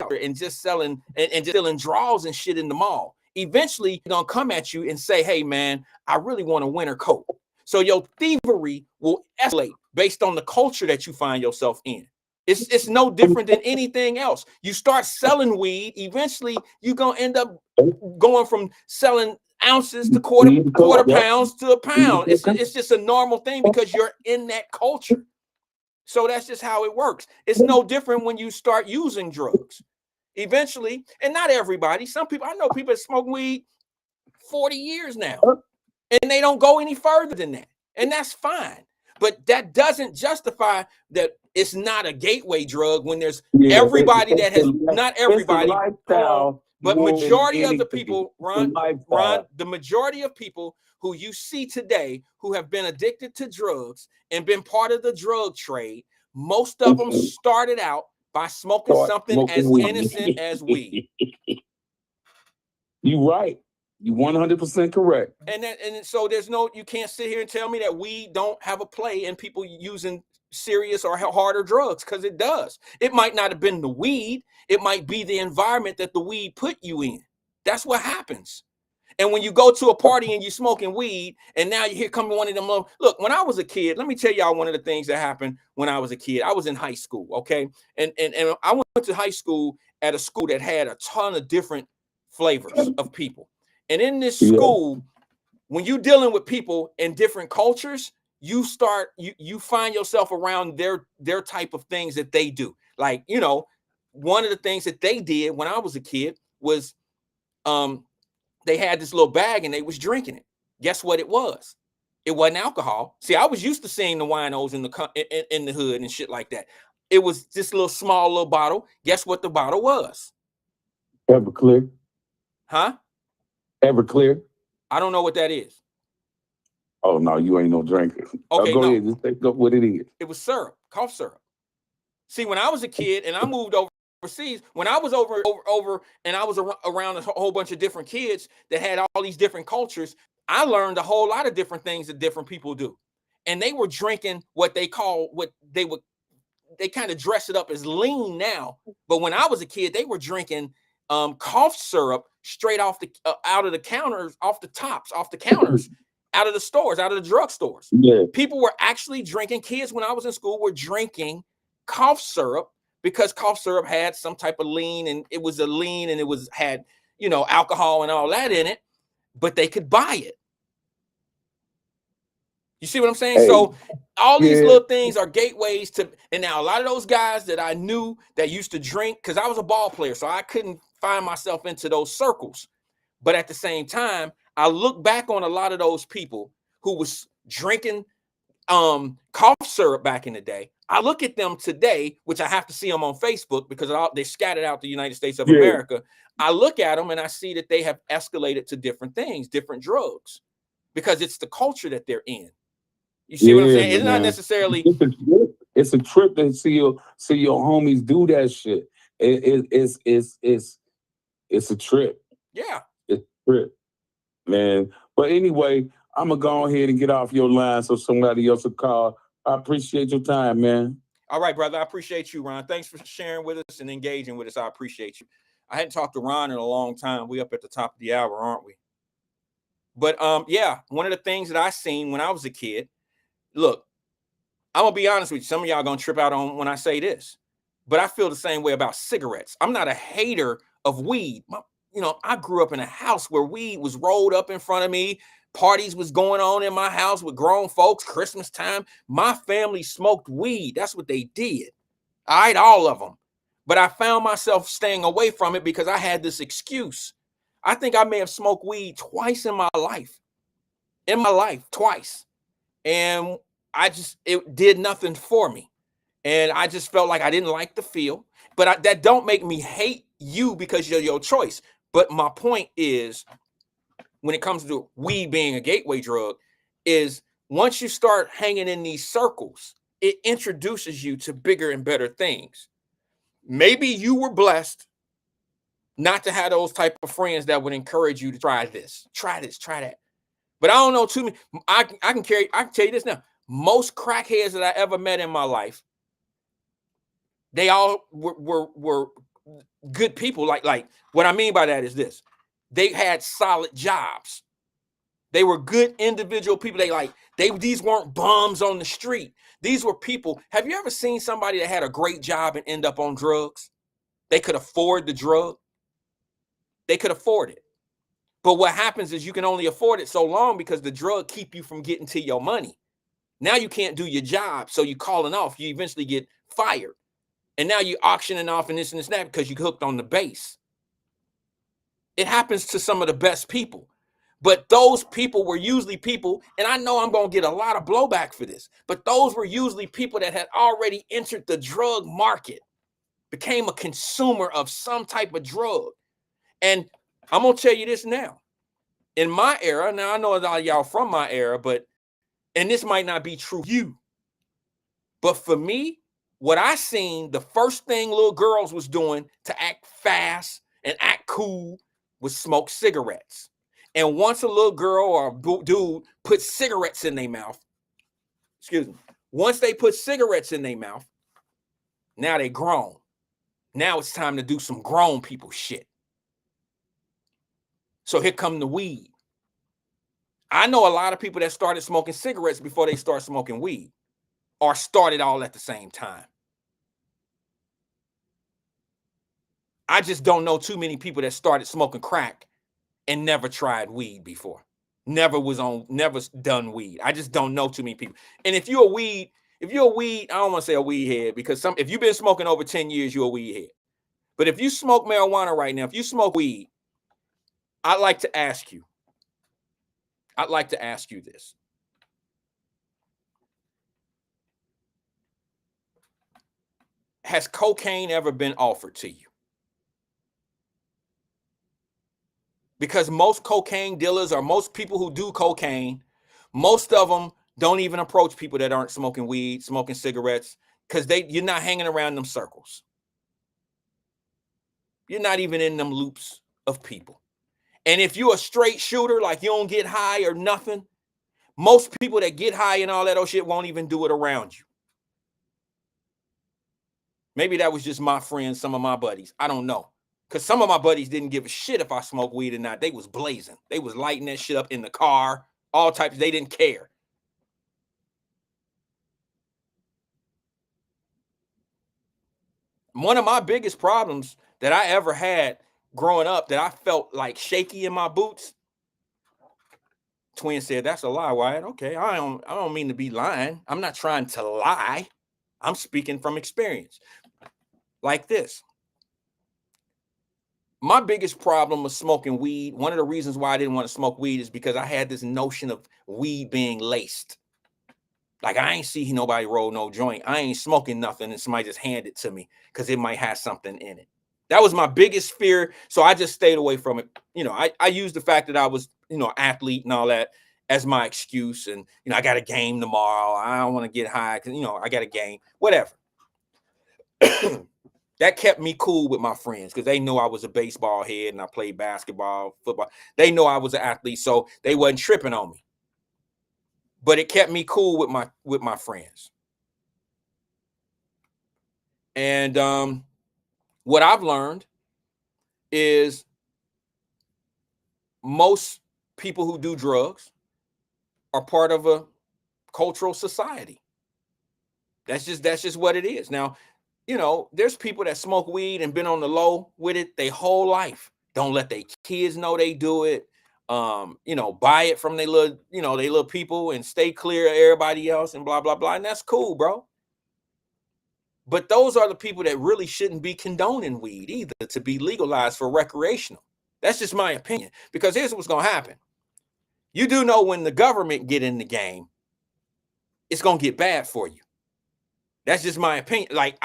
and just selling and just selling draws and shit in the mall, eventually they're gonna come at you and say, hey man, I really want a winter coat. So your thievery will escalate based on the culture that you find yourself in. It's no different than anything else. You start selling weed, eventually you're gonna end up going from selling ounces to quarter pounds to a pound. It's just a normal thing because you're in that culture. So that's just how it works. It's no different when you start using drugs. Eventually, and not everybody, some people, I know people that smoke weed 40 years now, and they don't go any further than that. And that's fine. But that doesn't justify that it's not a gateway drug when there's everybody that has, not everybody, but majority of the people, Ron, the majority of people who you see today who have been addicted to drugs and been part of the drug trade, most of them started out by smoking something as innocent as weed. You right. You 100% correct. And so there's no, you can't sit here and tell me that weed don't have a play in people using serious or harder drugs, because it does. It might not have been the weed. It might be the environment that the weed put you in. That's what happens. And when you go to a party and you're smoking weed, and now you hear coming one of them. Look, when I was a kid, let me tell y'all one of the things that happened when I was a kid. I was in high school, okay? And I went to high school at a school that had a ton of different flavors of people. And in this school, when you're dealing with people in different cultures, you find yourself around their type of things that they do. Like, you know, one of the things that they did when I was a kid was they had this little bag and they was drinking it. Guess what it was? It wasn't alcohol. See, I was used to seeing the winos in the hood and shit like that. It was this small little bottle. Guess what the bottle was? Everclear. Huh? Everclear. I don't know what that is. Oh no, you ain't no drinker. Okay, go ahead. Just take up what it is. It was syrup, cough syrup. See, when I was a kid and I moved overseas, when I was over and I was around a whole bunch of different kids that had all these different cultures, I learned a whole lot of different things that different people do. And they were drinking what they kind of dress it up as lean now. But when I was a kid, they were drinking cough syrup straight off the out of the counters, off the tops, off the counters, out of the stores, out of the drugstores. Yeah. People were actually drinking. Kids, when I was in school, were drinking cough syrup because cough syrup had some type of lean, and it was a lean, and it had alcohol and all that in it, but they could buy it. You see what I'm saying? Hey, so all these little things are gateways to, and now a lot of those guys that I knew that used to drink, because I was a ball player, so I couldn't find myself into those circles. But at the same time, I look back on a lot of those people who was drinking cough syrup back in the day. I look at them today, which I have to see them on Facebook because they're scattered out the United States of America. I look at them and I see that they have escalated to different things, different drugs, because it's the culture that they're in. You see what I'm saying? It's not necessarily. It's a trip to see your homies do that shit. It's a trip. Yeah, it's a trip, man. But anyway, I'm gonna go ahead and get off your line so somebody else will call. I appreciate your time, man. All right, brother. I appreciate you, Ron. Thanks for sharing with us and engaging with us. I appreciate you. I hadn't talked to Ron in a long time. We up at the top of the hour, aren't we? But yeah, one of the things that I seen when I was a kid. Look, I'm gonna be honest with you. Some of y'all gonna trip out on when I say this, but I feel the same way about cigarettes. I'm not a hater of weed. I grew up in a house where weed was rolled up in front of me. Parties was going on in my house with grown folks. Christmas time, my family smoked weed. That's what they did. All right, all of them. But I found myself staying away from it because I had this excuse. I think I may have smoked weed twice in my life. Twice. And it did nothing for me. And I just felt like I didn't like the feel. But that don't make me hate you because you're your choice. But my point is, when it comes to weed being a gateway drug, is once you start hanging in these circles, it introduces you to bigger and better things. Maybe you were blessed not to have those type of friends that would encourage you to try this, try that. But I don't know too many. I can tell you this now. Most crackheads that I ever met in my life, they all were good people. Like what I mean by that is this: they had solid jobs. They were good individual people. These weren't bums on the street. These were people. Have you ever seen somebody that had a great job and end up on drugs? They could afford the drug. They could afford it. But what happens is you can only afford it so long because the drug keep you from getting to your money. Now you can't do your job, so you're calling off. You eventually get fired. And now you're auctioning off and this and that because you hooked on the base. It happens to some of the best people. But those people were usually people, and I know I'm going to get a lot of blowback for this, but those were usually people that had already entered the drug market, became a consumer of some type of drug. And I'm going to tell you this now. In my era, now I know a lot of y'all from my era, and this might not be true for you, but for me, what I seen, the first thing little girls was doing to act fast and act cool was smoke cigarettes. And once a little girl or a dude put cigarettes in their mouth, once they put cigarettes in their mouth, now they grown. Now it's time to do some grown people shit. So here come the weed. I know a lot of people that started smoking cigarettes before they start smoking weed, or started all at the same time. I just don't know too many people that started smoking crack and never tried weed before. Never done weed. I just don't know too many people. And if you're a weed, I don't want to say a weed head, because if you've been smoking over 10 years, you're a weed head. But if you smoke marijuana right now, if you smoke weed, I'd like to ask you this. Has cocaine ever been offered to you? Because most cocaine dealers, or most people who do cocaine, most of them don't even approach people that aren't smoking weed, smoking cigarettes, because you're not hanging around them circles. You're not even in them loops of people. And if you're a straight shooter, like you don't get high or nothing, most people that get high and all that old shit won't even do it around you. Maybe that was just my friends, some of my buddies. I don't know. Because some of my buddies didn't give a shit if I smoked weed or not. They was blazing. They was lighting that shit up in the car, all types. They didn't care. One of my biggest problems that I ever had growing up, that I felt like shaky in my boots. Twin said, "That's a lie, Wyatt." Okay, I don't mean to be lying. I'm not trying to lie. I'm speaking from experience. Like this. My biggest problem with smoking weed, one of the reasons why I didn't want to smoke weed, is because I had this notion of weed being laced. Like, I ain't see nobody roll no joint. I ain't smoking nothing, and somebody just hand it to me because it might have something in it. That was my biggest fear. So I just stayed away from it. I used the fact that I was, athlete and all that as my excuse. And, I got a game tomorrow. I don't want to get high because, I got a game, whatever. That kept me cool with my friends because they knew I was a baseball head and I played basketball, football. They knew I was an athlete, so they wasn't tripping on me. But it kept me cool with my friends. And what I've learned is most people who do drugs are part of a cultural society. That's just what it is. Now, there's people that smoke weed and been on the low with it their whole life. Don't let their kids know they do it. Buy it from their little people and stay clear of everybody else and blah, blah, blah. And that's cool, bro. But those are the people that really shouldn't be condoning weed either, to be legalized for recreational. That's just my opinion. Because here's what's going to happen. You do know when the government get in the game, it's going to get bad for you. That's just my opinion. Like,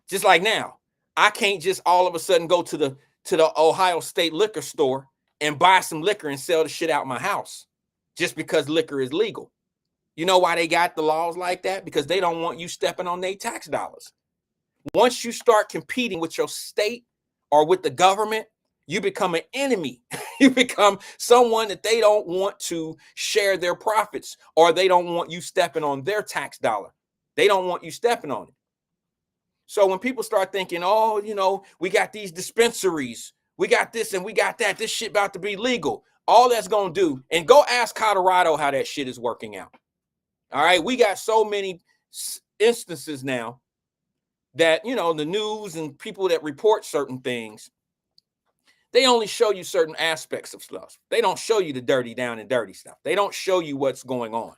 just like now, I can't just all of a sudden go to the Ohio State liquor store and buy some liquor and sell the shit out my house just because liquor is legal. You know why they got the laws like that? Because they don't want you stepping on their tax dollars. Once you start competing with your state or with the government, you become an enemy. You become someone that they don't want to share their profits, or they don't want you stepping on their tax dollar. They don't want you stepping on it. So when people start thinking, oh, we got these dispensaries, we got this and we got that, this shit about to be legal. All that's going to do, and go ask Colorado how that shit is working out. All right. We got so many instances now that, you know, the news and people that report certain things, they only show you certain aspects of stuff. They don't show you the dirty down and dirty stuff. They don't show you what's going on.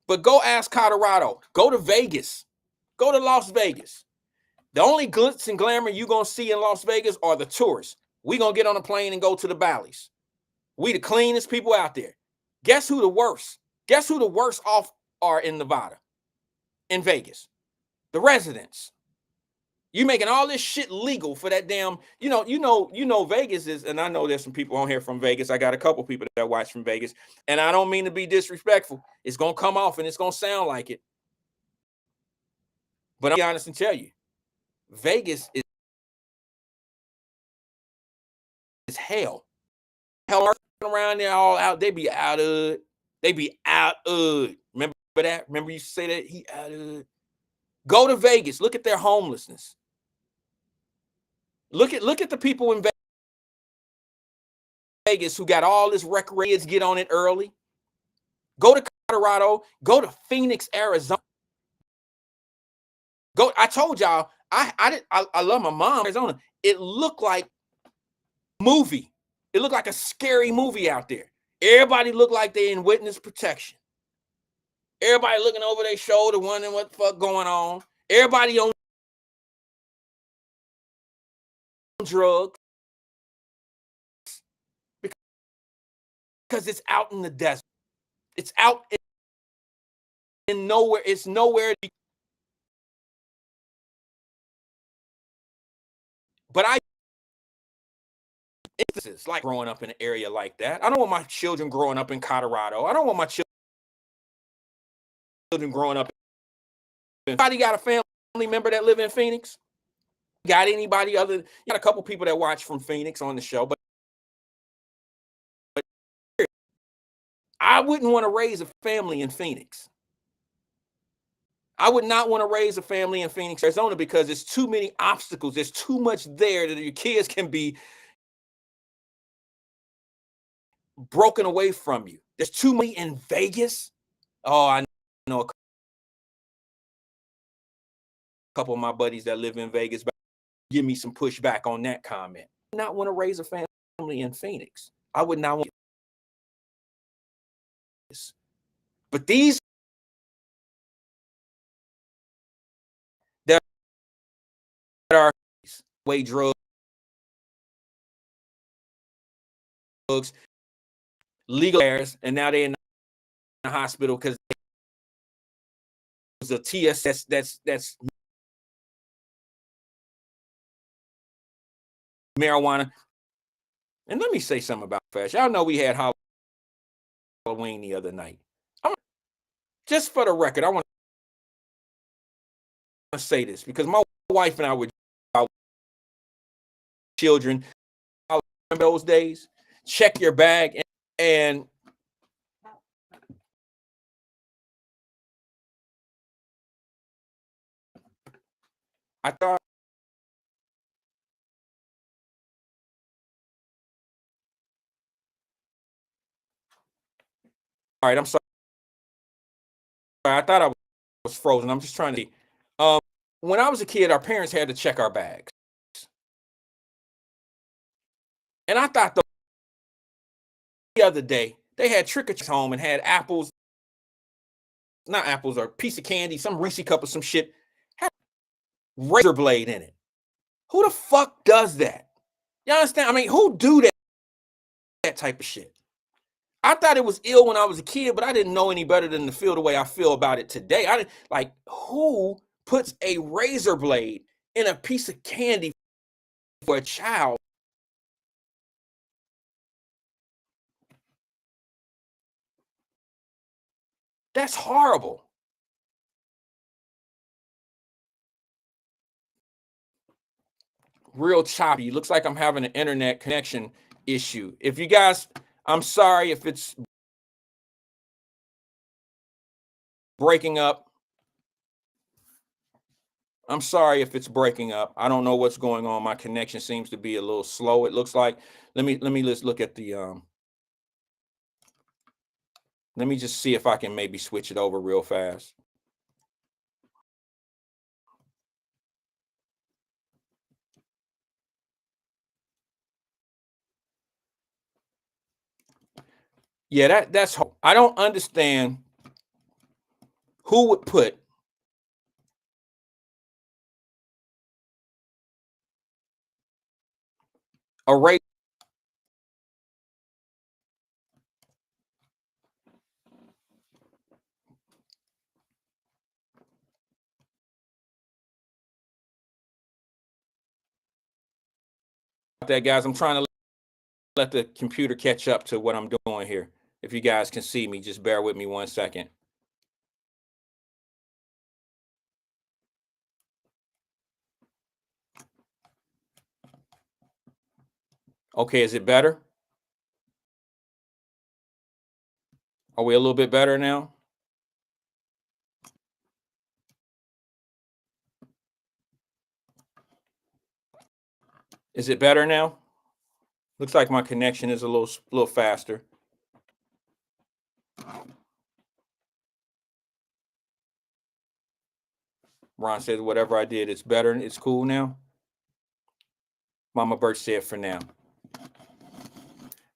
But go ask Colorado. Go to Vegas. Go to Las Vegas. The only glitz and glamour you're going to see in Las Vegas are the tourists. We're going to get on a plane and go to the valleys. We the cleanest people out there. Guess who the worst? Guess who the worst off are in Nevada? In Vegas? The residents. You making all this shit legal for that damn, you know, Vegas is, and I know there's some people on here from Vegas. I got a couple people that watch from Vegas, and I don't mean to be disrespectful. It's going to come off and it's going to sound like it. But I'll be honest and tell you, Vegas is hell. Hell around there all out. They be out of it. They be out of it. Remember that? Remember you say that? He out of it. Go to Vegas. Look at their homelessness. Look at the people in Vegas who got all this recreation. Get on it early. Go to Colorado. Go to Phoenix, Arizona. Go. I told y'all. I love my mom. Arizona. It looked like a movie. It looked like a scary movie out there. Everybody looked like they in witness protection. Everybody looking over their shoulder, wondering what the fuck going on. Everybody on drugs. Because it's out in the desert. It's out in nowhere. It's nowhere. But it's like growing up in an area like that. I don't want my children growing up in Colorado. I don't want my children growing up. Anybody got a family member that live in Phoenix? Got anybody other? You got a couple people that watch from Phoenix on the show, but I wouldn't want to raise a family in Phoenix. I would not want to raise a family in Phoenix, Arizona, because there's too many obstacles. There's too much there that your kids can be broken away from you. There's too many in Vegas. Oh, I know a couple of my buddies that live in Vegas. Give me some pushback on that comment. I would not want to raise a family in Phoenix. I would not want. But these that are way drugs, legal affairs, and now they're in the hospital because there's a TSS that's marijuana. And let me say something about fast. Y'all know we had Halloween the other night. Just for the record, I want to say this because my wife and I were children. I remember those days. Check your bag and I thought. All right, I'm sorry. I thought I was frozen. I'm just trying to. When I was a kid, our parents had to check our bags, and I thought the other day they had trick or treat home and had apples, not apples, or a piece of candy, some Reese cup or some shit, had a razor blade in it. Who the fuck does that? You understand? I mean, who do that type of shit? I thought it was ill when I was a kid, but I didn't know any better than to feel the way I feel about it today. I didn't like who puts a razor blade in a piece of candy for a child. That's horrible. Real choppy. Looks like I'm having an internet connection issue. If you guys, I'm sorry if it's breaking up. I'm sorry if it's breaking up. I don't know what's going on. My connection seems to be a little slow, it looks like. Let me just look at the let me just see if I can maybe switch it over real fast. Yeah, that's I don't understand who would put a race that, guys. I'm trying to let the computer catch up to what I'm doing here. If you guys can see me, just bear with me 1 second. Okay, is it better? Are we a little bit better now? Is it better now? Looks like my connection is a little faster. Ron said, whatever I did, it's better. It's cool now. Mama Birch said for now.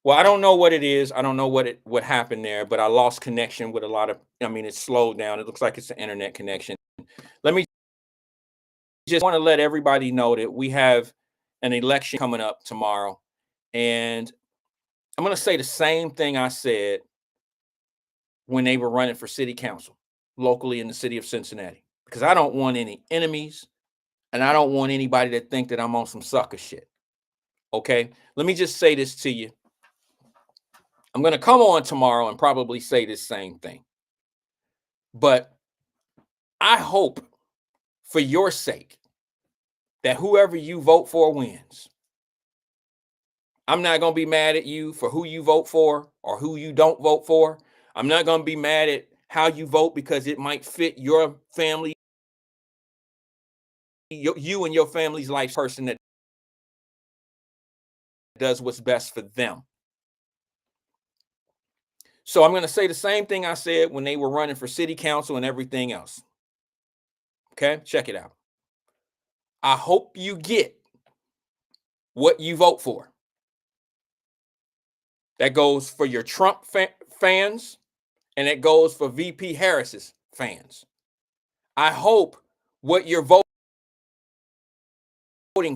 Well, I don't know what it is. I don't know what happened there, but I lost connection with a lot of, I mean, it slowed down. It looks like it's an internet connection. Let me just want to let everybody know that we have an election coming up tomorrow. And I'm going to say the same thing I said when they were running for city council locally in the city of Cincinnati, because I don't want any enemies and I don't want anybody to think that I'm on some sucker shit. Okay. Let me just say this to you. I'm going to come on tomorrow and probably say this same thing. But I hope for your sake that whoever you vote for wins. I'm not going to be mad at you for who you vote for or who you don't vote for. I'm not going to be mad at how you vote because it might fit your family, you and your family's life person that does what's best for them. So I'm going to say the same thing I said when they were running for city council and everything else. Okay, check it out. I hope you get what you vote for. That goes for your Trump fans, and it goes for VP Harris's fans. I hope what you're voting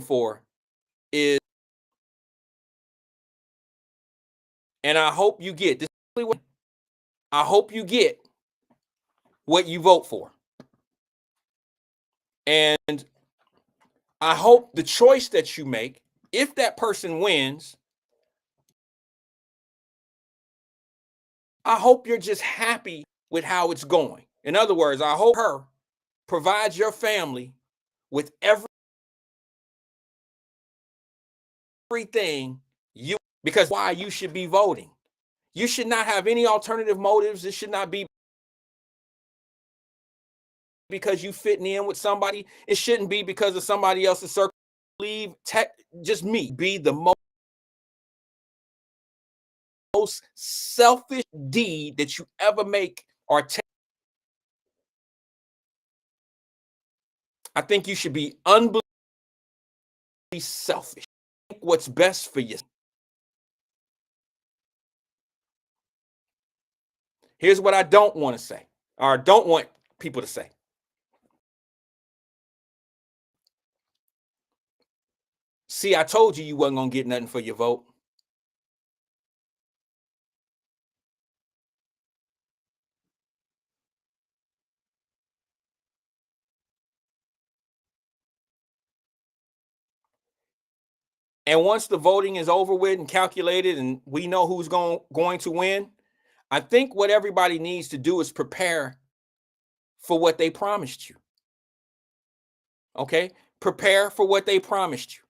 for is, and I hope you get this. I hope you get what you vote for. And I hope the choice that you make, if that person wins, I hope you're just happy with how it's going. In other words, I hope her provides your family with everything you, because why you should be voting. You should not have any alternative motives. It should not be because you fitting in with somebody. It shouldn't be because of somebody else's circle. Leave just me be the most selfish deed that you ever make or take. I think you should be unbelievably selfish. Think what's best for you. Here's what I don't want to say, or don't want people to say. See, I told you wasn't going to get nothing for your vote. And once the voting is over with and calculated and we know who's going to win, I think what everybody needs to do is prepare for what they promised you. Okay? Prepare for what they promised you.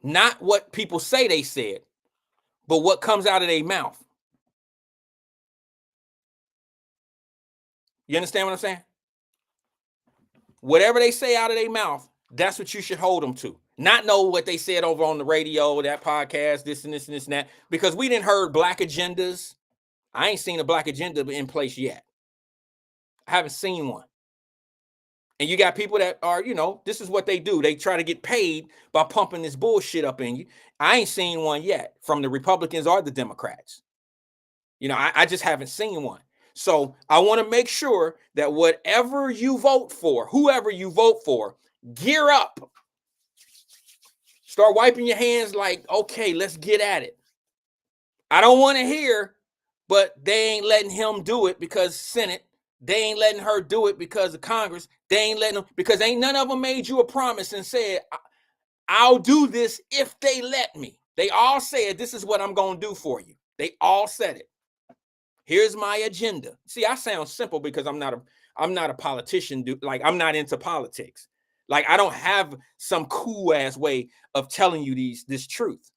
Not what people say they said, but what comes out of their mouth. You understand what I'm saying? Whatever they say out of their mouth, that's what you should hold them to. not know what they said over on the radio, that podcast, this and this and this and that, because we didn't heard black agendas. I ain't seen a black agenda in place yet. I haven't seen one. And you got people that are, this is what they do. They try to get paid by pumping this bullshit up in you. I ain't seen one yet from the Republicans or the Democrats. I just haven't seen one. So I want to make sure that whatever you vote for, whoever you vote for, gear up. Start wiping your hands like, okay, let's get at it. I don't want to hear, but they ain't letting him do it because Senate. They ain't letting her do it because of Congress. They ain't letting them, because ain't none of them made you a promise and said, I'll do this if they let me. They all said, this is what I'm going to do for you. They all said it. Here's my agenda. See, I sound simple because I'm not a politician, dude. Like, I'm not into politics. Like, I don't have some cool ass way of telling you this truth.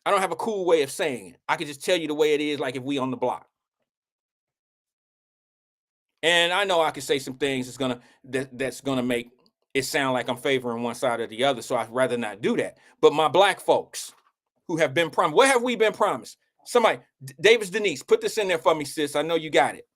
I don't have a cool way of saying it. I can just tell you the way it is, like if we on the block. And I know I can say some things that's gonna make it sound like I'm favoring one side or the other. So I'd rather not do that. But my black folks who have been promised, what have we been promised? Somebody, Davis Denise, put this in there for me, sis. I know you got it.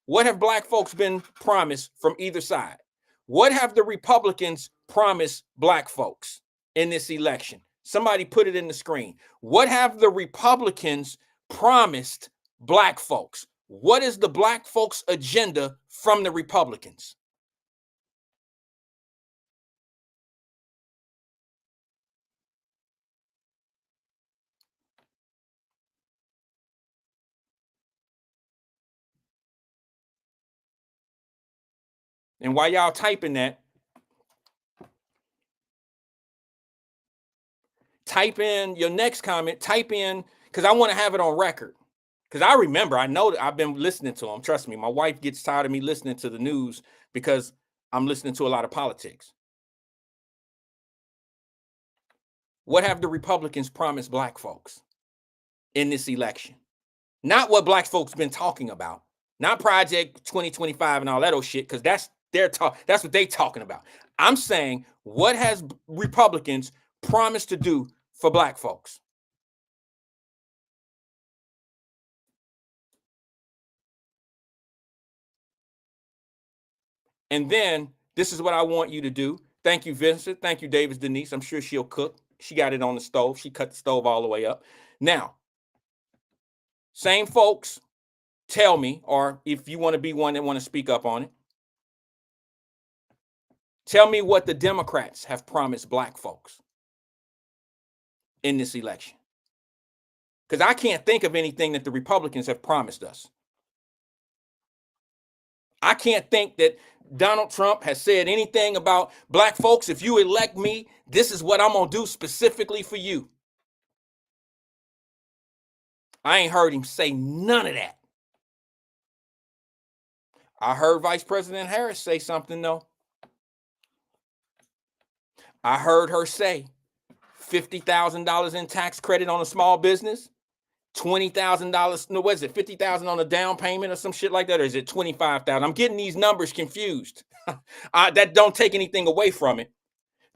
What have black folks been promised from either side? What have the Republicans promised black folks in this election? Somebody put it in the screen. What have the Republicans promised black folks? What is the black folks' agenda from the Republicans? And while y'all typing that, type in your next comment, because I want to have it on record. Because I know that I've been listening to them. Trust me, my wife gets tired of me listening to the news because I'm listening to a lot of politics. What have the Republicans promised black folks in this election? Not what black folks been talking about. Not Project 2025 and all that old shit, because that's what they talking about. I'm saying, what has Republicans promised to do for black folks? And then this is what I want you to do. Thank you, Vincent. Thank you, Davis Denise. I'm sure she'll cook. She got it on the stove. She cut the stove all the way up. Now, same folks, tell me, or if you want to be one that want to speak up on it, tell me what the Democrats have promised black folks in this election. Because I can't think of anything that the Republicans have promised us. I can't think that Donald Trump has said anything about black folks. If you elect me, this is what I'm going to do specifically for you. I ain't heard him say none of that. I heard Vice President Harris say something, though. I heard her say $50,000 in tax credit on a small business, $20,000. No, what is it? $50,000 on a down payment or some shit like that, or is it $25,000? I'm getting these numbers confused. That don't take anything away from it.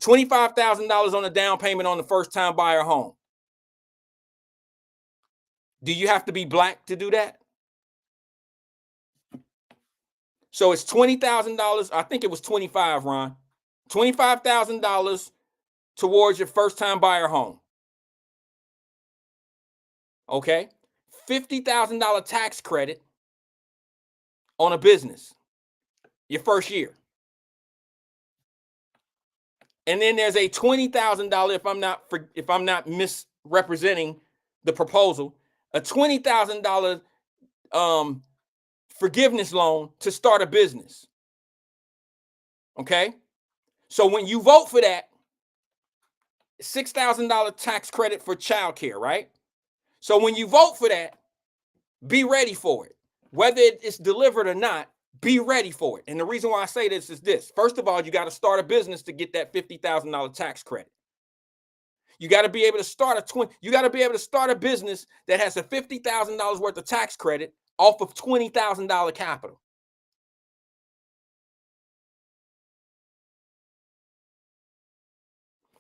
$25,000 on a down payment on the first-time buyer home. Do you have to be black to do that? So it's $20,000. I think it was $25,000, Ron. $25,000 towards your first-time buyer home. Okay? $50,000 tax credit on a business your first year. And then there's a $20,000, if I'm not misrepresenting the proposal, a $20,000 forgiveness loan to start a business. Okay? So when you vote for that, $6,000 tax credit for childcare, right? So when you vote for that, be ready for it. Whether it's delivered or not, be ready for it. And the reason why I say this is this. First of all, you got to start a business to get that $50,000 tax credit. You got to be able to start a business that has a $50,000 worth of tax credit off of $20,000 capital.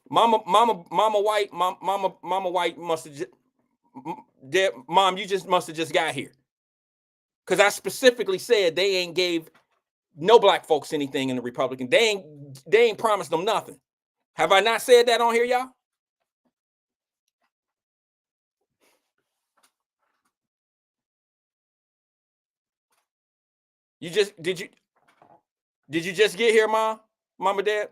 Mama White must have just, Mom, you just must have just got here. Because I specifically said they ain't gave no black folks anything in the Republican. They ain't promised them nothing. Have I not said that on here, y'all? Did you just get here, Mama, Dad?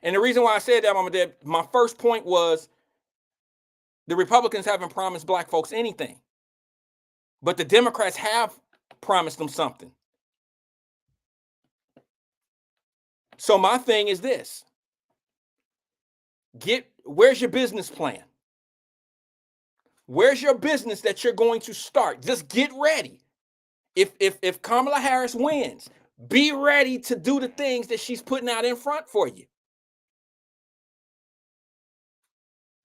And the reason why I said that, Mama, Dad, my first point was the Republicans haven't promised black folks anything, but the Democrats have promised them something. So my thing is this: where's your business plan? Where's your business that you're going to start? Just get ready. If Kamala Harris wins, be ready to do the things that she's putting out in front for you.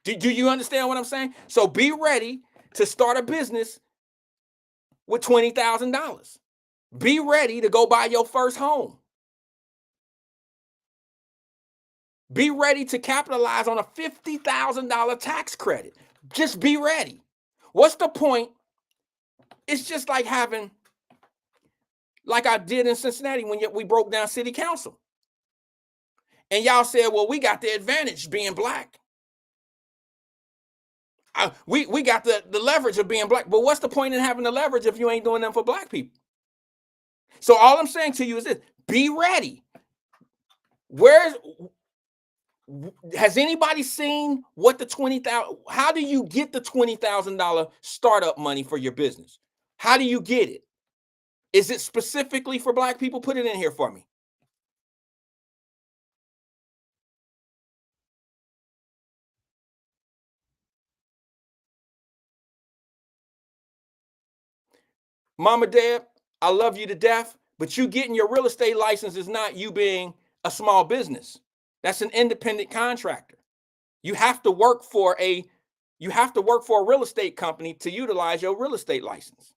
Do you understand what I'm saying? So be ready to start a business with $20,000. Be ready to go buy your first home. Be ready to capitalize on a $50,000 tax credit. Just be ready. What's the point? It's just like having, like I did in Cincinnati when we broke down city council. And y'all said, well, we got the advantage being black. We got the leverage of being black. But what's the point in having the leverage if you ain't doing them for black people? So all I'm saying to you is this: be ready. Has anybody seen what the $20,000? How do you get the $20,000 startup money for your business? How do you get it? Is it specifically for black people? Put it in here for me. Mama, Dad, I love you to death, but you getting your real estate license is not you being a small business. That's an independent contractor. You have to work for a real estate company to utilize your real estate license.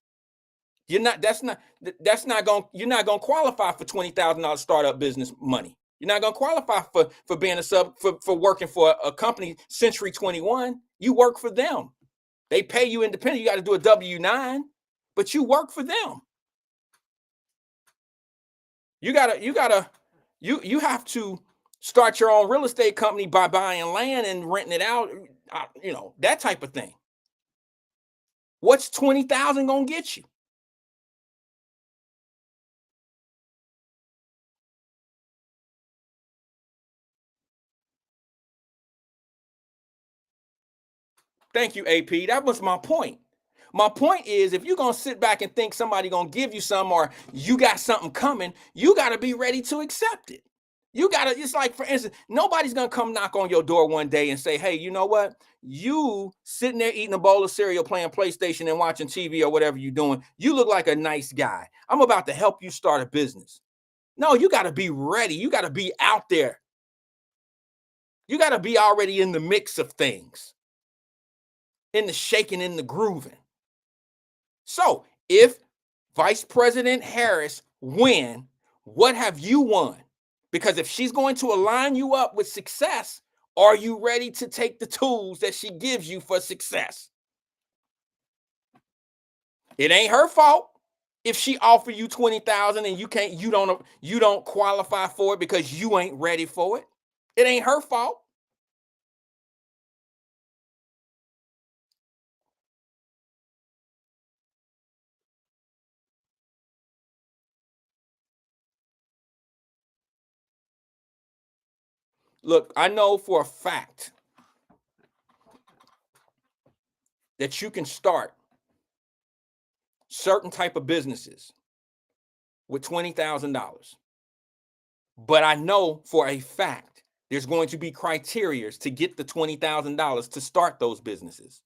You're not going to qualify for $20,000 startup business money. You're not going to qualify for being for working for a company, Century 21. You work for them. They pay you independent. You got to do a W-9, but you work for them. You have to start your own real estate company by buying land and renting it out, that type of thing. What's $20,000 gonna get you? Thank you, AP. That was my point. My point is, if you're gonna sit back and think somebody gonna give you some, or you got something coming, you gotta be ready to accept it. It's like, for instance, nobody's gonna come knock on your door one day and say, hey, you know what? You sitting there eating a bowl of cereal, playing PlayStation and watching TV or whatever you're doing, you look like a nice guy. I'm about to help you start a business. No, you gotta be ready. You gotta be out there. You gotta be already in the mix of things, in the shaking, in the grooving. So if Vice President Harris win, what have you won? Because if she's going to align you up with success, are you ready to take the tools that she gives you for success? It ain't her fault if she offer you $20,000 and you don't qualify for it because you ain't ready for it. It ain't her fault. Look, I know for a fact that you can start certain type of businesses with $20,000. But I know for a fact there's going to be criteria to get the $20,000 to start those businesses.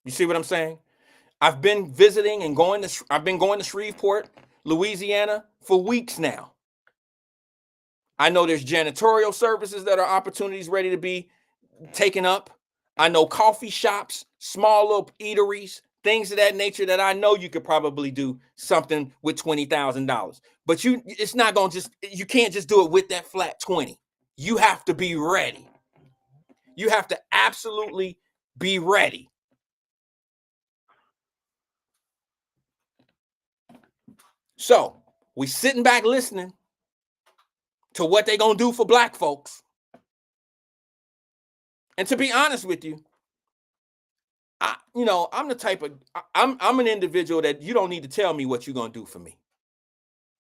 You see what I'm saying? I've been visiting and I've been going to Shreveport, Louisiana for weeks now. I know there's janitorial services that are opportunities ready to be taken up. I know coffee shops, small little eateries, things of that nature that I know you could probably do something with $20,000. But it's not going to just, you can't just do it with that flat 20. You have to be ready. You have to absolutely be ready. So we sitting back listening to what they going to do for black folks. And to be honest with you, I'm the type of, I'm an individual that you don't need to tell me what you're going to do for me.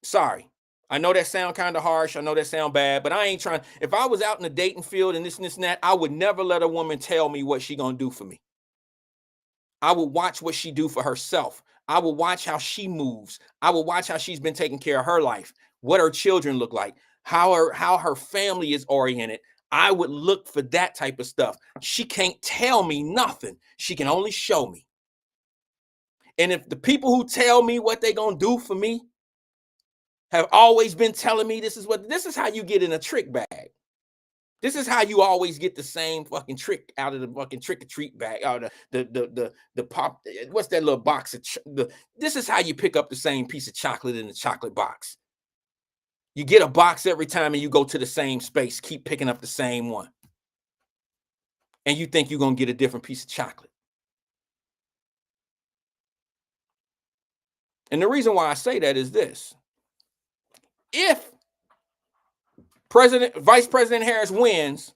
Sorry. I know that sound kind of harsh. I know that sound bad, but I ain't trying. If I was out in the dating field and this and that, I would never let a woman tell me what she going to do for me. I would watch what she do for herself. I would watch how she moves. I would watch how she's been taking care of her life, what her children look like, how her family is oriented. I would look for that type of stuff. She can't tell me nothing. She can only show me. And if the people who tell me what they're going to do for me have always been telling me this is how you get in a trick bag. This is how you always get the same fucking trick out of the fucking trick-or-treat bag. Out the pop, what's that little box of this is how you pick up the same piece of chocolate in the chocolate box. You get a box every time and you go to the same space, keep picking up the same one. And you think you're going to get a different piece of chocolate. And the reason why I say that is this. If Vice President Harris wins,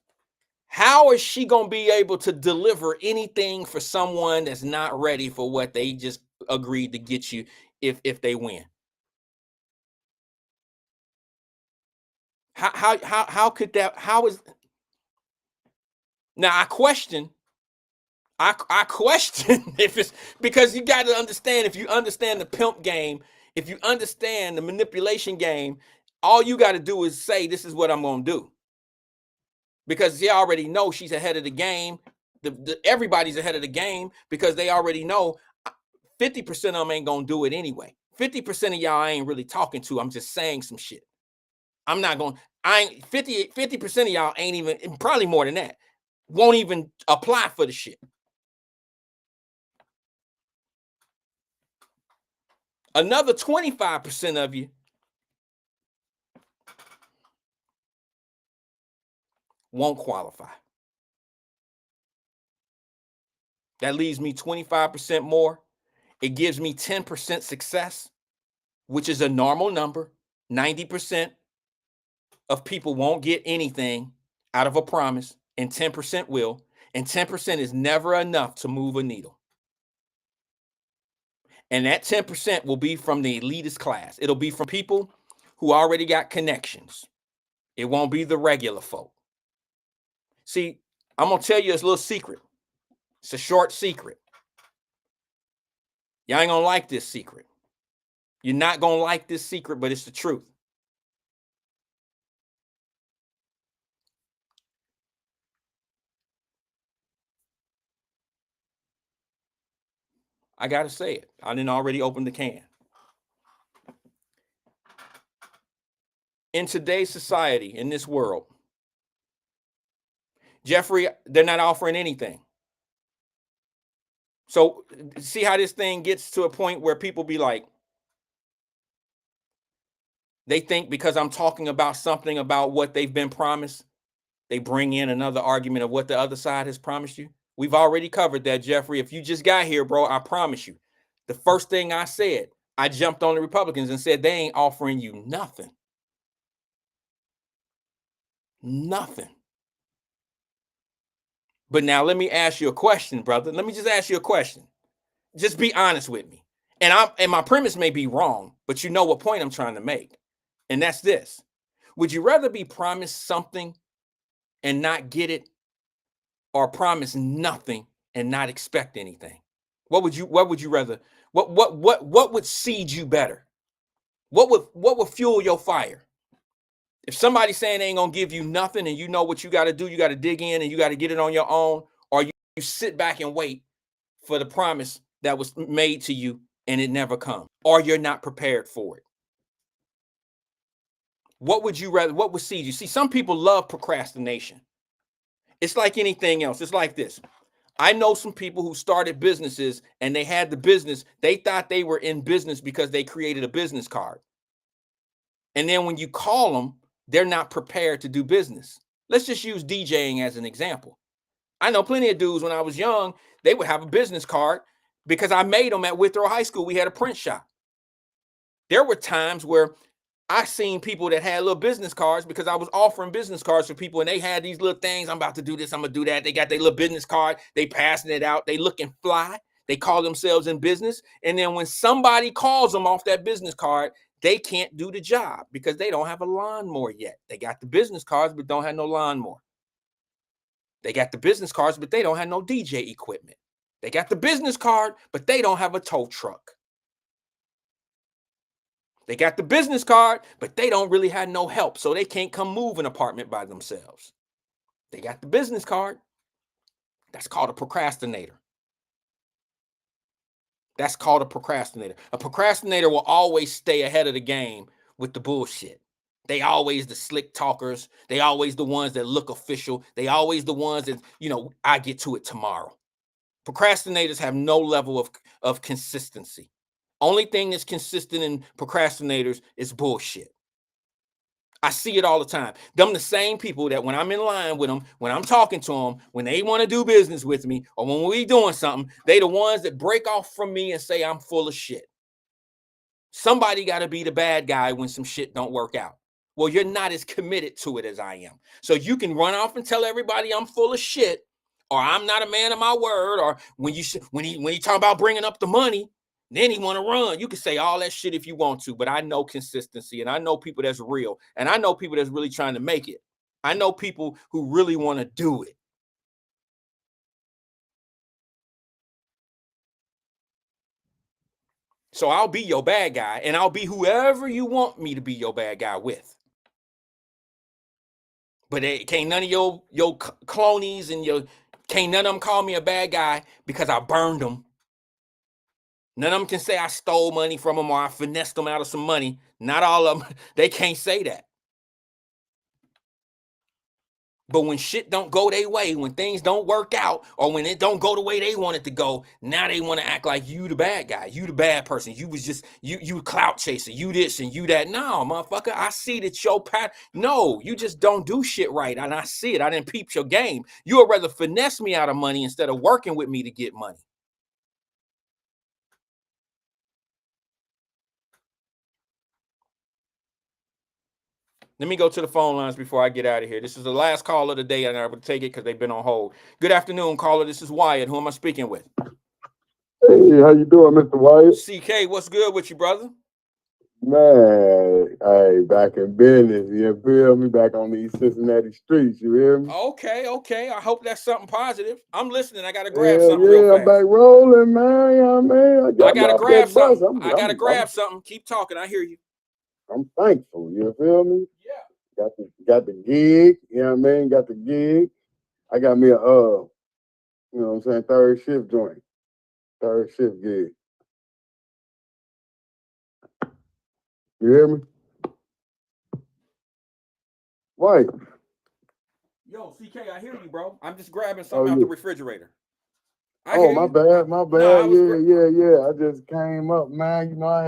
how is she going to be able to deliver anything for someone that's not ready for what they just agreed to get you if they win? How could that, how is, now I question if it's, because you got to understand, if you understand the pimp game, if you understand the manipulation game, all you got to do is say, this is what I'm going to do. Because they already know she's ahead of the game. Everybody's ahead of the game because they already know 50% of them ain't going to do it anyway. 50% of y'all I ain't really talking to. I'm just saying some shit. I'm not going, 50% of y'all ain't even, probably more than that, won't even apply for the shit. Another 25% of you won't qualify. That leaves me 25% more. It gives me 10% success, which is a normal number. 90% of people won't get anything out of a promise, and 10% will. And 10% is never enough to move a needle. And that 10% will be from the elitist class. It'll be from people who already got connections. It won't be the regular folk. See, I'm going to tell you this little secret. It's a short secret. Y'all ain't going to like this secret. You're not going to like this secret, but it's the truth. I got to say it. I didn't already open the can. In today's society, in this world, Jeffrey, they're not offering anything. So see how this thing gets to a point where people be like, they think because I'm talking about something about what they've been promised, they bring in another argument of what the other side has promised you. We've already covered that, Jeffrey. If you just got here, bro, I promise you. The first thing I said, I jumped on the Republicans and said, they ain't offering you nothing. Nothing. But now let me ask you a question, brother. Let me just ask you a question. Just be honest with me. And my premise may be wrong, but you know what point I'm trying to make. And that's this. Would you rather be promised something and not get it, or promise nothing and not expect anything? What would you rather? What would seed you better? What would fuel your fire? If somebody's saying they ain't gonna give you nothing and you know what you got to do, you got to dig in and you got to get it on your own, or you sit back and wait for the promise that was made to you and it never comes, or you're not prepared for it. What would you rather? What would seed you? See, some people love procrastination. It's like anything else. It's like this. I know some people who started businesses and they had the business. They thought they were in business because they created a business card. And then when you call them, they're not prepared to do business. Let's just use DJing as an example. I know plenty of dudes when I was young, they would have a business card because I made them at Withrow High School. We had a print shop. There were times where I seen people that had little business cards because I was offering business cards for people and they had these little things. I'm about to do this. I'm going to do that. They got their little business card. They passing it out. They looking fly. They call themselves in business. And then when somebody calls them off that business card, they can't do the job because they don't have a lawnmower yet. They got the business cards, but don't have no lawnmower. They got the business cards, but they don't have no DJ equipment. They got the business card, but they don't have a tow truck. They got the business card, but they don't really have no help, so they can't come move an apartment by themselves. They got the business card. That's called a procrastinator. That's called a procrastinator. A procrastinator will always stay ahead of the game with the bullshit. They always the slick talkers. They always the ones that look official. They always the ones that, I get to it tomorrow. Procrastinators have no level of consistency. Only thing that's consistent in procrastinators is bullshit. I see it all the time. Them the same people that when I'm in line with them, when I'm talking to them, when they want to do business with me, or when we doing something, they the ones that break off from me and say I'm full of shit. Somebody got to be the bad guy when some shit don't work out. Well, you're not as committed to it as I am. So you can run off and tell everybody I'm full of shit, or I'm not a man of my word, or when he talk about bringing up the money, then he want to run. You can say all that shit if you want to, but I know consistency, and I know people that's real, and I know people that's really trying to make it. I know people who really want to do it. So I'll be your bad guy, and I'll be whoever you want me to be your bad guy with. But can't none of your clonies and can't none of them call me a bad guy because I burned them. None of them can say I stole money from them or I finessed them out of some money. Not all of them. They can't say that. But when shit don't go their way, when things don't work out, or when it don't go the way they want it to go, now they want to act like you the bad guy, you the bad person. You was just you clout chaser, you this and you that. No, motherfucker, I see that your pattern. No, you just don't do shit right, and I see it. I didn't peep your game. You would rather finesse me out of money instead of working with me to get money. Let me go to the phone lines before I get out of here. This is the last call of the day, and I will take it because they've been on hold. Good afternoon, caller. This is Wyatt. Who am I speaking with? Hey, how you doing, Mr. Wyatt? CK, what's good with you, brother? Man, hey, back in business, you feel me? Back on these Cincinnati streets, you hear me? Okay. I hope that's something positive. I'm listening. I gotta grab something real fast. I'm back rolling, man. You know what I mean? I gotta grab something. I gotta grab something. Keep talking. I hear you. I'm thankful. You feel me? Yeah. Got the gig. You know what I mean? Got the gig. I got me a you know what I'm saying, third shift joint. Third shift gig. You hear me? White. Yo, CK, I hear you, bro. I'm just grabbing something out the refrigerator. My bad. Yeah. I just came up, man. You know, I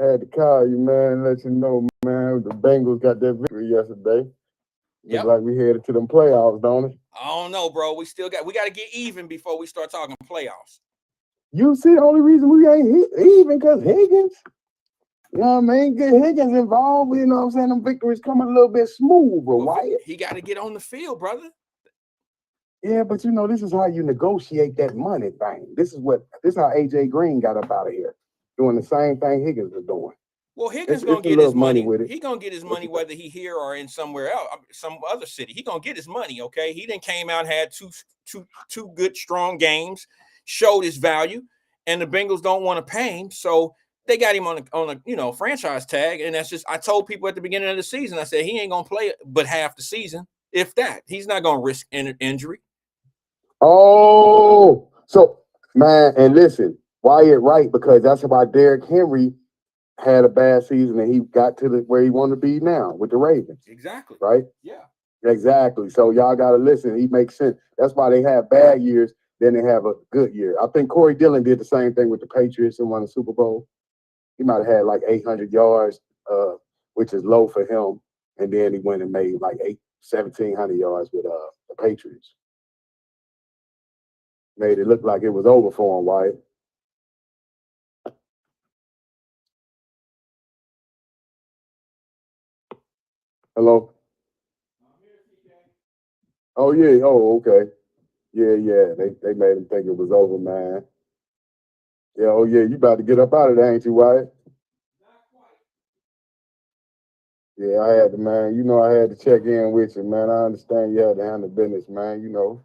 had to call you, man, let you know, man. The Bengals got that victory yesterday. Looks like we headed to them playoffs, don't it? I don't know, bro. We got to get even before we start talking playoffs. You see, the only reason we ain't even because Higgins. You know what I mean? Get Higgins involved. You know what I'm saying? Them victories coming a little bit smoother, Wyatt. He got to get on the field, brother. Yeah, but you know, this is how you negotiate that money thing. This is how AJ Green got up out of here, doing the same thing Higgins was doing. Well, Higgins gonna get his money with it. He gonna get his money whether he here or in somewhere else, some other city. He gonna get his money. Okay, he then came out, had two good strong games, showed his value, and the Bengals don't want to pay him, so they got him on a franchise tag. And that's just, I told people at the beginning of the season, I said he ain't gonna play but half the season, if that. He's not gonna risk injury. Oh, so man, and listen, Wyatt right, because that's why Derrick Henry had a bad season and he got to where he wanted to be now with the Ravens. Exactly. Right? Yeah. Exactly. So y'all gotta listen. He makes sense. That's why they have bad years then they have a good year. I think Corey Dillon did the same thing with the Patriots and won the Super Bowl. He might have had like 800 yards, which is low for him. And then he went and made like 1,700 yards with the Patriots. Made it look like it was over for him, Wyatt. Hello? Oh, yeah. Oh, okay. Yeah. They made him think it was over, man. Yeah, oh, yeah. You about to get up out of there, ain't you, Wyatt? Yeah, I had to, man. You know, I had to check in with you, man. I understand you had to handle business, man. You know,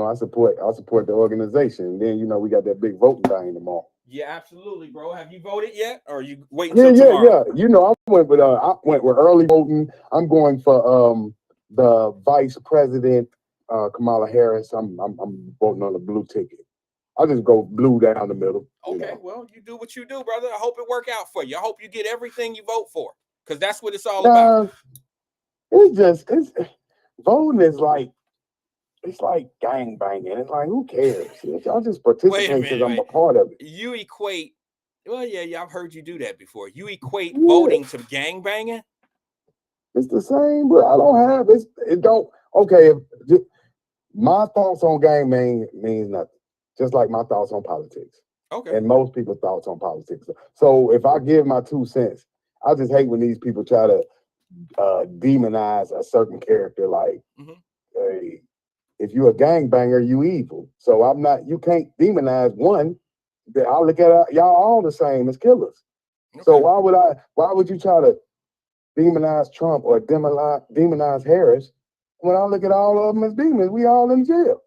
I support the organization. And then, we got that big voting thing tomorrow. Yeah, absolutely, bro. Have you voted yet, or are you waiting until tomorrow? Yeah. I went with early voting. I'm going for the vice president, Kamala Harris. I'm voting on the blue ticket. I'll just go blue down the middle. Okay, well, you do what you do, brother. I hope it work out for you. I hope you get everything you vote for, because that's what it's all about. It's voting is like, it's like gang banging. It's like, who cares? Y'all just participate because I'm a part of it. You equate, well, yeah, I've heard you do that before. You equate voting to gang banging? It's the same, but I don't have it. It don't. Okay, my thoughts on gang banging means nothing. Just like my thoughts on politics. Okay. And most people's thoughts on politics. So if I give my 2 cents, I just hate when these people try to demonize a certain character. Like, hey, if you're a gangbanger, you evil. So I'm not. You can't demonize one. I look at y'all all the same as killers. Okay. So why would you try to demonize Trump or demonize Harris when I look at all of them as demons? We all in jail.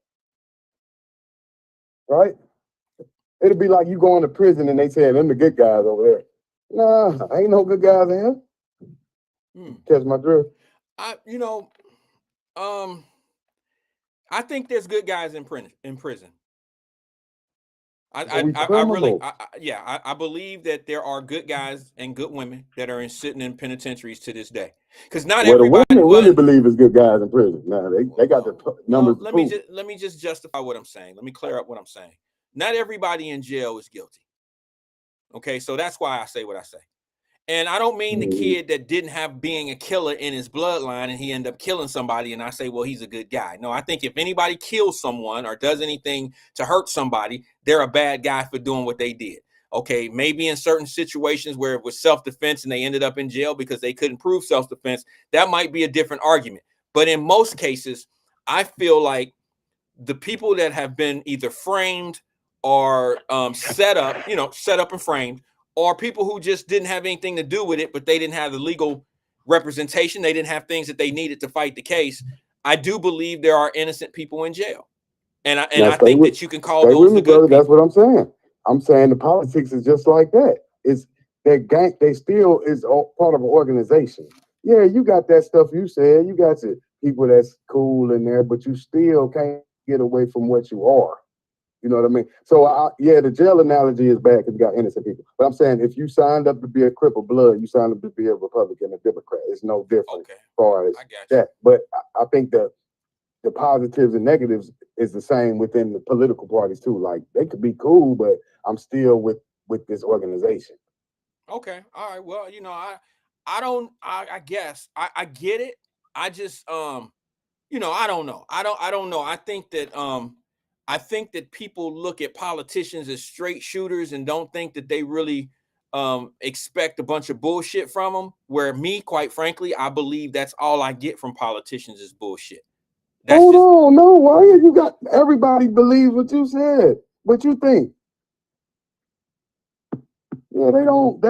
Right? It'd be like you going to prison and they say, them the good guys over there. Nah, ain't no good guys in here. Catch my drift. I think there's good guys in prison. I believe that there are good guys and good women that are sitting in penitentiaries to this day. Because not everybody the women really believe it's good guys in prison. Nah, they got the numbers. Let me just justify what I'm saying. Let me clear up what I'm saying. Not everybody in jail is guilty. Okay, so that's why I say what I say. And I don't mean the kid that didn't have being a killer in his bloodline and he ended up killing somebody and I say, well, he's a good guy. No, I think if anybody kills someone or does anything to hurt somebody, they're a bad guy for doing what they did. Okay, maybe in certain situations where it was self-defense and they ended up in jail because they couldn't prove self-defense, that might be a different argument. But in most cases, I feel like the people that have been either framed or set up and framed, or people who just didn't have anything to do with it, but they didn't have the legal representation. They didn't have things that they needed to fight the case. I do believe there are innocent people in jail. And I think that you can call those the good people. That's what I'm saying. I'm saying the politics is just like that. It's that gang, they still is part of an organization. Yeah, you got that stuff you said. You got your people that's cool in there, but you still can't get away from what you are. You know what I mean? So, the jail analogy is bad because you got innocent people. But I'm saying if you signed up to be a Crip of blood, you signed up to be a Republican, a Democrat. It's no different as far as that. But I think the positives and negatives is the same within the political parties too. Like they could be cool, but I'm still with this organization. Okay. All right. Well, I guess I get it. I just I don't know. I don't know. I think that people look at politicians as straight shooters and don't think that they really expect a bunch of bullshit from them. Where me, quite frankly, I believe that's all I get from politicians is bullshit. Hold on, no, why you got everybody believes what you said, what you think. Yeah, they don't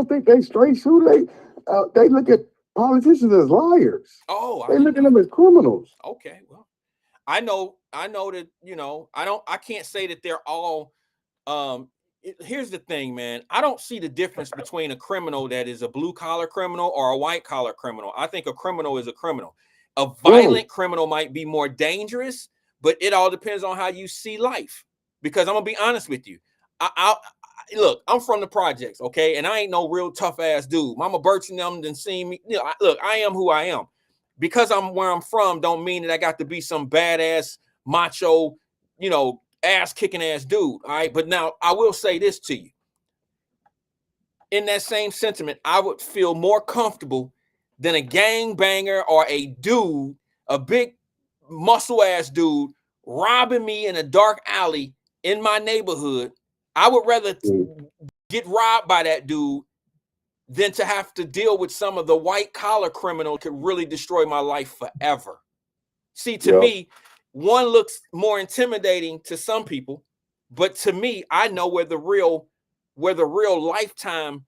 think they straight shooter. They look at politicians as liars. Oh, they look at them as criminals. Okay, well, I know that, I can't say that they're all here's the thing, man. I don't see the difference between a criminal that is a blue collar criminal or a white collar criminal. I think a criminal is a criminal. A violent criminal might be more dangerous, but it all depends on how you see life. Because I'm gonna be honest with you. Look, I'm from the projects, okay, and I ain't no real tough ass dude. Mama Birch and them didn't see me. Look, I am who I am. Because I'm where I'm from, don't mean that I got to be some badass macho, ass kicking ass dude. All right. But now I will say this to you. In that same sentiment, I would feel more comfortable than a gangbanger or a dude, a big muscle ass dude, robbing me in a dark alley in my neighborhood. I would rather get robbed by that dude than to have to deal with some of the white collar criminals could really destroy my life forever. See, to me, one looks more intimidating to some people, but to me, I know where the real lifetime,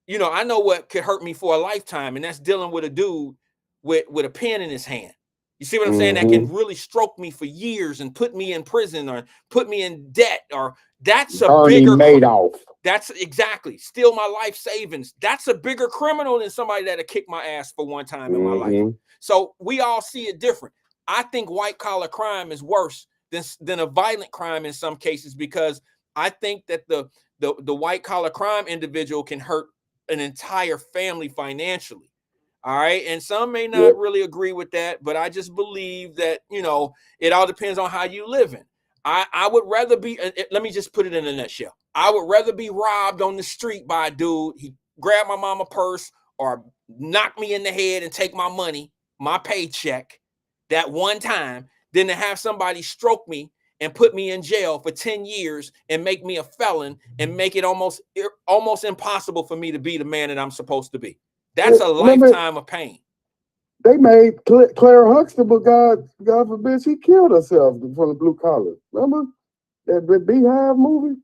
I know what could hurt me for a lifetime, and that's dealing with a dude with a pen in his hand. You see what I'm saying? That can really stroke me for years and put me in prison or put me in debt, or that's a bigger Madoff. That's exactly steal my life savings. That's a bigger criminal than somebody that'll kick my ass for one time in my life. So we all see it different. I think white collar crime is worse than a violent crime in some cases, because I think that the white collar crime individual can hurt an entire family financially. All right. And some may not really agree with that, but I just believe that, it all depends on how you live in. I would rather be, let me just put it in a nutshell. I would rather be robbed on the street by a dude. He grabbed my mama purse or knock me in the head and take my money, my paycheck that one time, than to have somebody stroke me and put me in jail for 10 years and make me a felon and make it almost impossible for me to be the man that I'm supposed to be. That's a lifetime of pain. They made Clara Huxtable, God forbid, she killed herself for the blue collar. Remember that Beehive movie?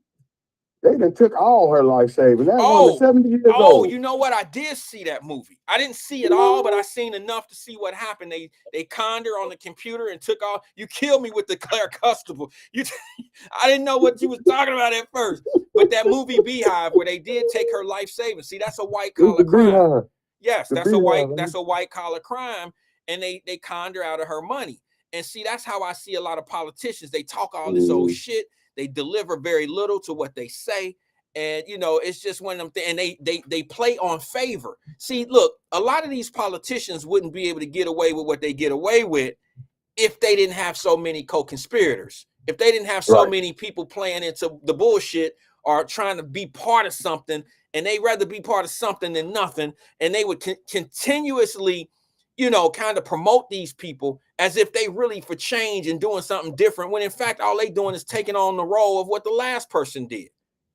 They done took all her life savings. That woman 70 years old. You know what? I did see that movie. I didn't see it all, but I seen enough to see what happened. They conned her on the computer and took all. You killed me with the Claire Huxtable. I didn't know what you was talking about at first. But that movie Beehive, where they did take her life savings. See, that's a white collar crime. Beehive. Yes, that's a white collar crime, and they conned her out of her money. And see, that's how I see a lot of politicians. They talk all this old shit. They deliver very little to what they say. And, it's just one of them things. And they play on favor. See, look, a lot of these politicians wouldn't be able to get away with what they get away with if they didn't have so many co-conspirators, if they didn't have so many people playing into the bullshit or trying to be part of something, and they rather be part of something than nothing. And they would continuously, kind of promote these people as if they really for change and doing something different, when in fact, all they doing is taking on the role of what the last person did.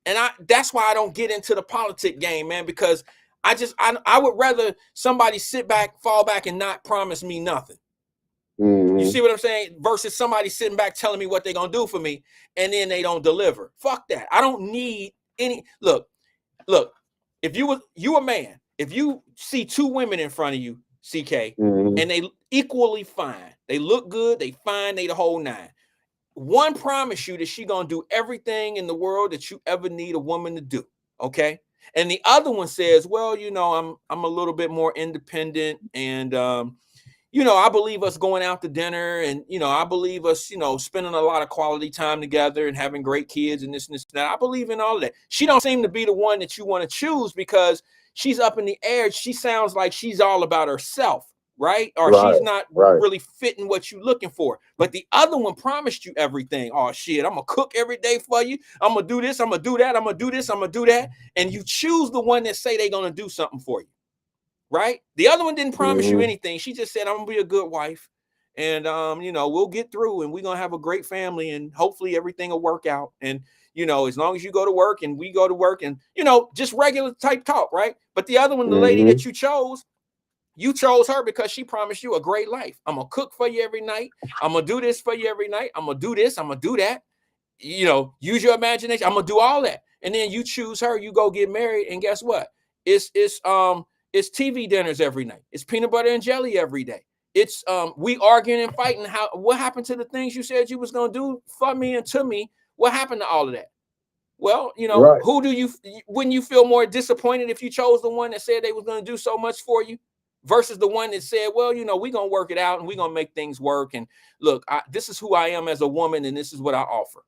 And that's why I don't get into the politic game, man, because I would rather somebody sit back, fall back, and not promise me nothing. You see what I'm saying? Versus somebody sitting back telling me what they're going to do for me, and then they don't deliver. Fuck that. I don't need any. Look, if you a man, if you see two women in front of you, CK, and they equally fine, they look good, they fine, they the whole nine. One promise you that she gonna do everything in the world that you ever need a woman to do, okay? And the other one says, well, I'm a little bit more independent, and I believe us going out to dinner, and I believe us, spending a lot of quality time together and having great kids and this and that. I believe in all of that. She don't seem to be the one that you want to choose because she's up in the air. She sounds like she's all about herself, right? Or she's not really fitting what you're looking for. But the other one promised you everything. Oh shit, I'm gonna cook every day for you. I'm gonna do this. I'm gonna do that. I'm gonna do this. I'm gonna do that. And you choose the one that say they're gonna do something for you. Right? The other one didn't promise you anything. She just said, I'm gonna be a good wife, and we'll get through, and we're gonna have a great family, and hopefully everything will work out. And as long as you go to work and we go to work, and just regular type talk, right? But the other one, the lady that you chose her because she promised you a great life. I'm gonna cook for you every night. I'm gonna do this for you every night. I'm gonna do this. I'm gonna do that. Use your imagination. I'm gonna do all that. And then you choose her. You go get married, and guess what? It's TV dinners every night. It's peanut butter and jelly every day. It's we arguing and fighting. What happened to the things you said you was gonna do for me and to me? What happened to all of that? Well, who do you wouldn't you feel more disappointed if you chose the one that said they was gonna do so much for you versus the one that said, well, we're gonna work it out and we're gonna make things work. And look, this is who I am as a woman, and this is what I offer.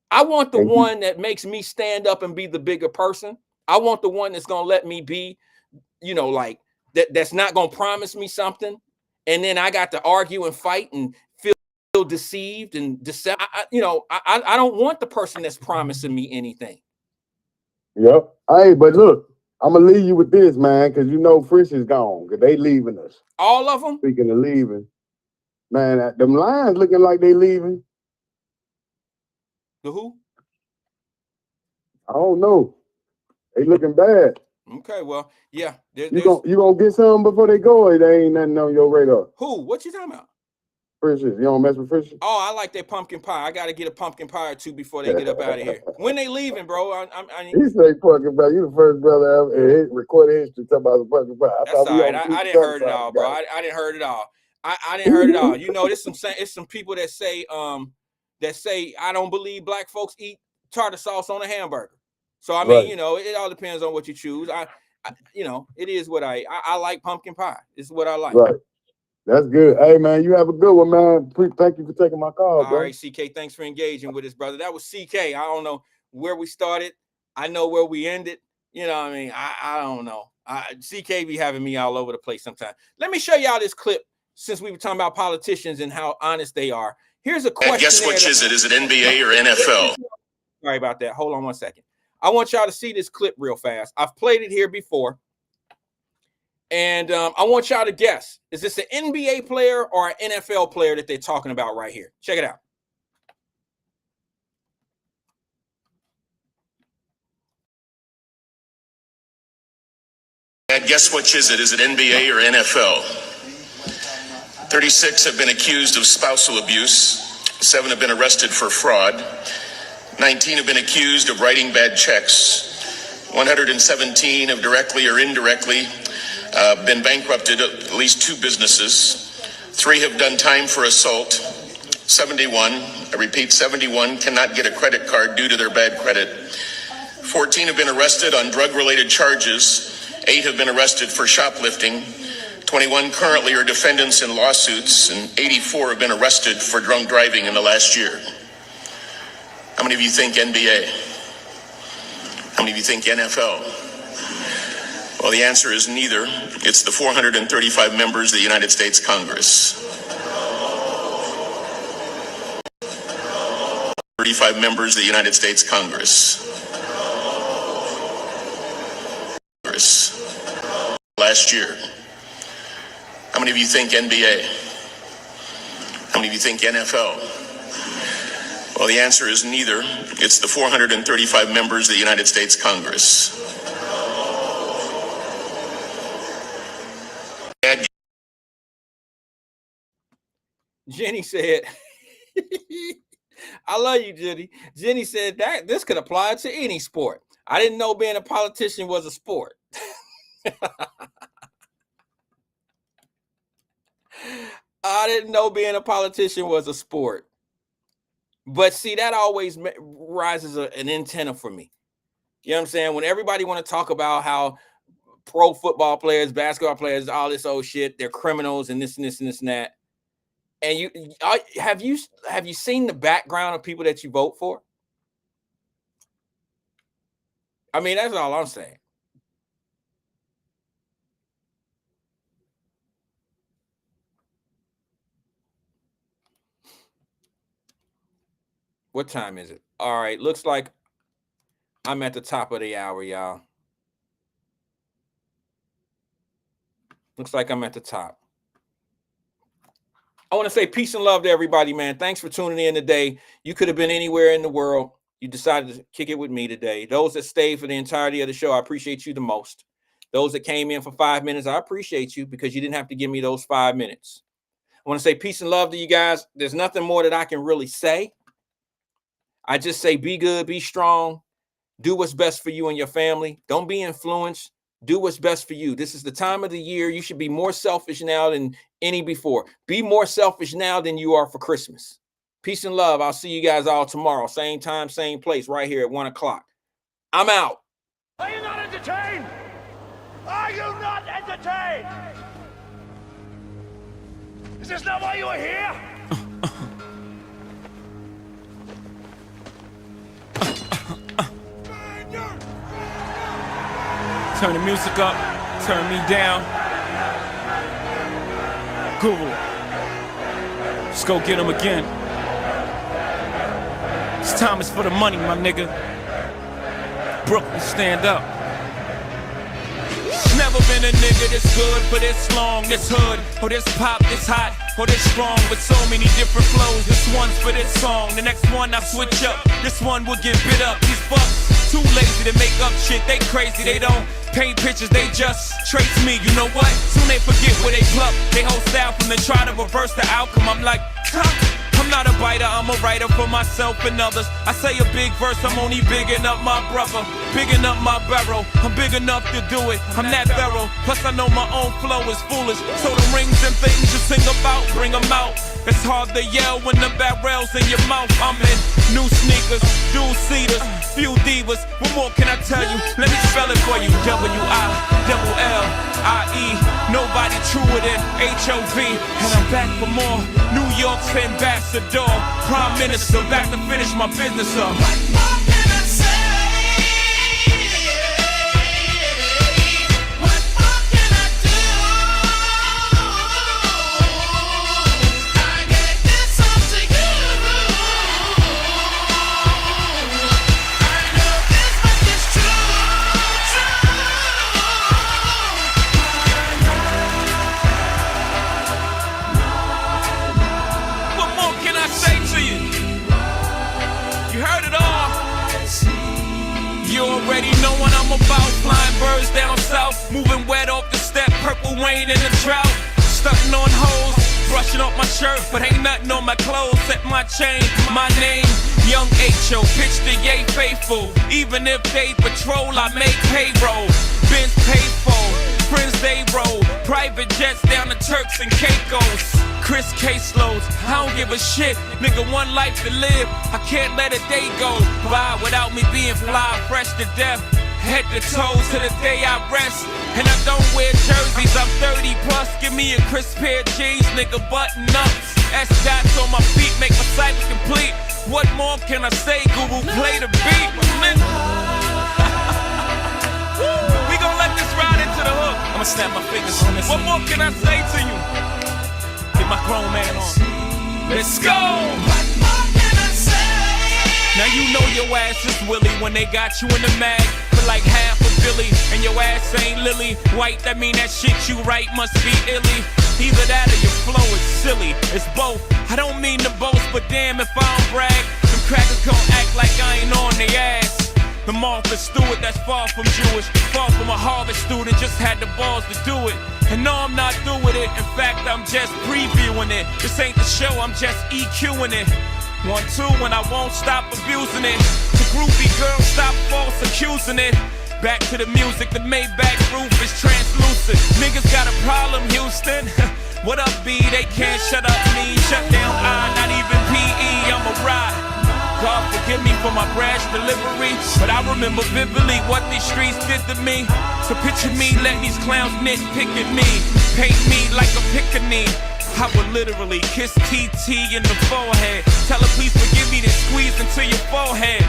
I want the one that makes me stand up and be the bigger person. I want the one that's gonna let me be like that's not gonna promise me something, and then I got to argue and fight and feel deceived and deceptive. I don't want the person that's promising me anything. Yep. Hey, but look, I'm gonna leave you with this, man, because you know Frisch is gone, because they leaving us. All of them? Speaking of leaving, man, them Lions looking like they leaving. The who? I don't know. They looking bad. Okay, well, yeah. You gonna get some before they go, or they ain't nothing on your radar? Who? What you talking about? Frisch's. You don't mess with Frisch's? Oh, I like that pumpkin pie. I got to get a pumpkin pie or two before they get up out of here. When they leaving, bro? He say pumpkin pie. You the first brother ever in recorded history talking about the pumpkin pie. That's all right. I didn't heard it all, bro. I didn't heard it all. I didn't heard it all. You know, it's some people that say I don't believe black folks eat tartar sauce on a hamburger. So I mean, Right. you know, it all depends on what you choose. It is what I like pumpkin pie. It's what I like. Right. That's good. Hey, man, you have a good one, man. Thank you for taking my call, bro. All right, CK, thanks for engaging with us, brother. That was CK. I don't know where we started. I know where we ended. You know what I mean? I don't know. CK be having me all over the place sometimes. Let me show y'all this clip since we were talking about politicians and how honest they are. Here's a question. Guess which is it? Is it NBA or NFL? Sorry about that. Hold on one second. I want y'all to see this clip real fast. I've played it here before. And I want y'all to guess. Is this an NBA player or an NFL player that they're talking about right here? Check it out. And guess which is it? Is it NBA or NFL? 36 have been accused of spousal abuse. 7 have been arrested for fraud. 19 have been accused of writing bad checks. 117 have directly or indirectly been bankrupted at least 2 businesses. 3 have done time for assault. 71, I repeat, 71 cannot get a credit card due to their bad credit. 14 have been arrested on drug-related charges. 8 have been arrested for shoplifting. 21 currently are defendants in lawsuits, and 84 have been arrested for drunk driving in the last year. How many of you think NBA? How many of you think NFL? Well, the answer is neither. It's the 435 members of the United States Congress. 35 members of the United States Congress. Last year. How many of you think NBA? How many of you think NFL? Well, the answer is neither. It's the 435 members of the United States Congress. Jenny said, I love you, Jenny. Jenny said that this could apply to any sport. I didn't know being a politician was a sport. I didn't know being a politician was a sport. But see, that always rises an antenna for me. You know what I'm saying? When everybody want to talk about how pro football players, basketball players, all this old shit, they're criminals and this and this and this and that. And have you seen the background of people that you vote for? I mean, that's all I'm saying. What time is it? All right, looks like I'm at the top of the hour, y'all. Looks like I'm at the top. I want to say peace and love to everybody, man. Thanks for tuning in today. You could have been anywhere in the world. You decided to kick it with me today. Those that stayed for the entirety of the show, I appreciate you the most. Those that came in for 5 minutes, I appreciate you because you didn't have to give me those 5 minutes. I want to say peace and love to you guys. There's nothing more that I can really say. I just say be good, be strong, do what's best for you and your family. Don't be influenced. Do what's best for you. This is the time of the year. You should be more selfish now than any before. Be more selfish now than you are for Christmas. Peace and love. I'll see you guys all tomorrow. Same time, same place, right here at 1 o'clock. I'm out. Are you not entertained? Are you not entertained? Is this not why you are here? Turn the music up, turn me down. Google. go get him again. This time is for the money, my nigga. Brooklyn, stand up. Never been a nigga this good for this long, this hood, or this pop, this hot, or this strong, with so many different flows. This one's for this song, the next one I switch up. This one will get bit up. These fucks too lazy to make up shit. They crazy, they don't paint pictures, they just trace me. You know what? Soon they forget where they pluck. They whole style from the try to reverse the outcome. I'm like, I'm not a biter, I'm a writer for myself and others. I say a big verse, I'm only bigging up my brother, bigging up my barrel. I'm big enough to do it, I'm that thorough. Plus I know my own flow is foolish. So the rings and things you sing about, bring them out. It's hard to yell when the barrel's in your mouth. I'm in new sneakers, dual seaters, few divas. What more can I tell you? Let me spell it for you. W-I-L-L-I-E. Nobody truer than H-O-V. And I'm back for more. New York's ambassador, prime minister, back to finish my business up. You already know what I'm about. Flying birds down south, moving wet off the step. Purple Wayne in the drought, stucking on hoes, brushing off my shirt, but ain't nothing on my clothes except my chain. My name, Young H.O. Pitch the yay faithful. Even if they patrol, I make payroll. Benz paid for, friends they roll. Private jets down to Turks and Caicos. Chris caseloads, I don't give a shit. Nigga, one life to live, I can't let a day go by without me being fly, fresh to death. Head to toes to the day I rest. And I don't wear jerseys, I'm 30 plus. Give me a crisp pair of jeans, nigga, button ups. S-dots on my feet, make my cycle complete. What more can I say, Guru? Play the beat, We gon' let this ride into the hook. I'ma snap my fingers on this. What more can I say to you? Get my grown man on. Let's go! Now you know your ass is Willie when they got you in the mag for like half a Billy, and your ass ain't Lily White. That mean that shit you write must be illy. Either that or your flow is silly. It's both. I don't mean to boast, but damn if I don't brag, them crackers gon' act like I ain't on their ass. The Martha Stewart that's far from Jewish, far from a Harvard student, just had the balls to do it. And no, I'm not through with it. In fact, I'm just previewing it. This ain't the show, I'm just EQing it. 1, 2, and I won't stop abusing it. To groupie girls, stop false accusing it. Back to the music, the Maybach roof is translucent. Niggas got a problem, Houston. What up, B? They can't shut up me. Shut down I, not even PE, I'm a ride. God forgive me for my brash delivery, but I remember vividly what these streets did to me. So picture me letting these clowns nitpick at me, paint me like a pickaninny. I would literally kiss TT in the forehead, tell her please forgive me, then squeeze into your forehead.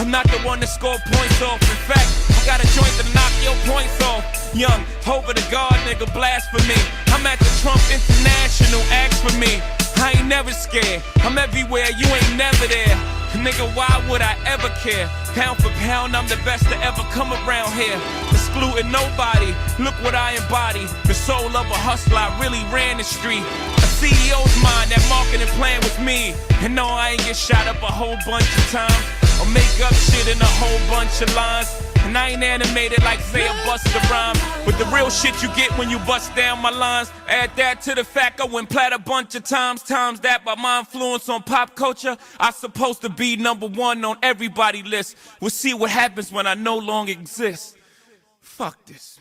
I'm not the one to score points off. In fact, I got a joint to knock your points off. Young, over the guard, nigga, blasphemy. I'm at the Trump International, ask for me. I ain't never scared, I'm everywhere, you ain't never there. Nigga, why would I ever care? Pound for pound, I'm the best to ever come around here. Excluding nobody, look what I embody. The soul of a hustler, I really ran the street. A CEO's mind, that marketing plan was me. And no, I ain't get shot up a whole bunch of times, or make up shit in a whole bunch of lines. And I ain't animated like say a Busta Rhyme, but the real shit you get when you bust down my lines. Add that to the fact I went plat a bunch of times. Times that by my influence on pop culture, I supposed to be #1 on everybody's list. We'll see what happens when I no longer exist. Fuck this.